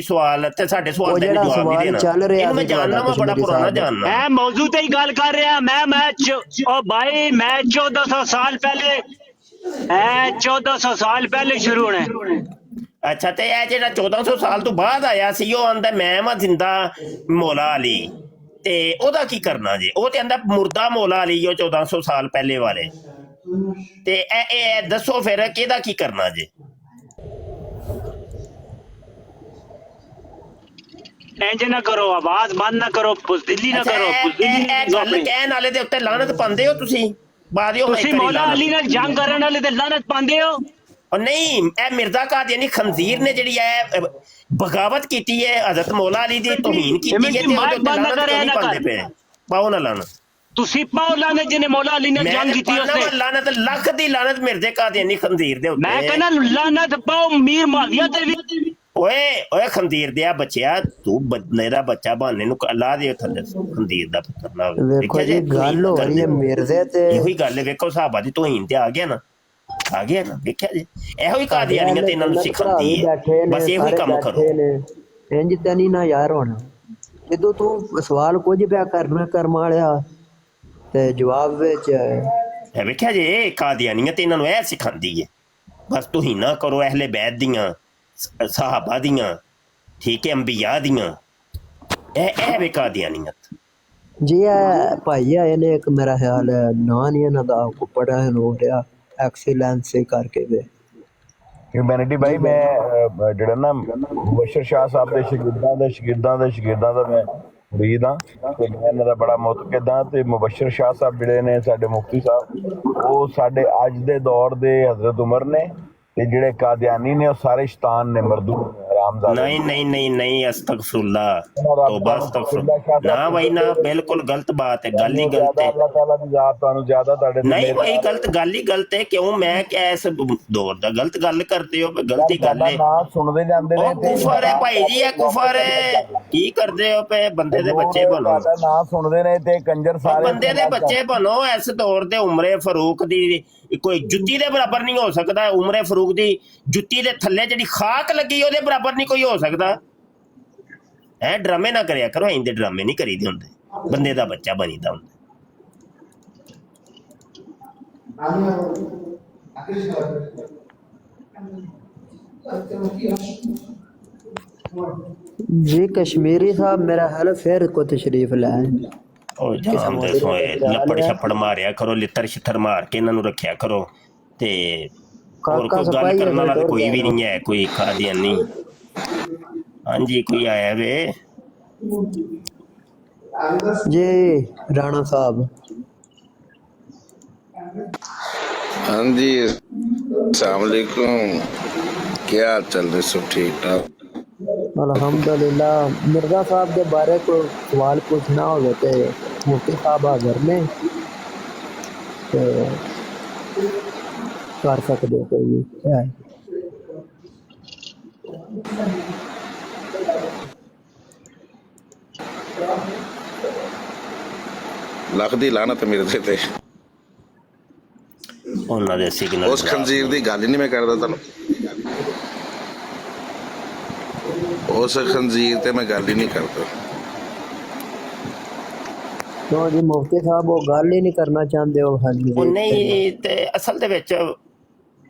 सवाल ते साडे सवाल दा जवाब नहीं देना। चल रहा मैं जानना, मैं बड़ा पुराना जानना। मैं मौजू ते ही गल कर रहा। मैं ओ भाई मैं 1400 साल पहले 1400 साल पहले शुरू होना। अच्छा ते ਇਹ ਜਿਹੜਾ 1400 ਸਾਲ ਤੋਂ ਬਾਅਦ ਆਇਆ ਸੀ, ਉਹ ਆਂਦਾ ਮੈਂ ਵਾ ਜ਼ਿੰਦਾ ਮੌਲਾ ਅਲੀ, ਤੇ ਉਹਦਾ ਕੀ ਕਰਨਾ ਜੇ? ਉਹ ਤੇ ਆਂਦਾ ਮੁਰਦਾ ਮੌਲਾ ਅਲੀ ਉਹ 1400 ਸਾਲ ਪਹਿਲੇ ਵਾਲੇ। ਤੇ ਇਹ ਦੱਸੋ ਫਿਰ ਕਿਹਦਾ ਕੀ ਕਰਨਾ ਜੇ? ਇੰਜ ਨਾ ਕਰੋ, ਆਵਾਜ਼ ਬੰਦ ਨਾ ਕਰੋ, ਬੁਜ਼ਦਿਲੀ ਨਾ ਕਰੋ। ਇਹ ਗੱਲ ਕਹਿਣ ਵਾਲੇ ਦੇ ਉੱਤੇ ਲਾਨਤ ਪਾਉਂਦੇ ਹੋ ਤੁਸੀਂ? ਬਾਦਿਓ ਤੁਸੀਂ ਮੌਲਾ ਅਲੀ ਨਾਲ ਜੰਗ ਕਰਨ ਵਾਲੇ ਤੇ ਲਾਨਤ ਪਾਉਂਦੇ ਹੋ? और नहीं ए मिर्जा कादियानी खंजीर ने जिहड़ी है बगावत की है हजरत मौला अली दी तौहीन की है ते ओहदे उत्ते लानत क्यों नहीं पांदे पे पाओ ना लानत ਤੁਸੀਂ ਪਾਓ ਲਾਨਤ ਜਿਹਨੇ ਮੌਲਾ ਅਲੀ ਨੇ ਜੰਗ ਕੀਤੀ ਉਸਨੇ ਲਾਨਤ ਲੱਖ ਦੀ ਲਾਨਤ ਮਿਰਜ਼ੇ ਕਾਦੀਆਨੀ ਖੰਦੀਰ ਦੇ ਉੱਤੇ ਮੈਂ ਕਹਿੰਦਾ ਲਾਨਤ ਪਾਓ ਮੀਰ ਮਾਵੀਆ ਤੇ ਵੀ ਓਏ ਓਏ ਖੰਦੀਰ ਦਿਆ ਬੱਚਿਆ ਤੂੰ ਮੇਰਾ ਬੱਚਾ ਬਹਾਨੇ ਨੂੰ ਅੱਲਾ ਦੇ ਥੱਲੇ ਖੰਦੀਰ ਦਾ ਪੁੱਤਰ ਨਾ ਵੇਖੋ ਜੀ ਗੱਲ ਹੋ ਰਹੀ ਹੈ ਮਿਰਜ਼ੇ ਤੇ ਇਹੋ ਹੀ ਗੱਲ ਹੈ ਵੇਖੋ ਸਾਹਬਾ ਦੀ ਤੌਹੀਨ ਤੇ ਆ ਗਿਆ ਨਾ ਵੇਖਿਆ ਜੀ ਇਹੋ ਹੀ ਕਾਦੀਆਨੀਅਤ ਇਹਨਾਂ ਨੂੰ ਸਿਖਾਉਂਦੀ ਹੈ ਬਸ ਇਹੋ ਹੀ ਕੰਮ ਕਰੋ ਇੰਜ ਤਾਂ ਨਹੀਂ ਨਾ ਯਾਰ ਹੋਣਾ ਜਦੋਂ ਤੂੰ ਸਵਾਲ ਕੁਝ ਪਿਆ ਕਰਨਾ ਕਰਮ ਵਾਲਿਆ ਤੇ ਜਵਾਬ ਵਿੱਚ ਇਹ ਵੇਖਿਆ ਜੀ ਕਾਦੀਆਨੀਅਤ ਇਹਨਾਂ ਨੂੰ ਇਹ ਸਿਖਾਉਂਦੀ ਹੈ ਬਸ ਤੁਸੀਂ ਨਾ ਕਰੋ ਅਹਿਲੇ ਬੈਤ ਦੀਆਂ ਸਾਹਬਾ ਦੀਆਂ ਠੀਕ ਹੈ ਅੰਬੀਆ ਦੀਆਂ ਇਹ ਵੇ ਕਾਦੀਆਨੀਅਤ ਜੀ ਇਹ ਭਾਈ ਆਏ ਨੇ ਇੱਕ ਮੇਰਾ ਖਿਆਲ ਹੈ ਨਾਂ ਨਹੀਂ ਇਹਨਾਂ ਦਾ ਬੜਾ ਹੋ ਰਿਹਾ ਐਕਸੀਲੈਂਸ ਕਰਕੇ ਵੇ ਹਿਊਮੈਨਿਟੀ ਭਾਈ ਮੈਂ ਜਿਹੜਾ ਨਾ ਮੁਬਸ਼ਰ ਸ਼ਾਹ ਸਾਹਿਬ ਦੇ ਸ਼ਾਗਿਰਦਾਂ ਦਾ ਮੈਂ ਮੁਰੀਦ ਹਾਂ ਤੇ ਮੈਂ ਇਹਨਾਂ ਦਾ ਬੜਾ ਮੁਤਕਦ ਹਾਂ ਤੇ ਮੁਬਸ਼ਰ ਸ਼ਾਹ ਸਾਹਿਬ ਜਿਹੜੇ ਨੇ ਸਾਡੇ ਮੁਫਤੀ ਸਾਹਿਬ ਉਹ ਸਾਡੇ ਅੱਜ ਦੇ ਦੌਰ ਦੇ ਹਜ਼ਰਤ ਉਮਰ ਨੇ ਤੇ ਜਿਹੜੇ ਕਾਦੀਆਨੀ ਨੇ ਉਹ ਸਾਰੇ ਸ਼ੈਤਾਨ ਨੇ ਮਰਦੂ नहीं अस्तगफिरुल्लाह तौबा अस्तगफिरुल्लाह ना भाई ना बिल्कुल गलत बात है गल ही गलत है नहीं भाई गलत गल ही गलत है क्यों मैं क्या इस दौर दा गलत गल करते हो गलती गल है कुफर है भाई जी ये कुफर है की करदे हो पे बंदे दे बच्चे बनो ना सुनदे ने ते कंजर सारे बंदे दे बच्चे बनो इस दौर दे उमरे फारूक दी कोई जुत्ती दे बराबर नहीं हो सकता उमरे फारूक दी जुत्ती दे थल्ले जिहड़ी खाक लगी ओहदे बराबर नहीं कोई हो सकता है ड्रामे ना करया करो इंदे ड्रामे नहीं करीदे हुंदे बंदे दा बच्चा बनीदा हुंदा जी कश्मीरी साहब मेरा हाल फिर को तशरीफ लाए ਲੱਪੜ ਛੱਪੜ ਮਾਰਿਆ ਕਰੋ ਲਿੱਤਰ ਛਿੱਤਰ ਮਾਰ ਕੇ ਇਹਨਾਂ ਨੂੰ ਰੱਖਿਆ ਕਰੋ ਤੇ ਹੋਰ ਕੋਈ ਗੱਲ ਕਰਨ ਵਾਲਾ ਤਾਂ ਕੋਈ ਵੀ ਨਹੀਂ ਹੈ ਕੋਈ ਕਾਦੀਆਨੀ ਹਾਂਜੀ ਕੋਈ ਆਇਆ ਵੇ जी राणा साहब हाँ जी अस्सलाम वालेकुम क्या चल रहे सब ठीक ठाक अल्हम्दुलिल्लाह मिर्जा साहब के बारे को सवाल पूछना हो तो मुफ्ती साहब हाजिर ने कर सकते कोई भी है ਲੱਖ ਦੀ ਲਾਨਤ ਮੇਰੇ ਤੇ ਉਹਨਾਂ ਦੇ ਸਿਗਨਲ ਉਸ ਖੰਜ਼ੀਰ ਦੀ ਗੱਲ ਹੀ ਨਹੀਂ ਮੈਂ ਕਰਦਾ ਤੁਹਾਨੂੰ ਉਸ ਖੰਜ਼ੀਰ ਤੇ ਮੈਂ ਗੱਲ ਹੀ ਨਹੀਂ ਕਰਦਾ तो जी मुफ्ती साहब वो गल ही नहीं करना चाहते हो ਨਹੀਂ ਤੇ ਅਸਲ ਦੇ ਵਿੱਚ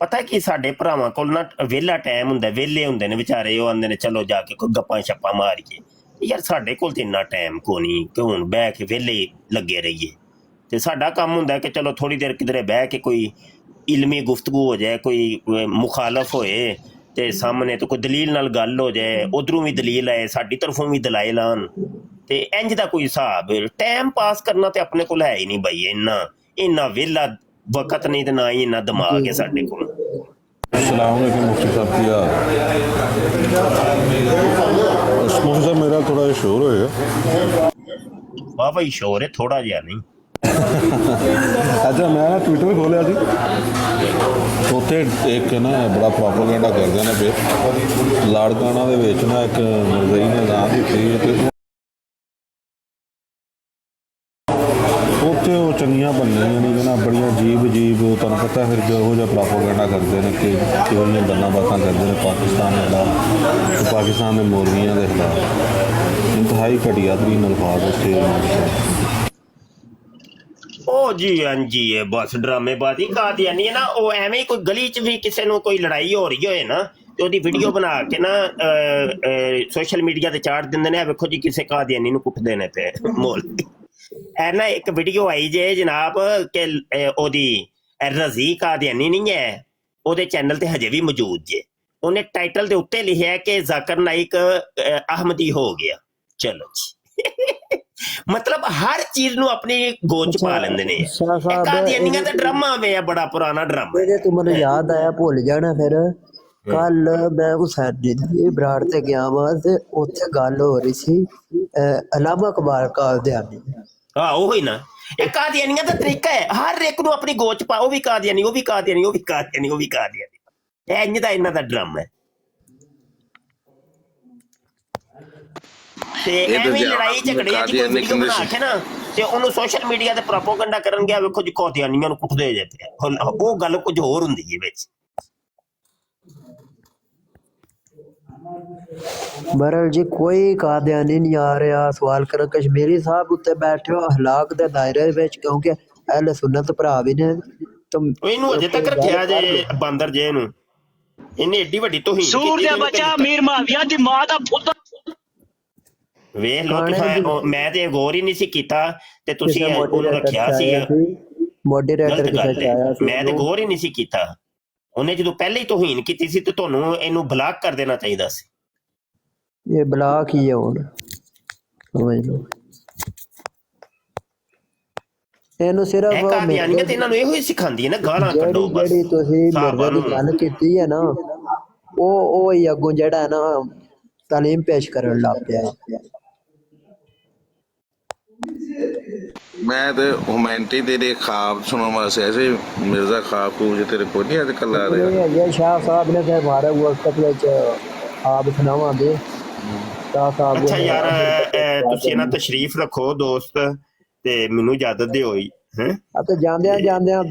ਪਤਾ ਕੀ ਸਾਡੇ ਭਰਾਵਾਂ ਕੋਲ ਨਾ ਵਿਹਲਾ ਟਾਈਮ ਹੁੰਦਾ ਵਿਹਲੇ ਹੁੰਦੇ ਨੇ ਵਿਚਾਰੇ ਉਹ ਆਉਂਦੇ ਨੇ ਚਲੋ ਜਾ ਕੇ ਕੋਈ ਗੱਪਾਂ ਛੱਪਾਂ ਮਾਰੀਏ ਯਾਰ ਸਾਡੇ ਕੋਲ ਤੇ ਇੰਨਾ ਟਾਈਮ ਕੋ ਨਹੀਂ ਕਿ ਹੁਣ ਬਹਿ ਕੇ ਵਿਹਲੇ ਲੱਗੇ ਰਹੀਏ ਤੇ ਸਾਡਾ ਕੰਮ ਹੁੰਦਾ ਕਿ ਚਲੋ ਥੋੜੀ ਦੇਰ ਕਿਧਰੇ ਬਹਿ ਕੇ ਕੋਈ ਇਲਮੀ ਗੁਫ਼ਤਗੂ ਹੋ ਜਾਏ ਕੋਈ ਮੁਖਾਲਫ ਹੋਏ ਤੇ ਸਾਹਮਣੇ ਤੋਂ ਕੋਈ ਦਲੀਲ ਨਾਲ ਗੱਲ ਹੋ ਜਾਏ ਉਧਰੋਂ ਵੀ ਦਲੀਲ ਆਏ ਸਾਡੀ ਤਰਫੋਂ ਵੀ ਦਲਾਇਲ ਆਉਣ ਤੇ ਇੰਜ ਦਾ ਕੋਈ ਹਿਸਾਬ ਟਾਈਮ ਪਾਸ ਕਰਨਾ ਤੇ ਆਪਣੇ ਕੋਲ ਹੈ ਹੀ ਨਹੀਂ ਬਈ ਇੰਨਾ ਵਿਹਲਾ ਵਕਤ ਨਹੀਂ ਤੇ ਨਾ ਹੀ ਇੰਨਾ ਦਿਮਾਗ ਹੈ ਸਾਡੇ ਕੋਲ अस्सलाम वालेकुम मुफ्ती साहब की मुफ्ती साहब मेरा थोड़ा शोर होएगा वाह भाई शोर है थोड़ा जिहा नहीं अच्छा मैं ना ट्विटर खोलिया ਸੀ ਉੱਥੇ ਇੱਕ ਨਾ ਬੜਾ ਪ੍ਰੋਪੇਗੈਂਡਾ ਕਰਦੇ ਨੇ ਫਿਰ ਲਾੜਕਾਣਾ ਦੇ ਵਿੱਚ ਨਾ ਇੱਕ ਮਰਜ਼ਈ ਨੇ ਨਾਂ ਦਿੱਤੀ ਤੇ ਉੱਥੇ ਉਹ ਚੰਗੀਆਂ ਬਣੀਆਂ ਨੇ ਨਾ ਬੜੀਆਂ ਅਜੀਬ ਤੁਹਾਨੂੰ ਪਤਾ ਫਿਰ ਜਿਹੋ ਜਿਹਾ ਪ੍ਰੋਪੇਗੈਂਡਾ ਕਰਦੇ ਨੇ ਕਿ ਕਿਹੋ ਜਿਹੀਆਂ ਗੱਲਾਂ ਬਾਤਾਂ ਕਰਦੇ ਨੇ ਪਾਕਿਸਤਾਨ ਦੇ ਖਿਲਾਫ ਪਾਕਿਸਤਾਨ ਦੇ ਮੌਲਵੀਆਂ ਦੇ ਖਿਲਾਫ ਇੰਤਹਾਈ ਘਟੀਆ ਤਰੀਨ ਅਲਫਾਜ਼ ਉੱਥੇ ਉਹ ਜੀ ਹਾਂਜੀ ਇਹ ਬਸ ਡਰਾਮੇਬਾਜ਼ੀ ਕਾਦੀਆਨੀ ਹੈ ਨਾ ਉਹ ਐਵੇਂ ਹੀ ਕੋਈ ਗਲੀ 'ਚ ਵੀ ਕਿਸੇ ਨੂੰ ਕੋਈ ਲੜਾਈ ਹੋ ਰਹੀ ਹੋਏ ਨਾ ਤੇ ਉਹਦੀ ਵੀਡੀਓ ਬਣਾ ਕੇ ਨਾ ਸੋਸ਼ਲ ਮੀਡੀਆ ਤੇ ਚਾੜ ਦਿੰਦੇ ਨੇ ਵੇਖੋ ਜੀ ਕਿਸੇ ਕਾਦੀਆਨੀ ਨੂੰ ਕੁੱਟਦੇ ਨੇ ਤੇ ਮੌਲਵੀ ਇਹ ਨਾ ਇੱਕ ਵੀਡੀਓ ਆਈ ਜੇ ਜਨਾਬ ਕਿ ਉਹਦੀ ਰਜ਼ੀ ਕਾਦੀਆਨੀ ਨਹੀਂ ਹੈ ਉਹਦੇ ਚੈਨਲ ਤੇ ਹਜੇ ਵੀ ਮੌਜੂਦ ਜੇ ਉਹਨੇ ਟਾਈਟਲ ਦੇ ਉੱਤੇ ਲਿਖਿਆ ਕਿ ਜ਼ਾਕਿਰ ਨਾਇਕ ਅਹਿਮਦੀ ਹੋ ਗਿਆ ਚਲੋ ਜੀ ਮਤਲਬ ਹਰ ਚੀਜ਼ ਨੂੰ ਆਪਣੀ ਗੋਚ ਪਾ ਲੈਂਦੇ ਨੇ। ਸ਼ਾਹ ਇਹ ਸਾਹਿਬ ਕਾਦੀਆਨੀਆਂ ਦਾ ਡਰਾਮਾ ਵੇ ਆ, ਬੜਾ ਪੁਰਾਣਾ ਡਰਾਮਾ ਇਹਦੇ ਤੋਂ ਮੈਨੂੰ ਯਾਦ ਆਇਆ, ਭੁੱਲ ਜਾਣਾ ਫਿਰ। ਕੱਲ ਮੈਂ ਹੁਸੈਨ ਦੀ ਬਰਾੜ ਤੇ ਗਿਆ ਵਾਂ ਤੇ ਉੱਥੇ ਗੱਲ ਹੋ ਰਹੀ ਸੀ ਅਲਾਮਾ ਇਕਬਾਲ ਕਾਦੀਆਨੀ। ਹਾਂ ਉਹੀ ਨਾ, ਇਹ ਕਾਦੀਆਨੀਆਂ ਦਾ ਤਰੀਕਾ ਹੈ, ਹਰ ਇੱਕ ਨੂੰ ਆਪਣੀ ਗੋਚ ਪਾ, ਉਹ ਵੀ ਕਾਦੀਆਨੀ, ਉਹ ਵੀ ਕਾਦੀਆਨੀ, ਉਹ ਵੀ ਕਾਦੀਆਨੀ, ਉਹ ਵੀ ਕਾਦੀਆਨੀ। ਇਹ ਇੰਜ ਦਾ ਇਹਨਾਂ ਦਾ ਡਰਾਮਾ ਹੈ। ਤੇ ਐਵੇਂ ਲੜਾਈ ਝਗੜੇ ਦੀ ਕੋਈ ਵੀਡੀਓ ਬਣਾ ਕੇ ਨਾ ਤੇ ਉਹਨੂੰ ਸੋਸ਼ਲ ਮੀਡੀਆ ਤੇ ਪ੍ਰੋਪਗੈਂਡਾ ਕਰਨ ਗਿਆ, ਵੇਖੋ ਜੀ ਕਾਦੀਆਨੀਆਂ ਨੂੰ ਕੁੱਟਦੇ ਜੇ ਪਿਆ। ਉਹ ਗੱਲ ਕੁਝ ਹੋਰ ਹੁੰਦੀ ਹੈ ਵਿੱਚ। ਬਹਰਹਾਲ ਜੀ ਕੋਈ ਕਾਦੀਆਨੀ ਨਹੀਂ ਆ ਰਿਹਾ ਸਵਾਲ ਕਰਨ। ਕਸ਼ਮੀਰੀ ਸਾਹਿਬ ਉੱਤੇ ਬੈਠੇ ਹੋ ਹਲਾਕ ਦੇ ਦਾਇਰੇ ਵਿੱਚ, ਕਿਉਂਕਿ ਅਹਿਲੇ ਸੁਨਨਤ ਭਰਾ ਵੀ ਨੇ। ਇਹਨੂੰ ਅਜੇ ਤੱਕ ਰੱਖਿਆ ਜੇ ਬਾਂਦਰ ਜੇ ਇਹਨੂੰ, ਇਹਨੇ ਏਡੀ ਵੱਡੀ ਤੋਹੀਨ ਸੂਰ ਦੇ ਬੱਚਾ ਮੀਰ ਮਾਵੀਆ ਦੀ ਮਾਂ ਦਾ ਪੁੱਤ। ਵੇਖ ਲੋ ਤੁਸੀਂ, ਮੈਂ ਤੇ ਗੌਰ ਹੀ ਨਹੀਂ ਸੀ ਕੀਤਾ ਤੇ ਤੁਸੀਂ ਉਹਨੂੰ ਰੱਖਿਆ ਸੀ। ਮੋਡਰੇਟਰ ਕਿਸੇ ਆਇਆ ਸੀ, ਮੈਂ ਤੇ ਗੌਰ ਹੀ ਨਹੀਂ ਸੀ ਕੀਤਾ। ਉਹਨੇ ਜਦੋਂ ਪਹਿਲੇ ਹੀ ਤੋਹੀਨ ਕੀਤੀ ਸੀ ਤੇ ਤੁਹਾਨੂੰ ਇਹਨੂੰ ਬਲਾਕ ਕਰ ਦੇਣਾ ਚਾਹੀਦਾ ਸੀ। ਇਹ ਬਲਾਕ ਹੀ ਹੈ ਹੁਣ, ਸਮਝ ਲਓ। ਇਹਨੂੰ ਸਿਰਫ ਕਾਦੀਆਨੀਆਂ ਤੇ ਇਹਨਾਂ ਨੂੰ ਇਹੋ ਹੀ ਸਿਖਾਉਂਦੀ ਹੈ ਨਾ, ਗਾਲਾਂ ਕੱਢੋ ਬਸ। ਜਿਹੜੀ ਤੁਸੀਂ ਮਿਰਜ਼ੇ ਦੀ ਗੱਲ ਕੀਤੀ ਹੈ ਨਾ, ਉਹ ਹੀ ਅੱਗੋਂ ਜਿਹੜਾ ਨਾ ਤਾਲੀਮ ਪੇਸ਼ ਕਰਨ ਲੱਗ ਪਿਆ। ਮੈਂ ਤੇ ਹਿਊਮੈਨਿਟੀ ਦੇ ਖਾਬ ਸੁਣਨ ਵਾਸਤੇ ਐਸੇ ਮਿਰਜ਼ਾ ਖਾਬ ਖੂਬ ਤੇਰੇ ਕੋਲ ਨਹੀਂ ਅੱਜ ਕੱਲ ਆ ਰਿਹਾ। ਇਹ ਸ਼ਾਹ ਸਾਹਿਬ ਨੇ ਤੇ ਹਮਾਰੇ ਵਕਤ ਵਿੱਚ ਆਪ ਸੁਣਾਵਾਂਗੇ। ਸ਼ਾਹ ਸਾਹਿਬ ਅੱਛਾ ਯਾਰ, ਤੁਸੀਂ ਨਾ ਤਸ਼ਰੀਫ ਰੱਖੋ ਦੋਸਤ ਤੇ ਮੈਨੂੰ ਇਜਾਜ਼ਤ ਦਿਓ ਹੀ ਹੈ। ਅਤੇ ਜਾਂਦਿਆਂ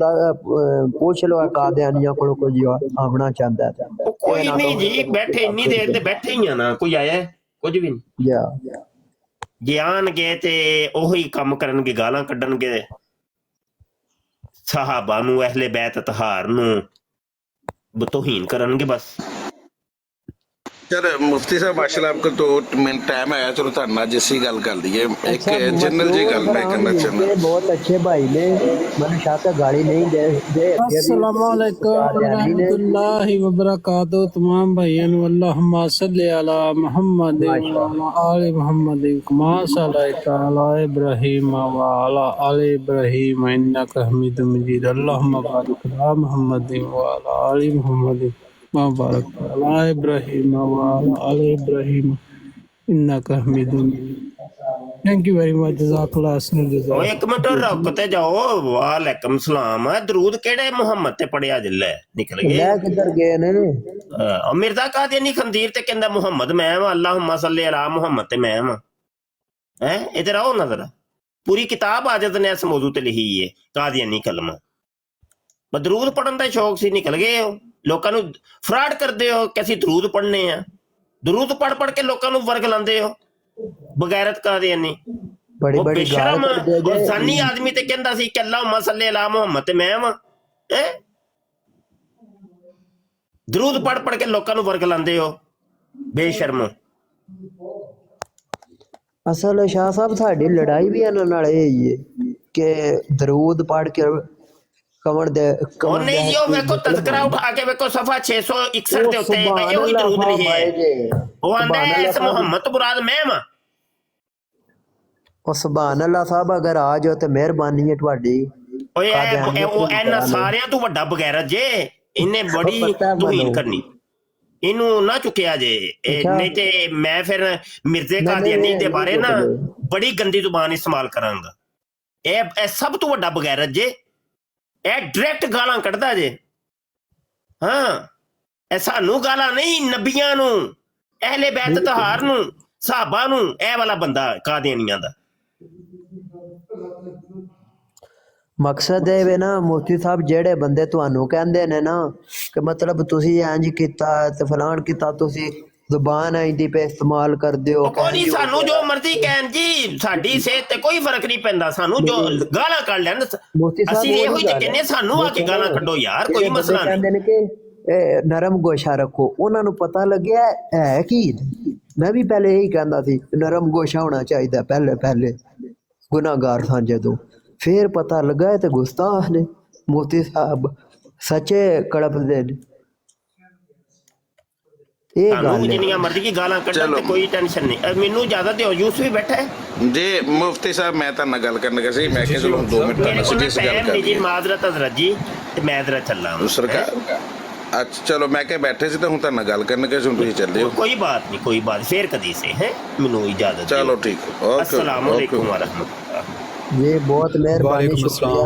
ਪੁੱਛ ਲਓ ਕਾਦੀਆਨੀਆਂ ਕੋਲ ਕੁਝ ਆਉਣਾ ਚਾਹੁੰਦਾ ਹੈ। ਕੋਈ ਨਹੀਂ ਜੀ, ਬੈਠੇ ਇੰਨੀ ਦੇਰ ਤੇ ਬੈਠੇ ਹੀ ਆ ਨਾ, ਕੋਈ ਆਇਆ ਕੁਝ ਵੀ ਨਹੀਂ। ਜੇ ਆਉਣਗੇ ਤੇ ਉਹੀ ਕੰਮ ਕਰਨਗੇ, ਗਾਲਾਂ ਕੱਢਣਗੇ ਸਹਾਬਾ ਨੂੰ, ਅਹਿਲੇ ਬੈਤ ਤਹਾਰ ਨੂੰ ਤੋਹੀਨ ਕਰਨਗੇ ਬਸ। सर मुफ्ती साहब माशाल्लाह आपको 2 मिनट टाइम आया, चलो ਤੁਹਾਡੇ ਨਾਲ ਜਿਸੀ ਗੱਲ ਕਰ ਲਈਏ। ਇੱਕ ਜਨਰਲ ਜੀ ਗੱਲ ਮੈਂ ਕਰਨਾ ਚਾਹੁੰਦਾ। ये बहुत अच्छे भाई ने, मैंने शाह गाड़ी नहीं दे। अस्सलाम वालेकुम रहमतुल्लाहि व बरकातहू। तमाम भाइयों को अल्लाहुम्मा सल्ली अला मुहम्मद व आले मुहम्मद कमा सल्लैता अला इब्राहीम व अला आले इब्राहीम इन्नका हमीदुम मजीद। अल्लाहुम्मा बारिक अला मुहम्मद व अला आले मुहम्मद बारक अला इब्राहीम व अला आले इब्राहीम इन्नका हमीदुम मजीद। थैंक यू वेरी मच, जज़ाकल्लाह हसन जज़ा। ਓਏ ਇੱਕ ਮਿੰਟ ਰੁਕ ਤੇ ਜਾਓ। ਵਾਲੇਕਮ ਸਲਾਮ। ਦਰੂਦ ਕਿਹੜੇ ਮੁਹੰਮਦ ਤੇ ਪੜਿਆ ਜਿੱਲੇ ਨਿਕਲ ਗਏ? ਲੈ ਕਿੱਧਰ ਗਏ ਨੇ? ਮਿਰਜ਼ਾ ਕਾਦੀਆਨੀ ਖੰਦੀਰ ਤੇ ਕਹਿੰਦਾ ਮੁਹੰਮਦ ਮੈਂ ਵਾਂ, ਅੱਲਾਹੁम्मा ਸੱਲੀ ਅਲਾ ਮੁਹੰਮਦ ਤੇ ਮੈਂ ਵਾਂ। ਹੈ ਇਧਰ ਆਓ ਨਾ ਜ਼ਰਾ, ਪੂਰੀ ਕਿਤਾਬ ਆਜਤ ਨੇ ਇਸ ਮੌਜੂ ਤੇ ਲਿਖੀ ਹੈ, ਕਾਦੀਆਨੀ ਕਲਮਾ। ਦਰੂਦ ਪੜਨ ਦਾ ਸ਼ੌਕ ਸੀ, ਨਿਕਲ ਗਏ ਹੋ। ਲੋਕਾਂ ਨੂੰ ਫਰਾਡ ਕਰਦੇ ਹੋ ਕਿ ਅਸੀਂ ਦਰੂਦ ਪੜਨੇ ਆ। ਦਰੂਦ ਪੜ ਕੇ ਲੋਕਾਂ ਨੂੰ ਵਰਗ ਲਾਉਂਦੇ ਹੋ, ਬਗੈਰਤ ਕਾਦੀਆਨੀ। ਉਹ ਬੇਸ਼ਰਮ ਇਨਸਾਨੀ ਆਦਮੀ ਤੇ ਕਹਿੰਦਾ ਸੀ ਕਿ ਅੱਲਾਹੁम्मा ਸੱਲੀ ਅਲਾ ਮੁਹੰਮਦ ਤੇ ਮੈਂ ਵਾਂ। ਦਰੂਦ ਪੜ ਕੇ ਲੋਕਾਂ ਨੂੰ ਵਰਗ ਲਾਉਂਦੇ ਹੋ, ਬੇਸ਼ਰਮ। ਅਸਲ ਸ਼ਾਹ ਸਾਹਿਬ ਸਾਡੀ ਲੜਾਈ ਵੀ ਇਹਨਾਂ ਨਾਲ ਇਹ ਹੀ ਹੈ ਕਿ ਦਰੂਦ ਪੜ ਕੇ ਕਮਰ ਦੇ ਨਹੀਂ ਉਹ ਵੇਖੋ ਤਜ਼ਕਰਾ ਉਠਾ ਕੇ ਵੇਖੋ ਸਫਾ 661 ਦੇ ਉੱਤੇ ਇਹ ਉਹੀ ਦਰੂਦ ਲਿਖਿਆ ਹੈ। ਉਹ ਆਂਦਾ ਹੈ ਇਸ ਮੁਹੰਮਦ ਤੋਂ ਮੁਰਾਦ ਮੈਂ ਵਾਂ। ਉਹ ਸੁਭਾਨ ਅੱਲਾਹ ਸਾਹਿਬ ਅਗਰ ਆ ਜਾਓ ਤੇ ਮਿਹਰਬਾਨੀ ਹੈ ਤੁਹਾਡੀ। ਓਏ ਉਹ ਇਹਨਾਂ ਸਾਰਿਆਂ ਤੋਂ ਵੱਡਾ ਬਗੈਰਤ ਜੇ, ਇਹਨੇ ਬੜੀ ਤੋਹੀਨ ਕਰਨੀ, ਇਹਨੂੰ ਨਾ ਚੁੱਕਿਆ ਜੇ। ਨਹੀਂ ਤੇ ਮੈਂ ਫਿਰ ਮਿਰਜ਼ੇ ਕਾਦੀਆਨੀ ਦੇ ਬਾਰੇ ਨਾ ਬੜੀ ਗੰਦੀ ਜ਼ੁਬਾਨ ਇਸਤੇਮਾਲ ਕਰਾਂਗਾ। ਇਹ ਸਭ ਤੋਂ ਵੱਡਾ ਬਗੈਰਤ ਜੇ, ਇਹ ਡਾਇਰੈਕਟ ਗਾਲਾਂ ਕੱਢਦਾ ਜੇ। ਹਾਂ, ਇਹ ਸਾਨੂੰ ਗਾਲਾਂ ਨਹੀਂ, ਨਬੀਆਂ ਨੂੰ, ਅਹਿਲੇ ਬੈਤ ਤਹਾਰ ਨੂੰ, ਸਾਹਬਾ ਨੂੰ। ਇਹ ਵਾਲਾ ਬੰਦਾ ਕਾਦੀਆਨੀਆਂ ਦਾ ਮਕਸਦ ਇਹ ਵੇ ਨਾ ਮੁਫਤੀ ਸਾਹਿਬ, ਜਿਹੜੇ ਬੰਦੇ ਤੁਹਾਨੂੰ ਕਹਿੰਦੇ ਨੇ ਨਾ ਕਿ ਮਤਲਬ ਤੁਸੀਂ ਇੰਜ ਕੀਤਾ ਤੇ ਫਲਾਣ ਕੀਤਾ, ਤੁਸੀਂ ਜ਼ੁਬਾਨ ਇੰਦੀ ਪੇ ਇਸਤੇਮਾਲ ਕਰਦੇ ਹੋ। ਕੋਈ ਸਾਨੂੰ ਜੋ ਮਰਜ਼ੀ ਕਹਿਣ ਜੀ, ਸਾਡੀ ਸਿਹਤ ਤੇ ਕੋਈ ਫਰਕ ਨਹੀਂ ਪੈਂਦਾ। ਸਾਨੂੰ ਜੋ ਗਾਲਾਂ ਕੱਢ ਲੈਣ, ਅਸੀਂ ਇਹੋ ਹੀ ਕਹਿੰਦੇ ਸਾਨੂੰ ਆ ਕੇ ਗਾਲਾਂ ਕੱਢੋ ਯਾਰ, ਕੋਈ ਮਸਲਾ ਨਹੀਂ। ਕਹਿੰਦੇ ਨੇ ਕਿ ਨਰਮ ਗੋਸ਼ਾ ਰੱਖੋ, ਉਹਨਾਂ ਨੂੰ ਪਤਾ ਲੱਗਿਆ ਹੈ ਕੀ। ਮੈਂ ਵੀ ਪਹਿਲੇ ਇਹੀ ਕਹਿੰਦਾ ਸੀ ਨਰਮ ਗੋਸ਼ਾ ਹੋਣਾ ਚਾਹੀਦਾ। ਪਹਿਲੇ ਗੁਨਾਹਗਾਰ ਸਾਂ, ਜਦੋਂ ਫਿਰ ਪਤਾ ਲੱਗਾ ਤੇ ਗੁਸਤਾਖ ਨੇ। ਮੁਫਤੀ ਸਾਹਿਬ ਸੱਚੇ ਕੜਪਦੇ ਨੇ। ਇਹ ਤੁਹਾਨੂੰ ਗੱਲ ਹੈ ਜਿੰਨੀਆਂ ਮਰਜ਼ੀ ਕੀ ਗਾਲਾਂ ਕੱਢਣ ਤੇ ਕੋਈ ਟੈਨਸ਼ਨ ਨਹੀਂ। ਮੈਨੂੰ ਜ਼ਿਆਦਾ ਦਿਓ, ਯੂਸ ਵੀ ਬੈਠਾ ਹੈ ਜੀ ਮੁਫਤੀ ਸਾਹਿਬ ਮੈਂ ਤਾਂ ਨਾਲ ਗੱਲ ਕਰਨ ਲੱਗਾ ਸੀ, ਮੈਂ ਕਿਹਾ ਚਲੋ 2 ਮਿੰਟ ਮੇਰੇ ਨਾਲ ਕੋਲ ਇਸ ਗੱਲ ਟਾਈਮ ਕਰ ਨਹੀਂ ਜੀ, ਮਾਜ਼ਰਤ ਹਜ਼ਰਤ ਜੀ, ਤੇ ਮੈਂ ਜਰਾ ਚੱਲਾਂ ਸਰਕਾਰ। ਅੱਛਾ ਚਲੋ ਮੈਂ ਕਿਹਾ ਬੈਠੇ ਸੀ ਤਾਂ ਹੁਣ ਤਾਂ ਨਾਲ ਗੱਲ ਕਰਨ ਲੱਗੇ ਸੀ, ਹੁਣ ਤੁਸੀਂ ਚੱਲੇ ਹੋ। ਕੋਈ ਬਾਤ ਨਹੀਂ, ਕੋਈ ਬਾਤ ਫੇਰ ਕਦੀ ਸੇ ਹੈ, ਮੈਨੂੰ ਇਜਾਜ਼ਤ ਚਲੋ ਠੀਕ ਹੈ, ਓਕੇ अस्सलाम वालेकुम व रहमतुल्लाह। ये बहुत मेहरबानी, शुक्रिया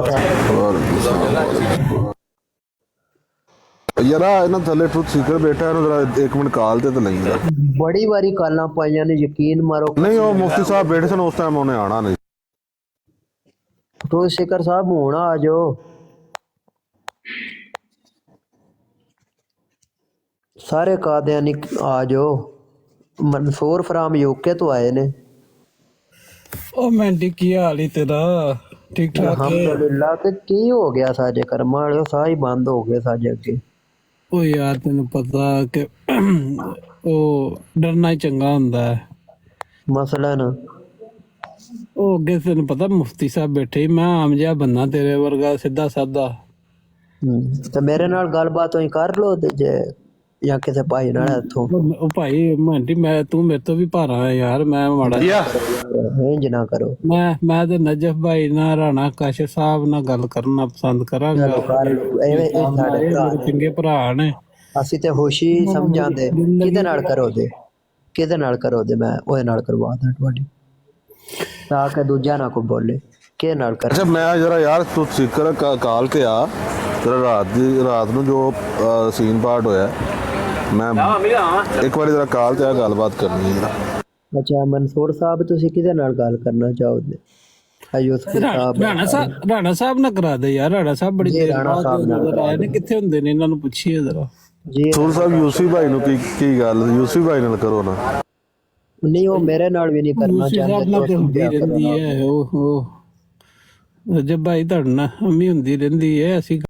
ਯਾਰ ਇਹਨਾਂ ਥੱਲੇ ਟਰੂਥ ਸੀਕਰ ਬੈਠਾ, ਇਹਨੂੰ ਜਰਾ 1 ਮਿੰਟ ਕਾਲ ਤੇ ਨਹੀਂ ਦਾ। ਬੜੀ ਵਾਰੀ ਕਾਲਾਂ ਪਾਈਆਂ ਨੇ, ਯਕੀਨ ਮਾਰੋ। ਨਹੀਂ ਉਹ ਮੁਫਤੀ ਸਾਹਿਬ ਬੈਠੇ ਸਨ ਉਸ ਟਾਈਮ, ਉਹਨੇ ਆਣਾ ਨਹੀਂ। ਟਰੂਥ ਸੀਕਰ ਸਾਹਿਬ ਹੁਣ ਆ ਜਾਓ। ਸਾਰੇ ਕਾदियानी आ जाओ। मंसूर फराम यूके तो आए ने। ओ मैंटी की हाल ही तेरा? ठीक ठाक है अल्हम्दुलिल्लाह। ते की हो गया साजे कर्मा वाले, साह ही बंद हो गए साजे अगे। ओ यार तेन पता कि ओ डरना ही चंगा हुंदा है। मसलन ओ अगे तेन पता मुफ्ती साहब बैठे, मैं आम जिहा बंदा तेरे वर्गा सीधा साधा। ते मेरे नाल गलबात होई कर लो ते जे या किसी भाई नाल इथों। ओ भाई मैंटी मैं तू मेरे तो भी भारा है यार, मैं माड़ा इंज ना करो। मैं ते नजफ भाई ना राणा काशिफ साहब ना गल करना पसंद करांगा। चंगे भरा ने ਅਸੀਂ ਤੇ ਹੋਸ਼ੀ ਸਮਝਾਂਦੇ। ਕਿਹਦੇ ਨਾਲ ਕਰੋ ਦੇ, ਕਿਹਦੇ ਨਾਲ ਕਰੋ ਦੇ, ਮੈਂ ਉਹਦੇ ਨਾਲ ਕਰਵਾ ਦਾਂ ਤੁਹਾਡੀ, ਤਾਂ ਕਿ ਦੂਜਾ ਨਾ ਕੋਈ ਬੋਲੇ। ਕਿਹਦੇ ਨਾਲ ਕਰ? ਅੱਛਾ ਮੈਂ ਜਰਾ ਯਾਰ ਤੂੰ ਸਿੱਕਰ ਕਾਲ ਤੇ ਆ, ਤੇਰਾ ਰਾਤ ਨੂੰ ਜੋ ਸੀਨ ਪਾਰਟ ਹੋਇਆ, ਮੈਂ ਇੱਕ ਵਾਰੀ ਜਰਾ ਕਾਲ ਤੇ ਆ, ਗੱਲਬਾਤ ਕਰਨੀ ਹੈ ਜਰਾ। ਅੱਛਾ ਮਨਸੂਰ ਸਾਹਿਬ, ਤੁਸੀਂ ਕਿਹਦੇ ਨਾਲ ਗੱਲ ਕਰਨਾ ਚਾਹੋਗੇ? ਰਾਣਾ ਸਾਹਿਬ ਨਾ ਕਰਾ ਦੇ ਯਾਰ। ਰਾਣਾ ਸਾਹਿਬ ਬੜੀ ਦੇਰ ਬਾਅਦ ਨਜ਼ਰ ਆਏ ਨੇ, ਕਿੱਥੇ ਹੁੰਦੇ ਨੇ? ਇਹਨਾਂ ਨੂੰ ਪੁੱਛੀਏ ਜਰਾ। ਮਨਸੂਰ ਸਾਹਿਬ ਯੂਸੀ ਭਾਈ ਨੂੰ ਕੀ ਗੱਲ, ਯੂਸੀ ਭਾਈ ਨਾਲ ਕਰੋ ਨਾ। ਨਹੀਂ ਉਹ ਮੇਰੇ ਨਾਲ ਵੀ ਨਹੀਂ ਕਰਨਾ ਚਾਹੁੰਦੇ। ਹੁੰਦੀ ਰਹਿੰਦੀ ਹੈ ਉਹ ਜਬ ਭਾਈ ਤੁਹਾਡੇ ਨਾਲ ਅਮੀ ਹੁੰਦੀ ਰਹਿੰਦੀ ਹੈ, ਅਸੀਂ